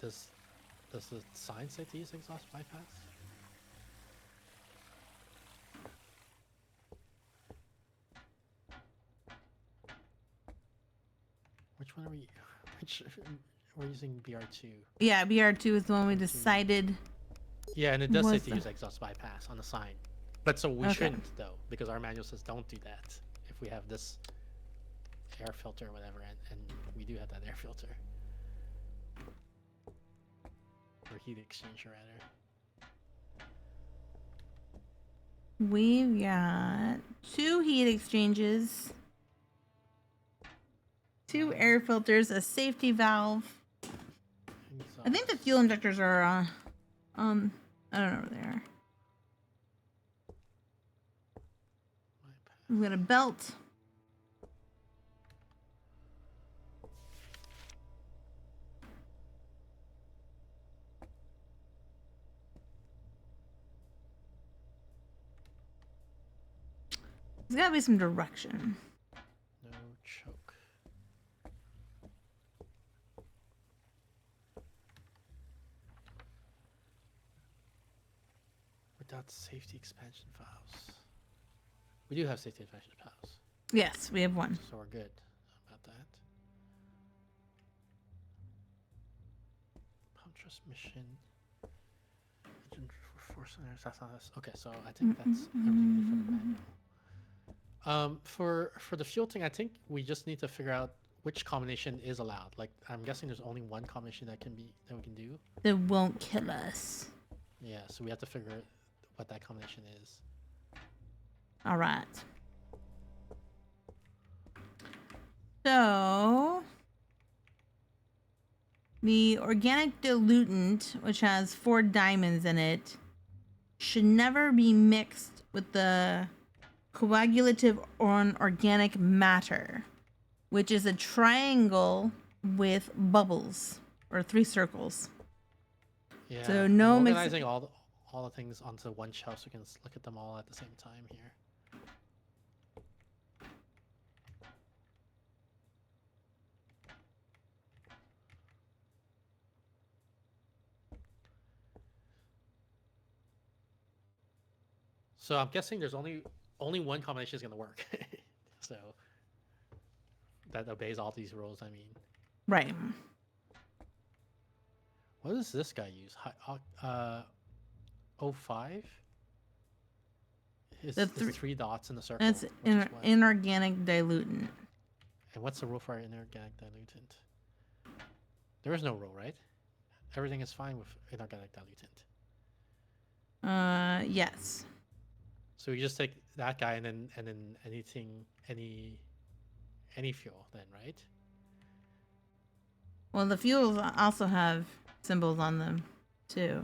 Does the sign say to use exhaust bypass? Which one are we? We're using BR2. Yeah, BR2 is the one we decided. Yeah, and it does say Was to the- use exhaust bypass on the sign. But so we Okay. shouldn't though, because our manual says don't do that if we have this air filter or whatever, and we do have that air filter. Or heat exchanger, rather. We've got 2 heat exchanges, 2 air filters, a safety valve. I think the fuel injectors are, I don't know where they are. We've got a belt. There's gotta be some direction. No choke. Without safety expansion valves. We do have safety expansion valves, Yes, we have one. so we're good about that. Pump transmission. Engine for force centers. That's not us. Okay, so I think that's everything we need for the manual. For the fuel thing, I think we just need to figure out which combination is allowed. Like, I'm guessing there's only one combination that we can do. That won't kill us. Yeah, so we have to figure out what that combination is. All right. So the organic diluent, which has 4 diamonds in it, should never be mixed with the coagulative or organic matter, which is a triangle with bubbles or 3 circles. Yeah. So no I'm mix- organizing all the things onto one shelf so we can look at them all at the same time here. So I'm guessing there's only one combination is going to work. So that obeys all these rules, I mean. Right. What does this guy use? 05? It's The 3 dots in the circle. That's which is what? inorganic diluent. And what's the rule for inorganic diluent? There is no rule, right? Everything is fine with inorganic diluent. Yes. So you just take that guy and then anything, any fuel then, right? Well, the fuels also have symbols on them, too.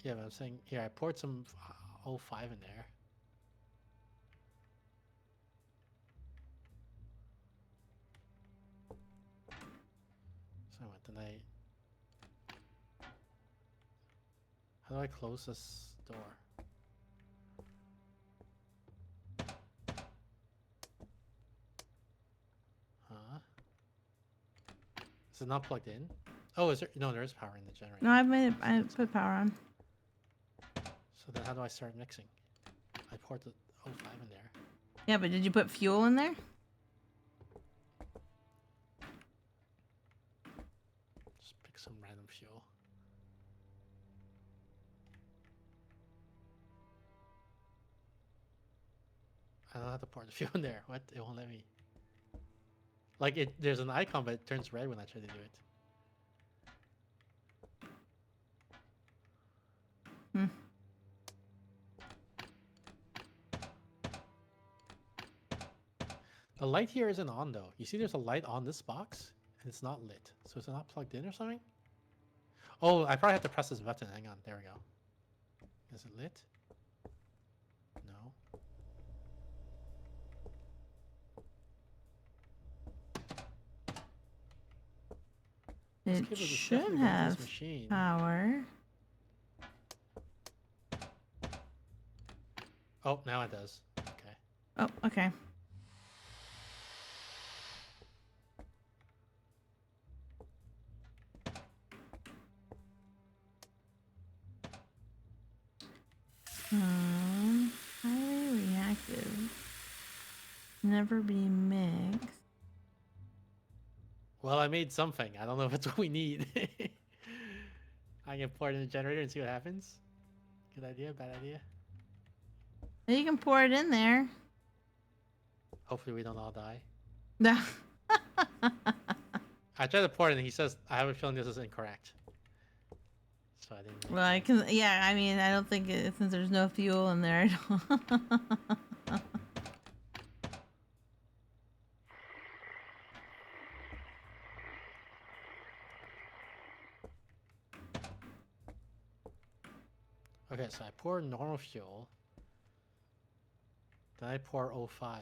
Yeah, but I'm saying here I poured some 05 in there. So what then how do I close this door? Huh? Is it not plugged in? Oh, is there? No, there is power in the generator. No, I put power on. So then how do I start mixing? I poured the 05 in there. Yeah, but did you put fuel in there? Just pick some random fuel. I don't have to pour the fuel in there. What? It won't let me. Like there's an icon, but it turns red when I try to do it. Hmm. The light here isn't on though. You see there's a light on this box and it's not lit. So is it not plugged in or something? Oh, I probably have to press this button. Hang on. There we go. Is it lit? No. This It cable is should definitely going to have this machine. power. Oh, now it does. Okay. Oh, okay. Highly reactive. Never be mixed. Well, I made something. I don't know if it's what we need. I can pour it in the generator and see what happens. Good idea? Bad idea? You can pour it in there. Hopefully we don't all die. No. I tried to pour it and he says, I have a feeling this is incorrect. So I didn't make Well, I it. can. Yeah, I mean, I don't think since there's no fuel in there. I don't. Okay, so I pour normal fuel. Then I pour O5.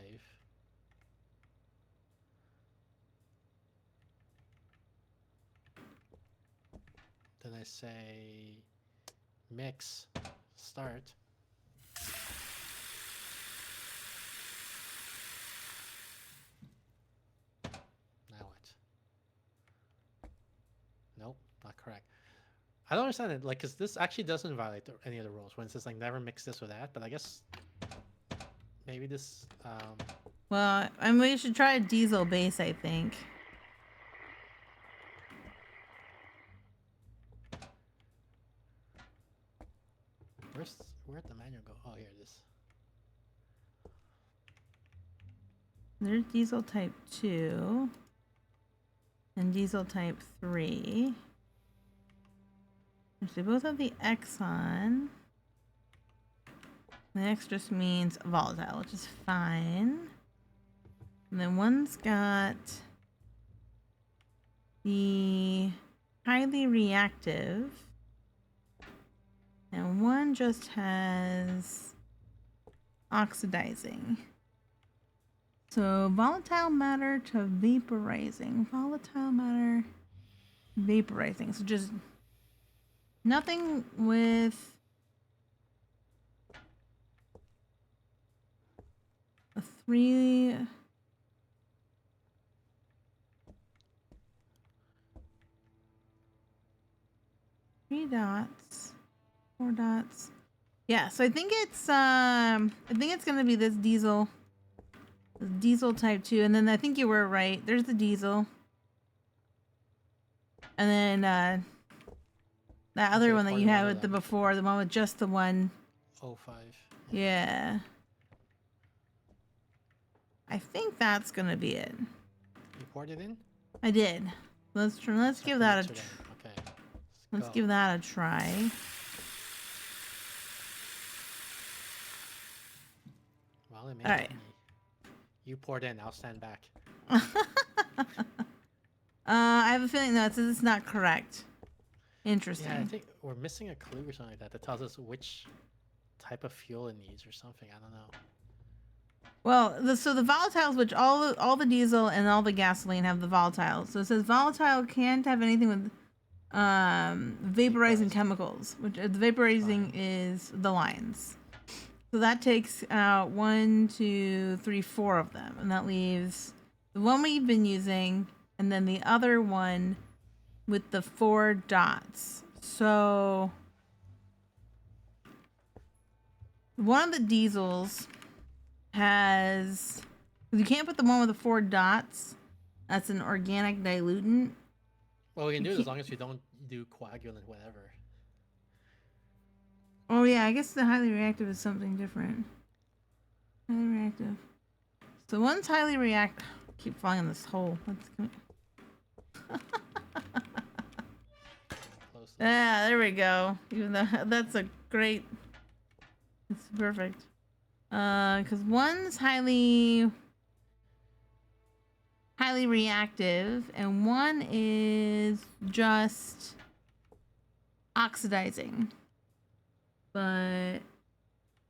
Then I say mix, start. Now what? Nope, not correct. I don't understand it, like, because this actually doesn't violate any of the rules when it says, like, never mix this with that, but I guess maybe this, Well, I mean, we should try a diesel base. I think. where'd the manual go? Oh, here it is. There's diesel type 2 and diesel type 3. They both have the X on. The X just means volatile, which is fine. And then one's got the highly reactive. And one just has oxidizing. So volatile matter to vaporizing. Volatile matter, vaporizing. So just nothing with a 3 dots, 4 dots. Yeah, so I think it's gonna be this diesel type 2, and then I think you were right. There's the diesel, and then that other Okay, one that pour you the had one with of the them. before, the one with just the one. O5. Yeah. I think that's gonna be it. You poured it in? I did. Let's So give that a mix it in. Okay. let's go. give that a try. Well, it made All it right. me. You poured in. I'll stand back. I have a feeling that it's not correct. Interesting. Yeah, I think we're missing a clue or something like that tells us which type of fuel it needs or something. I don't know. Well, so the volatiles, which all the diesel and all the gasoline have the volatiles. So it says volatile can't have anything with vaporizing chemicals, which the vaporizing is the lines. So that takes out 1, 2, 3, 4 of them, and that leaves the one we've been using, and then the other one with the 4 dots. So one of the diesels has, you can't put the one with the 4 dots. That's an organic diluent. Well, we can do it as long as we don't do coagulant, whatever. Oh yeah, I guess the highly reactive is something different. Highly reactive. So one's highly reactive. Keep falling in this hole. Close. Yeah, there we go. Even though that's a great. It's perfect. Because one's highly reactive, and one is just oxidizing. But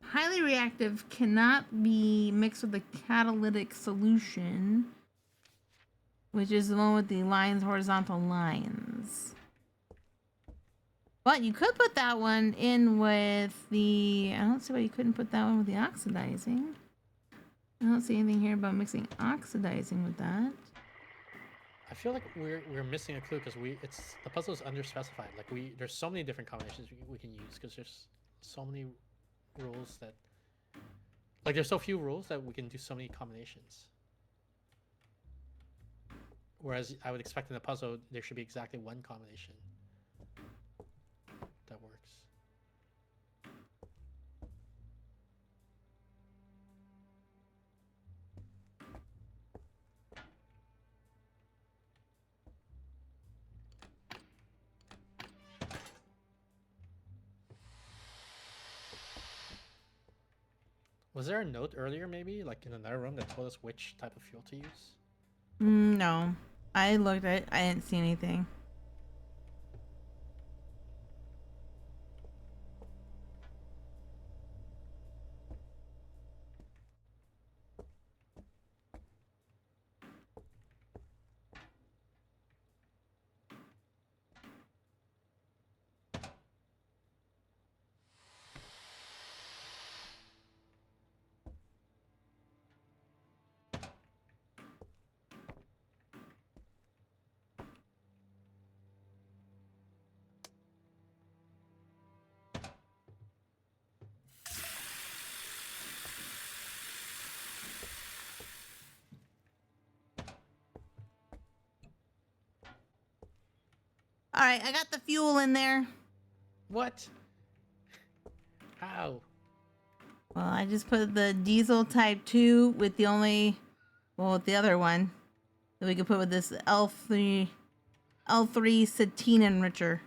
highly reactive cannot be mixed with a catalytic solution, which is the one with the horizontal lines. But you could put that one in with the, I don't see why you couldn't put that one with the oxidizing. I don't see anything here about mixing oxidizing with that. I feel like we're missing a clue because the puzzle is underspecified. Like there's so many different combinations we can use because there's so many rules that, like, there's so few rules that we can do so many combinations. Whereas I would expect in a puzzle there should be exactly one combination that works. Was there a note earlier, maybe, like in another room, that told us which type of fuel to use? No, I looked at it. I didn't see anything. All right, I got the fuel in there. What? How? Well, I just put the diesel type 2 with the only, well, with the other one that we could put with this L3 Satine enricher.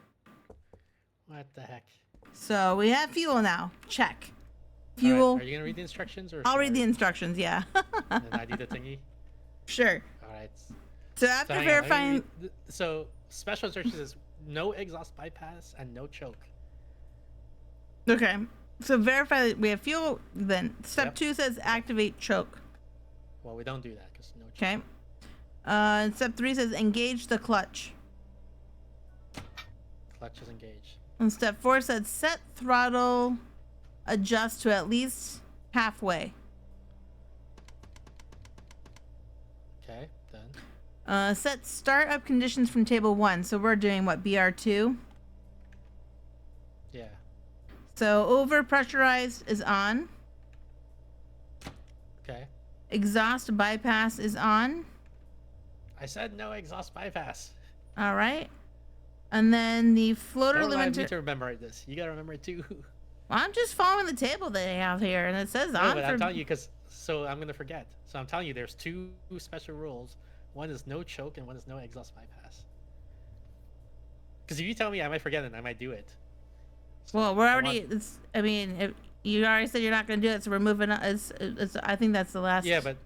What the heck? So we have fuel now. Check. All Fuel. right, are you gonna read the instructions, or I'll should read the I- instructions. Yeah. And I do the thingy. Sure. All right. So after So hang on, let me verifying, read so special instructions is no exhaust bypass and no choke. okay. So verify that we have fuel. Then step Yep. 2 says activate choke. Well, we don't do that because no choke. Okay. And step 3 says engage the clutch. Clutch is engaged. And step 4 said set throttle adjust to at least halfway. Okay, then. Set startup conditions from table 1. So we're doing what, BR2? Yeah. So over pressurized is on. Okay. Exhaust bypass is on. I said no exhaust bypass. All right. And then the floater Don't allow me limiter. to remember this. You gotta remember it too. Well, I'm just following the table that they have here, and it says No, on but for. I'm telling you because so I'm gonna forget. So I'm telling you, there's two special rules. One is no choke, and one is no exhaust bypass. Because if you tell me, I might forget it. And I might do it. So Well, we're I already. want- It's. I mean, you already said you're not going to do it, so we're moving on. It's. I think that's the last. Yeah, but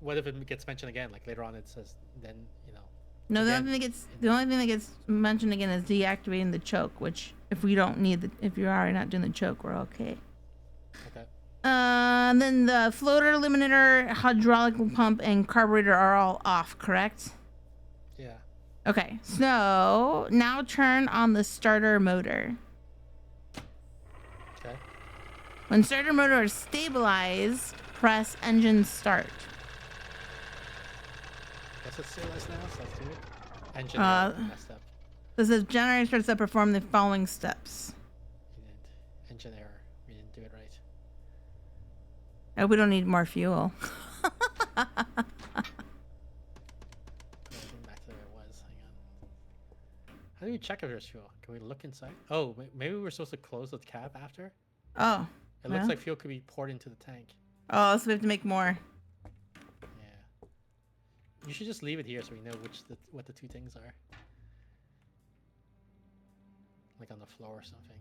what if it gets mentioned again? Like later on, it says then you know. No, the again, only thing that gets. The only thing that gets mentioned again is deactivating the choke, which if we don't need the. If you're already not doing the choke, we're okay. Okay. Then the floater limiter, hydraulic pump, and carburetor are all off, correct? Yeah. Okay, so now turn on the starter motor. Okay. When starter motor is stabilized, press engine start. Guess it's stabilized now, so let's do it. Engine messed up. This is generator starts to perform the following steps. We didn't. Engine error. We didn't do it right. Oh, we don't need more fuel. Going back to where it was. Hang on. How do we check if there's fuel? Can we look inside? Oh, maybe we're supposed to close the cap after? Oh. It looks well. like fuel could be poured into the tank. Oh, so we have to make more. Yeah. You should just leave it here so we know what the two things are. Like on the floor or something.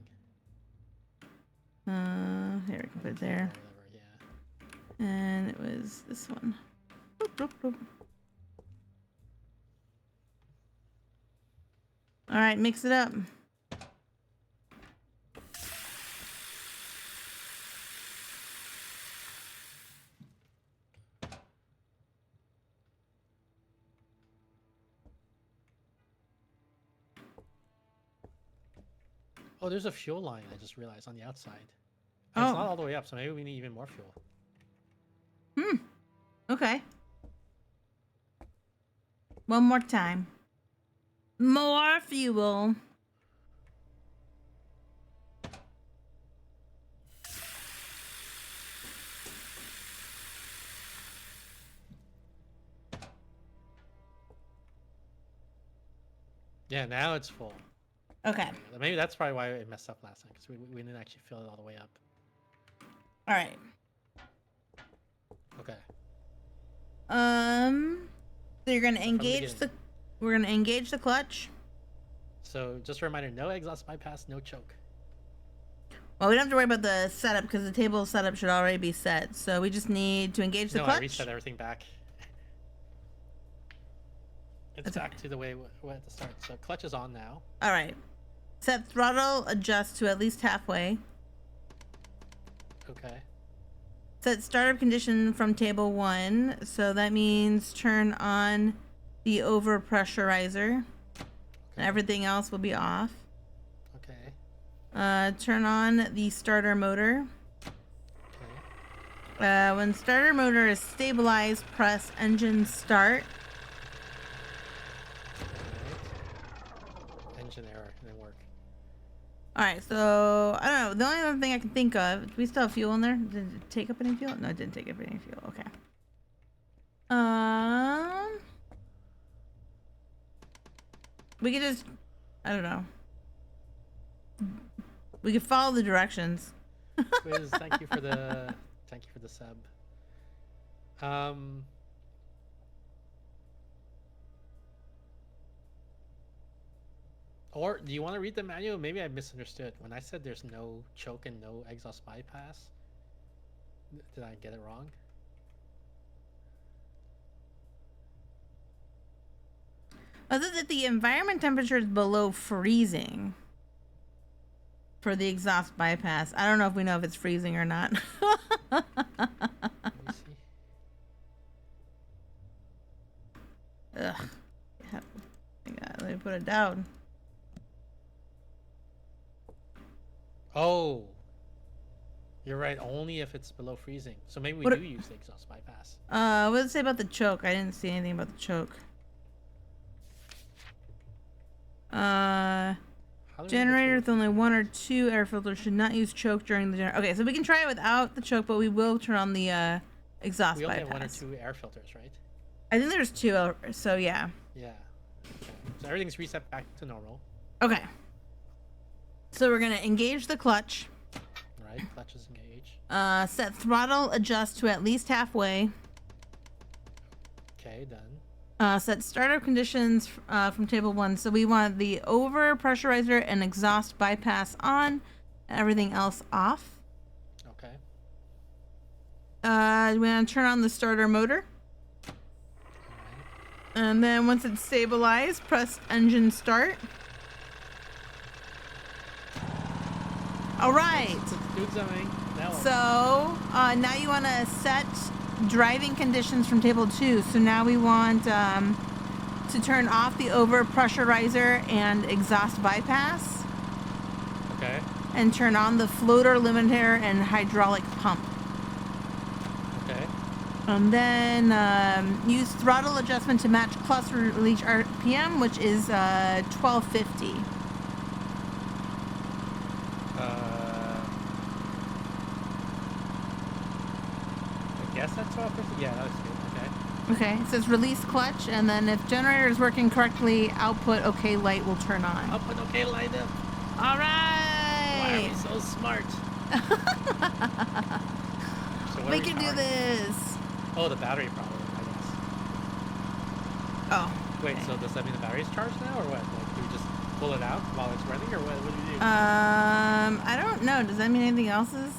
Here we can put it there. Or whatever, yeah. And it was this one. Boop, boop, boop. All right, mix it up. Oh, there's a fuel line I just realized on the outside. Oh. It's not all the way up, so maybe we need even more fuel. Okay. One more time. More fuel. Yeah, now it's full. Okay. Maybe that's probably why it messed up last time, because we didn't actually fill it all the way up. All right. Okay. So you're gonna engage beginning. we're gonna engage the clutch. So just a reminder, no exhaust bypass, no choke. Well, we don't have to worry about the setup because the table setup should already be set. So we just need to engage the No, clutch. I reset everything back. It's back to the way at the start. So clutch is on now. All right. Set throttle adjust to at least halfway. Okay. Set startup condition from table 1. So that means turn on the overpressurizer. And everything else will be off. Okay. Turn on the starter motor. Okay. When starter motor is stabilized, press engine start. Alright. Engine error. Didn't work. Alright, so, I don't know. The only other thing I can think of, do we still have fuel in there? Did it take up any fuel? No, it didn't take up any fuel. Okay. We could just, I don't know. We could follow the directions. Quiz, thank you for the sub. Or do you want to read the manual? Maybe I misunderstood. When I said there's no choke and no exhaust bypass, did I get it wrong? Other than the environment temperature is below freezing for the exhaust bypass. I don't know if we know if it's freezing or not. Let me see. Ugh. Yeah. Let me put it down. Oh, you're right. Only if it's below freezing. So maybe we What do use the exhaust bypass. What did it say about the choke? I didn't see anything about the choke. How do we know Generator which with only 1 or 2 air filters should not use choke during the generator. Okay, so we can try it without the choke, but we will turn on the exhaust we only bypass. have 1 or 2 air filters, right? I think there's 2, so yeah. Yeah. Okay. So everything's reset back to normal. Okay. So we're gonna engage the clutch. Right. Clutch is engaged. Set throttle adjust to at least halfway. Okay, done. Set startup conditions from table 1. So we want the overpressurizer and exhaust bypass on, and everything else off. Okay. We want to turn on the starter motor. Alright. And then once it's stabilized, press engine start. All right. Let's do something. Now So now you want to set driving conditions from table 2. So now we want to turn off the overpressurizer and exhaust bypass, okay. and turn on the floater limiter and hydraulic pump. Okay. And then use throttle adjustment to match clutch release RPM, which is 1250. I guess that's 1250. Yeah, that was good. Okay. Okay, it says release clutch, and then if generator is working correctly, output OK light will turn on. I'll put okay light up. All Why are right. we so smart? So what We are can do powering? this. Oh, the battery problem, I guess. Oh. Wait, okay. so does that mean the battery's charged now, or what? Like, do we just pull it out while it's running, or what do we do? I don't know. Does that mean anything else is?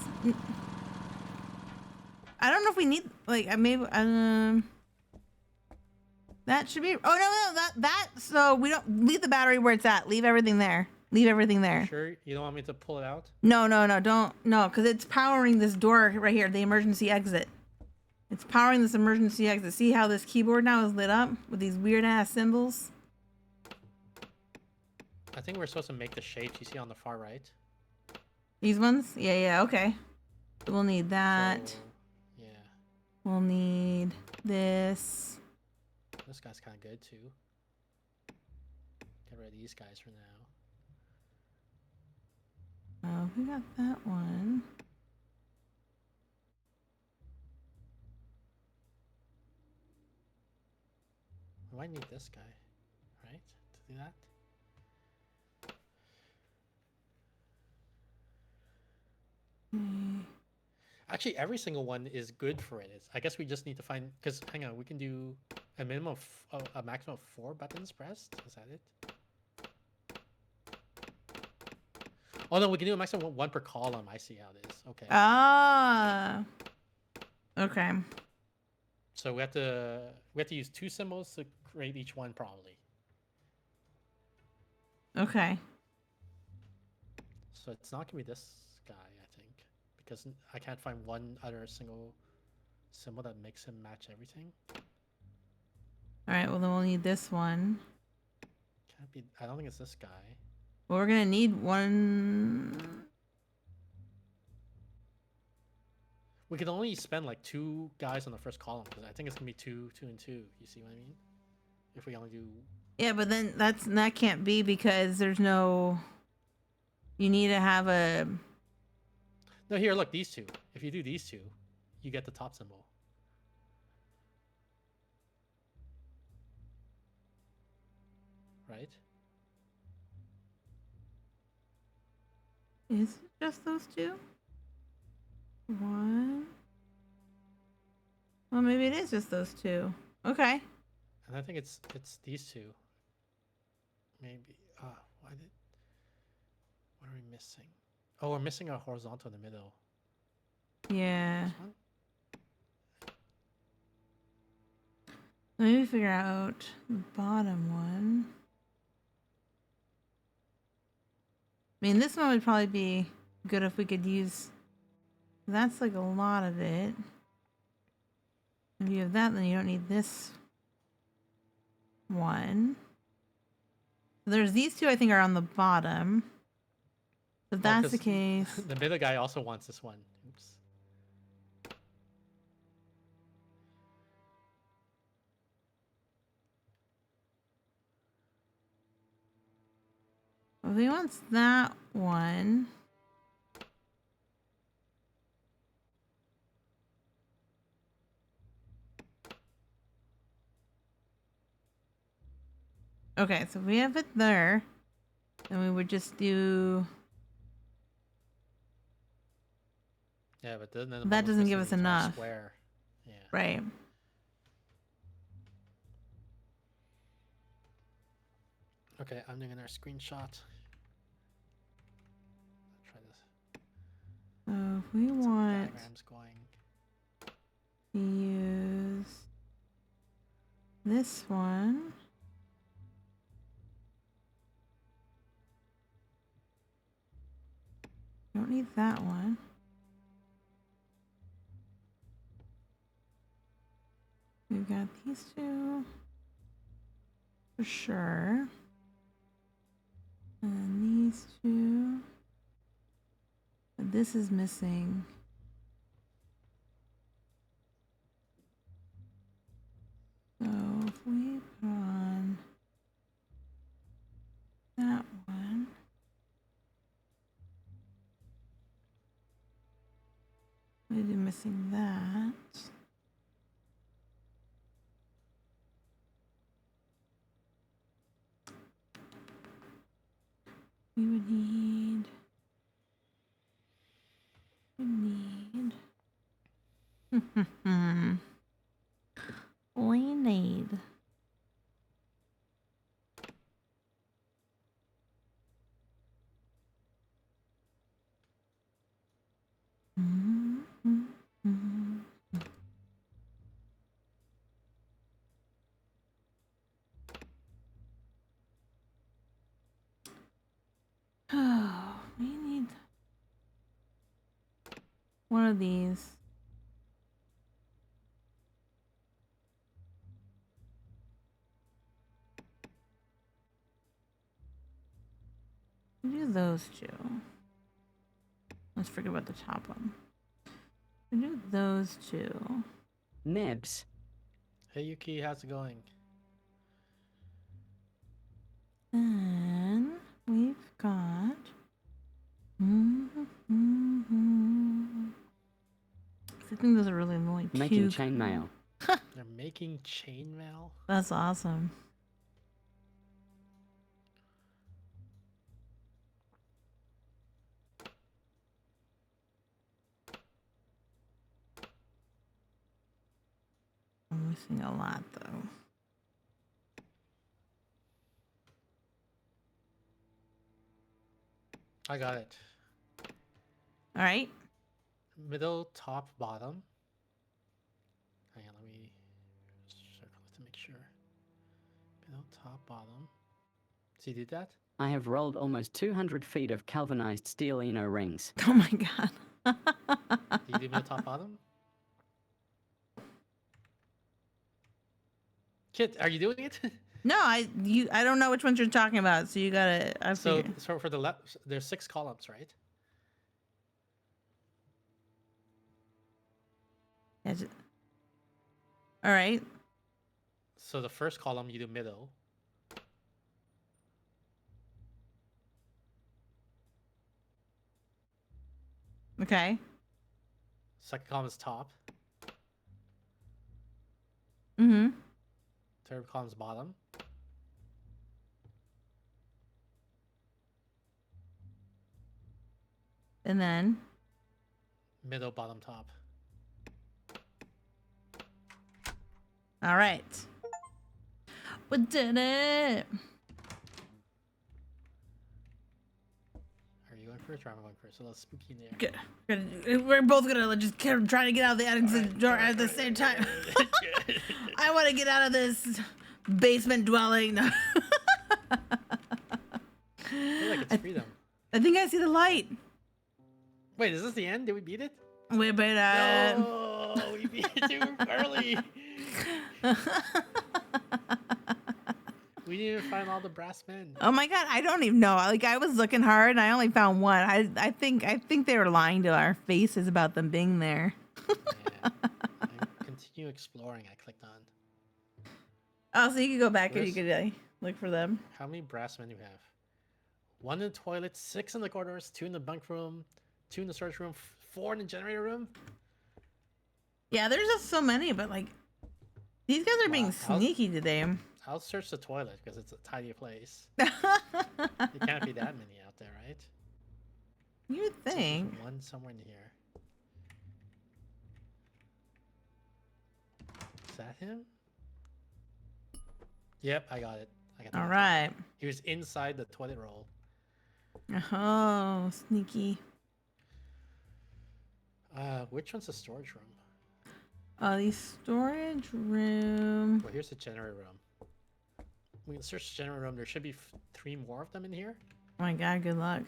I don't know if we need like maybe that should be. Oh no, that. So we don't leave the battery where it's at. Leave everything there. Leave everything there. Sure, you don't want me to pull it out? No, don't because it's powering this door right here, the emergency exit. It's powering this emergency exit. See how this keyboard now is lit up with these weird ass symbols? I think we're supposed to make the shapes you see on the far right. These ones? Yeah, okay. We'll need that. So, yeah, We'll need this. this guy's kind of good too. Get rid of these guys for now. Oh, we got that one. We might need this guy, right, to do that. Actually, every single one is good for it. I guess we just need to find, because hang on, we can do a minimum of a maximum of 4 buttons pressed. Is that it? Oh no, we can do a maximum one per column. I see how it is. Okay. Ah. Okay. So we have to use 2 symbols to create each one probably. Okay. So it's not gonna be this guy, I think, because I can't find one other single symbol that makes him match everything. All right. Well, then we'll need this one. Can't be. I don't think it's this guy. Well, we're gonna need one. We could only spend like 2 guys on the first column because I think it's gonna be 2, 2, and 2. You see what I mean? If we only do. Yeah, but then that can't be because there's no. You need to have a. No, here, look, these 2. If you do these 2, you get the top symbol. Right? Is it just those 2? One. Well, maybe it is just those 2. Okay. And I think it's these 2. Maybe. What are we missing? Oh, we're missing a horizontal in the middle. Yeah. This one? Let me figure out the bottom one. I mean, this one would probably be good if we could use. That's like a lot of it. If you have that, then you don't need this one. There's these 2 I think are on the bottom. If that's the 'cause case. The middle guy also wants this one. Oops. Well, if he wants that one. Okay, so if we have it there, then we would just do. Yeah, but then the That bottom's doesn't give missing us the entire enough. Square. Yeah. Right. Okay, I'm doing another screenshot. Try this. So if we Get some want diagrams going. to use this one. Don't need that one. We've got these 2 for sure. And then these 2. But this is missing. So if we put on that one. We do missing that. We would need. We need. Oh, we need one of these. We do those 2. Let's forget about the top one. We do those 2. Nibs. Hey Yuki, how's it going? Then we've got. I think those are really only 2. Making chainmail. They're making chainmail? That's awesome. I'm missing a lot though. I got it. All right. Middle, top, bottom. Hang on, let me circle it to make sure. Middle, top, bottom. So you did that? I have rolled almost 200 feet of galvanized steel Eno rings. Oh my god. Did you do middle, top, bottom? Kit, are you doing it? No, I don't know which ones you're talking about, so you gotta. So for the left, there's 6 columns, right? All right. So the first column you do middle. Okay. Second column is top. Mm-hmm. Third column is bottom. And then. Middle, bottom, top. All right. We did it. Are you going first or am I going first? So let's spooky in there. Good. We're both gonna just try to get out of the attic door at the same time. I want to get out of this basement dwelling. I feel like it's freedom. I think I see the light. Wait, is this the end? Did we beat it? We beat it. No, we beat it too early. We didn't even find all the brass men. Oh my god, I don't even know. Like I was looking hard and I only found one. I think they were lying to our faces about them being there. Yeah. And continue exploring. I clicked on. Oh, so you could go back and you Where's- could look for them. How many brass men do we have? 1 in the toilet, 6 in the corridors, 2 in the bunk room, 2 in the storage room, 4 in the generator room. Yeah, there's just so many, but like these guys are being Wow, sneaky today. I'll search the toilet because it's a tidy place. There can't be that many out there, right? You would So there's think. one somewhere in here. Is that him? Yep, I got it. I got the All one. right. He was inside the toilet roll. Oh, sneaky. Which one's the storage room? The storage room. Well, here's the generator room. We can search the generator room. There should be 3 more of them in here. Oh my god, good luck.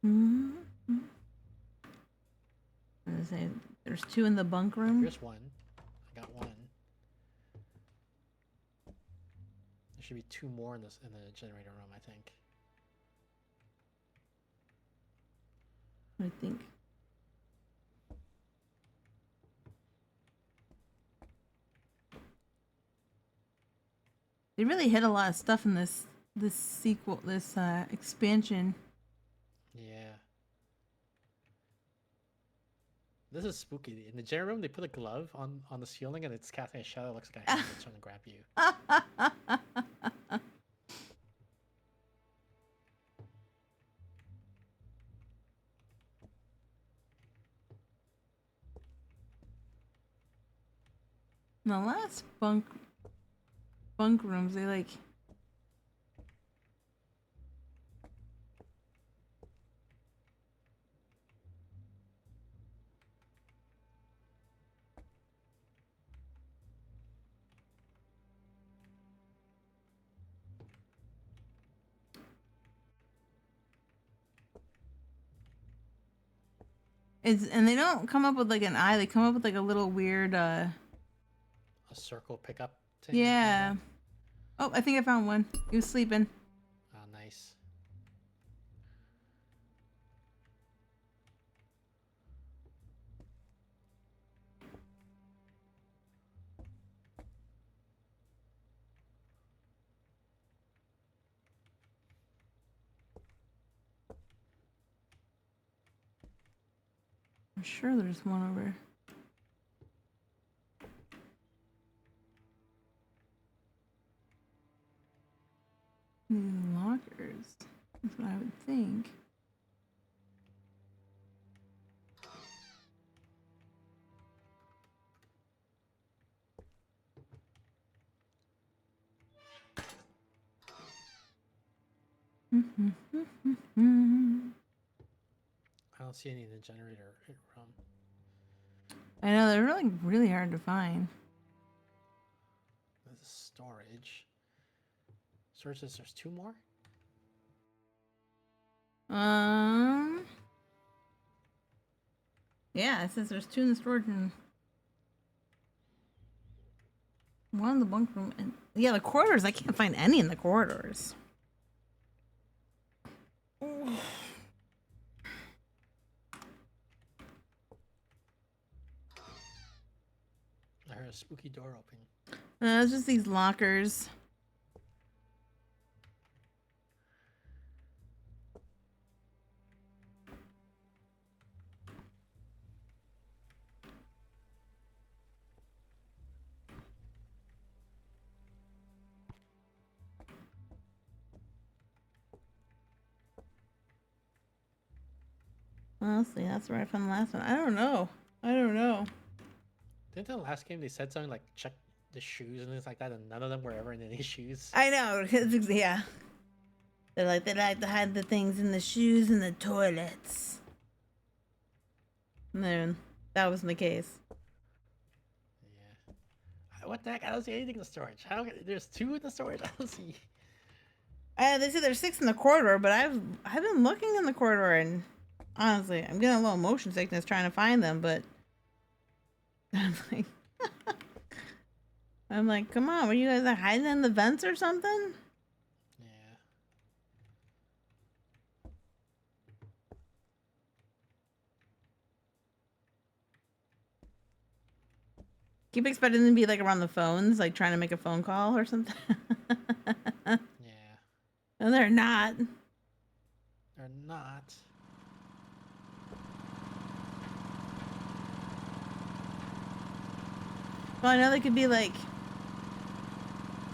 Mm-hmm. I was gonna say, there's 2 in the bunk room. Here's one. I got one. There should be 2 more in the generator room, I think. I think. They really hit a lot of stuff in this sequel, this expansion. Yeah. This is spooky. In the generator room, they put a glove on the ceiling and it's casting a shadow. It looks like a hand that's trying to grab you. In the last bunk rooms, they like. And they don't come up with like an eye. They come up with like a little weird. A circle pickup thing. Yeah. Oh, I think I found one. He was sleeping. Oh, nice. I'm sure there's one over. Lockers. That's what I would think. I don't see any in the generator room. I know they're really hard to find. This is storage. Storage says there's 2 more? Yeah, it says there's 2 in the storage room. 1 in the bunk room, and yeah, the corridors. I can't find any in the corridors. I heard a spooky door open. It's just these lockers. Honestly, that's where I found the last one. I don't know. Didn't the last game they said something like check the shoes and things like that, and none of them were ever in any shoes? I know. Yeah. They like to hide the things in the shoes and the toilets. And then that wasn't the case. Yeah. What the heck? I don't see anything in the storage. There's 2 in the storage. I don't see. They said there's 6 in the corridor, but I've been looking in the corridor, and honestly, I'm getting a little motion sickness trying to find them. But I'm like, come on, were you guys like hiding in the vents or something? Yeah. Keep expecting them to be like around the phones, like trying to make a phone call or something. Yeah. And they're not. They're not. Well, I know they could be like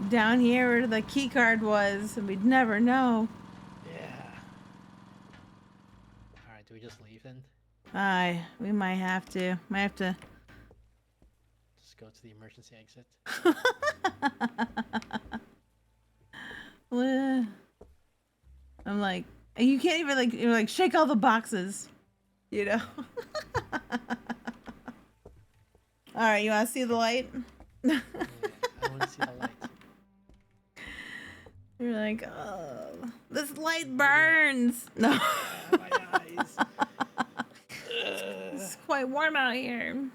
down here where the key card was, and we'd never know. Yeah. Alright, do we just leave then? We might have to. Just go to the emergency exit. Well, I'm like, and you can't even like, you're like, shake all the boxes, you know? All right, you want to see the light? Yeah, I want to see the light. You're like, oh, this light burns. No. My eyes. It's quite warm out here.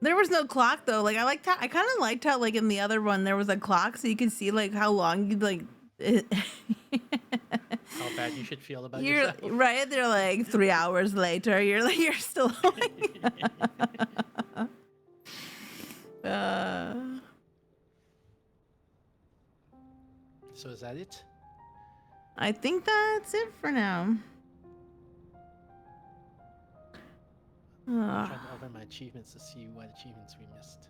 There was no clock though. Like I kind of liked how like in the other one there was a clock so you could see like how long you'd like. How bad you should feel about You're yourself. right. They're like 3 hours later. You're still like. So is that it? I think that's it for now. I'm trying to open my achievements to see what achievements we missed.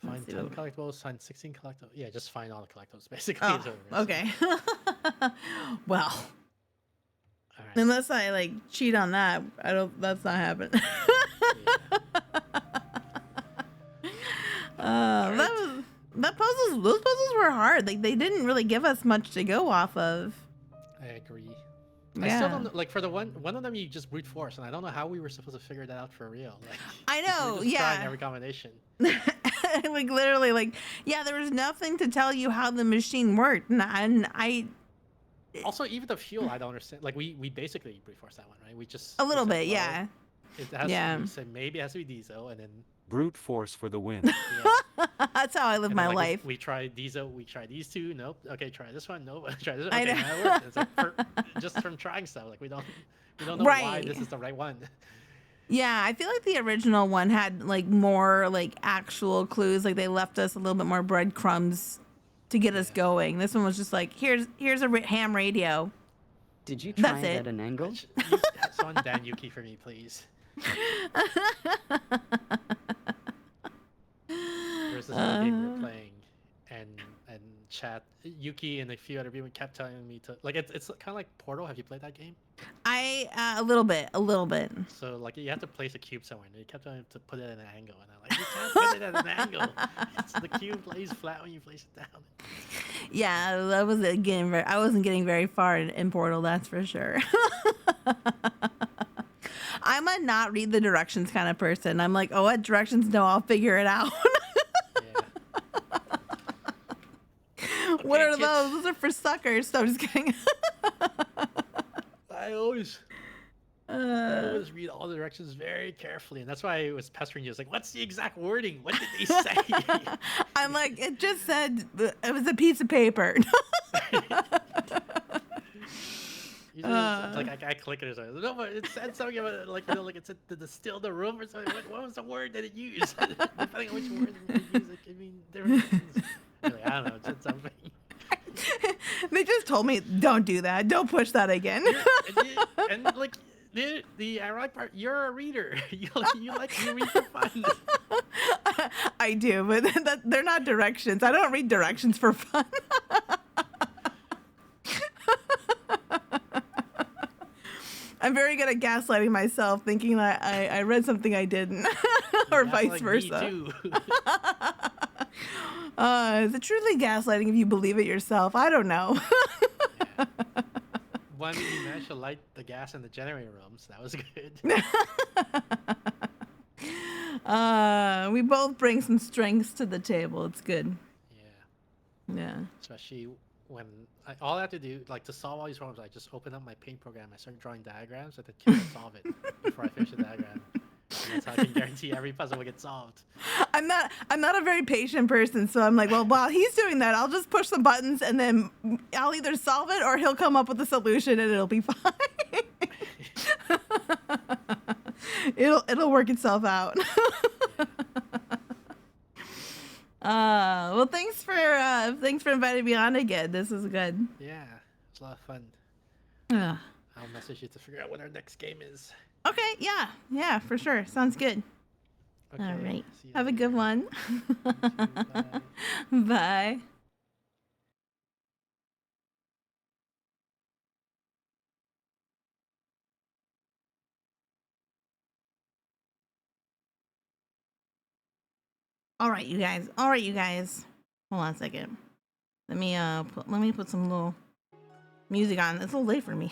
Find 10 collectibles, find 16 collectibles. Yeah, just find all the collectibles, basically. Oh, is what we're missing. okay. Well, All right. unless I like cheat on that, that's not happening. Those puzzles were hard. Like they didn't really give us much to go off of. I agree. Yeah. I still don't know, like for the one of them you just brute force, and I don't know how we were supposed to figure that out for real. Like, I know, we were just trying yeah. every combination. Like literally, like yeah, there was nothing to tell you how the machine worked, and I. Also, even the fuel, I don't understand. Like we basically brute force that one, right? We just A little we said, bit, yeah. It has Yeah. to be, so maybe it has to be diesel, and then Brute force for the win. yeah. That's how I live And my then, like, life. We tried diesel. We tried these 2. Nope. Okay, try this one. Nope. Try this one. I Okay, know. now it works. It's like just from trying stuff. Like we don't know why Right. this is the right one. Yeah, I feel like the original one had like more like actual clues. Like they left us a little bit more breadcrumbs to get us going. This one was just like, here's a ham radio. Did you try That's it it. at an angle? Use that one Dan Yuki for me, please. chat, Yuki and a few other people kept telling me to like it's kind of like Portal. Have you played that game? A little bit. So like you have to place a cube somewhere, and they kept telling me to put it at an angle, and I'm like, you can't put it at an angle. It's, the cube lays flat when you place it down. Yeah, I wasn't getting very far in Portal, that's for sure. I'm a not read the directions kind of person. I'm like, oh, what directions? No, I'll figure it out. What are kids. those? Those are for suckers. No, I'm just kidding. I always read all the directions very carefully, and that's why I was pestering you. I was like, "What's the exact wording? What did they say?" I'm like, it just said it was a piece of paper. Like I click it or something. No, but it said something about like like it said to distill the room or something. What was the word that it used? Depending on which word it used, it could mean different things. Like, I don't know. It said something. They just told me, don't do that. Don't push that again. And like the ironic part, you're a reader. You read for fun. I do, but they're not directions. I don't read directions for fun. I'm very good at gaslighting myself, thinking that I read something I didn't, or vice versa. Me too. Is it truly gaslighting if you believe it yourself? I don't know. Yeah. One, you managed to light the gas in the generator room, so that was good. We both bring some strengths to the table. It's good. Yeah. Especially when all I have to do, like to solve all these problems, I just open up my paint program, I start drawing diagrams, and then can solve it before I finish the diagram. And that's how I can guarantee every puzzle will get solved. I'm not a very patient person, so I'm like, well, while he's doing that, I'll just push the buttons, and then I'll either solve it or he'll come up with a solution, and it'll be fine. It'll work itself out. Well, thanks for inviting me on again. This is good. Yeah, it's a lot of fun. Uh, I'll message you to figure out what our next game is. okay, yeah, for sure. Sounds good. Okay, All right. see you Have a later. good one. You too, bye. Bye. All right, you guys. Hold on a second. Let me put some little music on. It's a little late for me.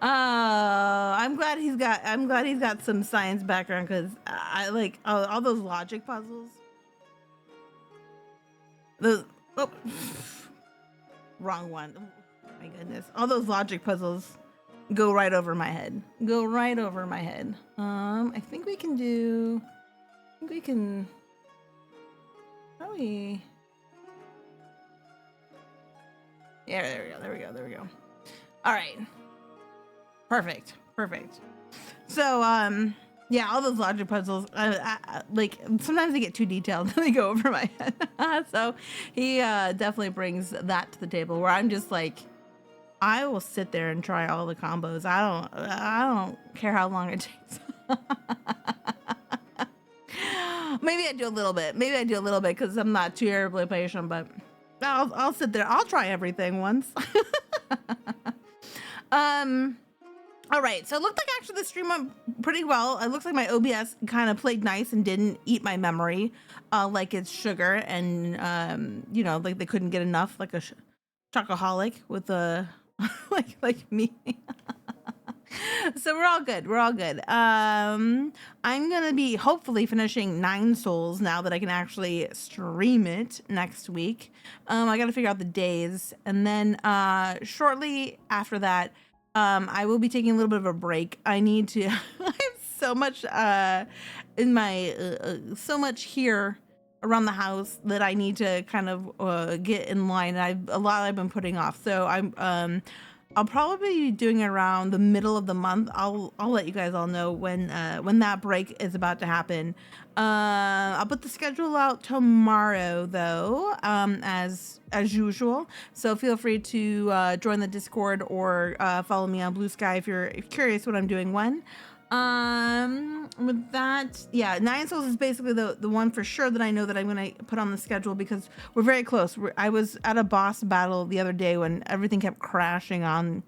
I'm glad he's got some science background, because I like all those logic puzzles. Wrong one. Oh, my goodness. All those logic puzzles go right over my head. I think we can probably. Yeah, there we go. All right. Perfect. So, yeah, all those logic puzzles, like sometimes they get too detailed and they go over my head. So he definitely brings that to the table, where I'm just like, I will sit there and try all the combos. I don't care how long it takes. Maybe I do a little bit because I'm not too terribly patient, but I'll sit there. I'll try everything once. All right, so it looked like actually the stream went pretty well. It looks like my OBS kind of played nice and didn't eat my memory like it's sugar, and like they couldn't get enough, like a chocoholic with a like me. So we're all good. I'm gonna be hopefully finishing 9 Souls now that I can actually stream it next week. I gotta figure out the days, and then shortly after that, I will be taking a little bit of a break. I need to. I have so much in my so much here around the house that I need to kind of get in line. A lot I've been putting off. So I'll probably be doing it around the middle of the month. I'll let you guys all know when that break is about to happen. I'll put the schedule out tomorrow though, as usual. So feel free to join the Discord or follow me on Blue Sky if you're curious what I'm doing when. With that, yeah, Nine Souls is basically the one for sure that I know that I'm gonna put on the schedule because we're very close. I was at a boss battle the other day when everything kept crashing on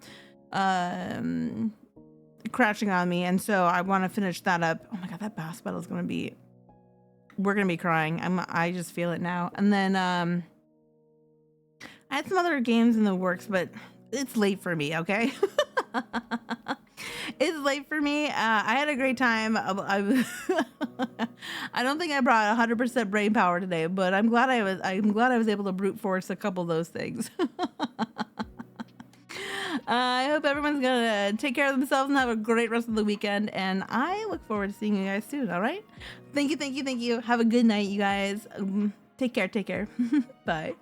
me, and so I want to finish that up. Oh my god, that boss battle is gonna be, we're gonna be crying. I just feel it now. And then I had some other games in the works, but it's late for me, okay? It's late for me. I had a great time. I don't think I brought 100% brain power today, but I'm glad I was able to brute force a couple of those things. I hope everyone's gonna take care of themselves and have a great rest of the weekend, and I look forward to seeing you guys soon. All right, thank you. Have a good night, you guys. Take care. Bye.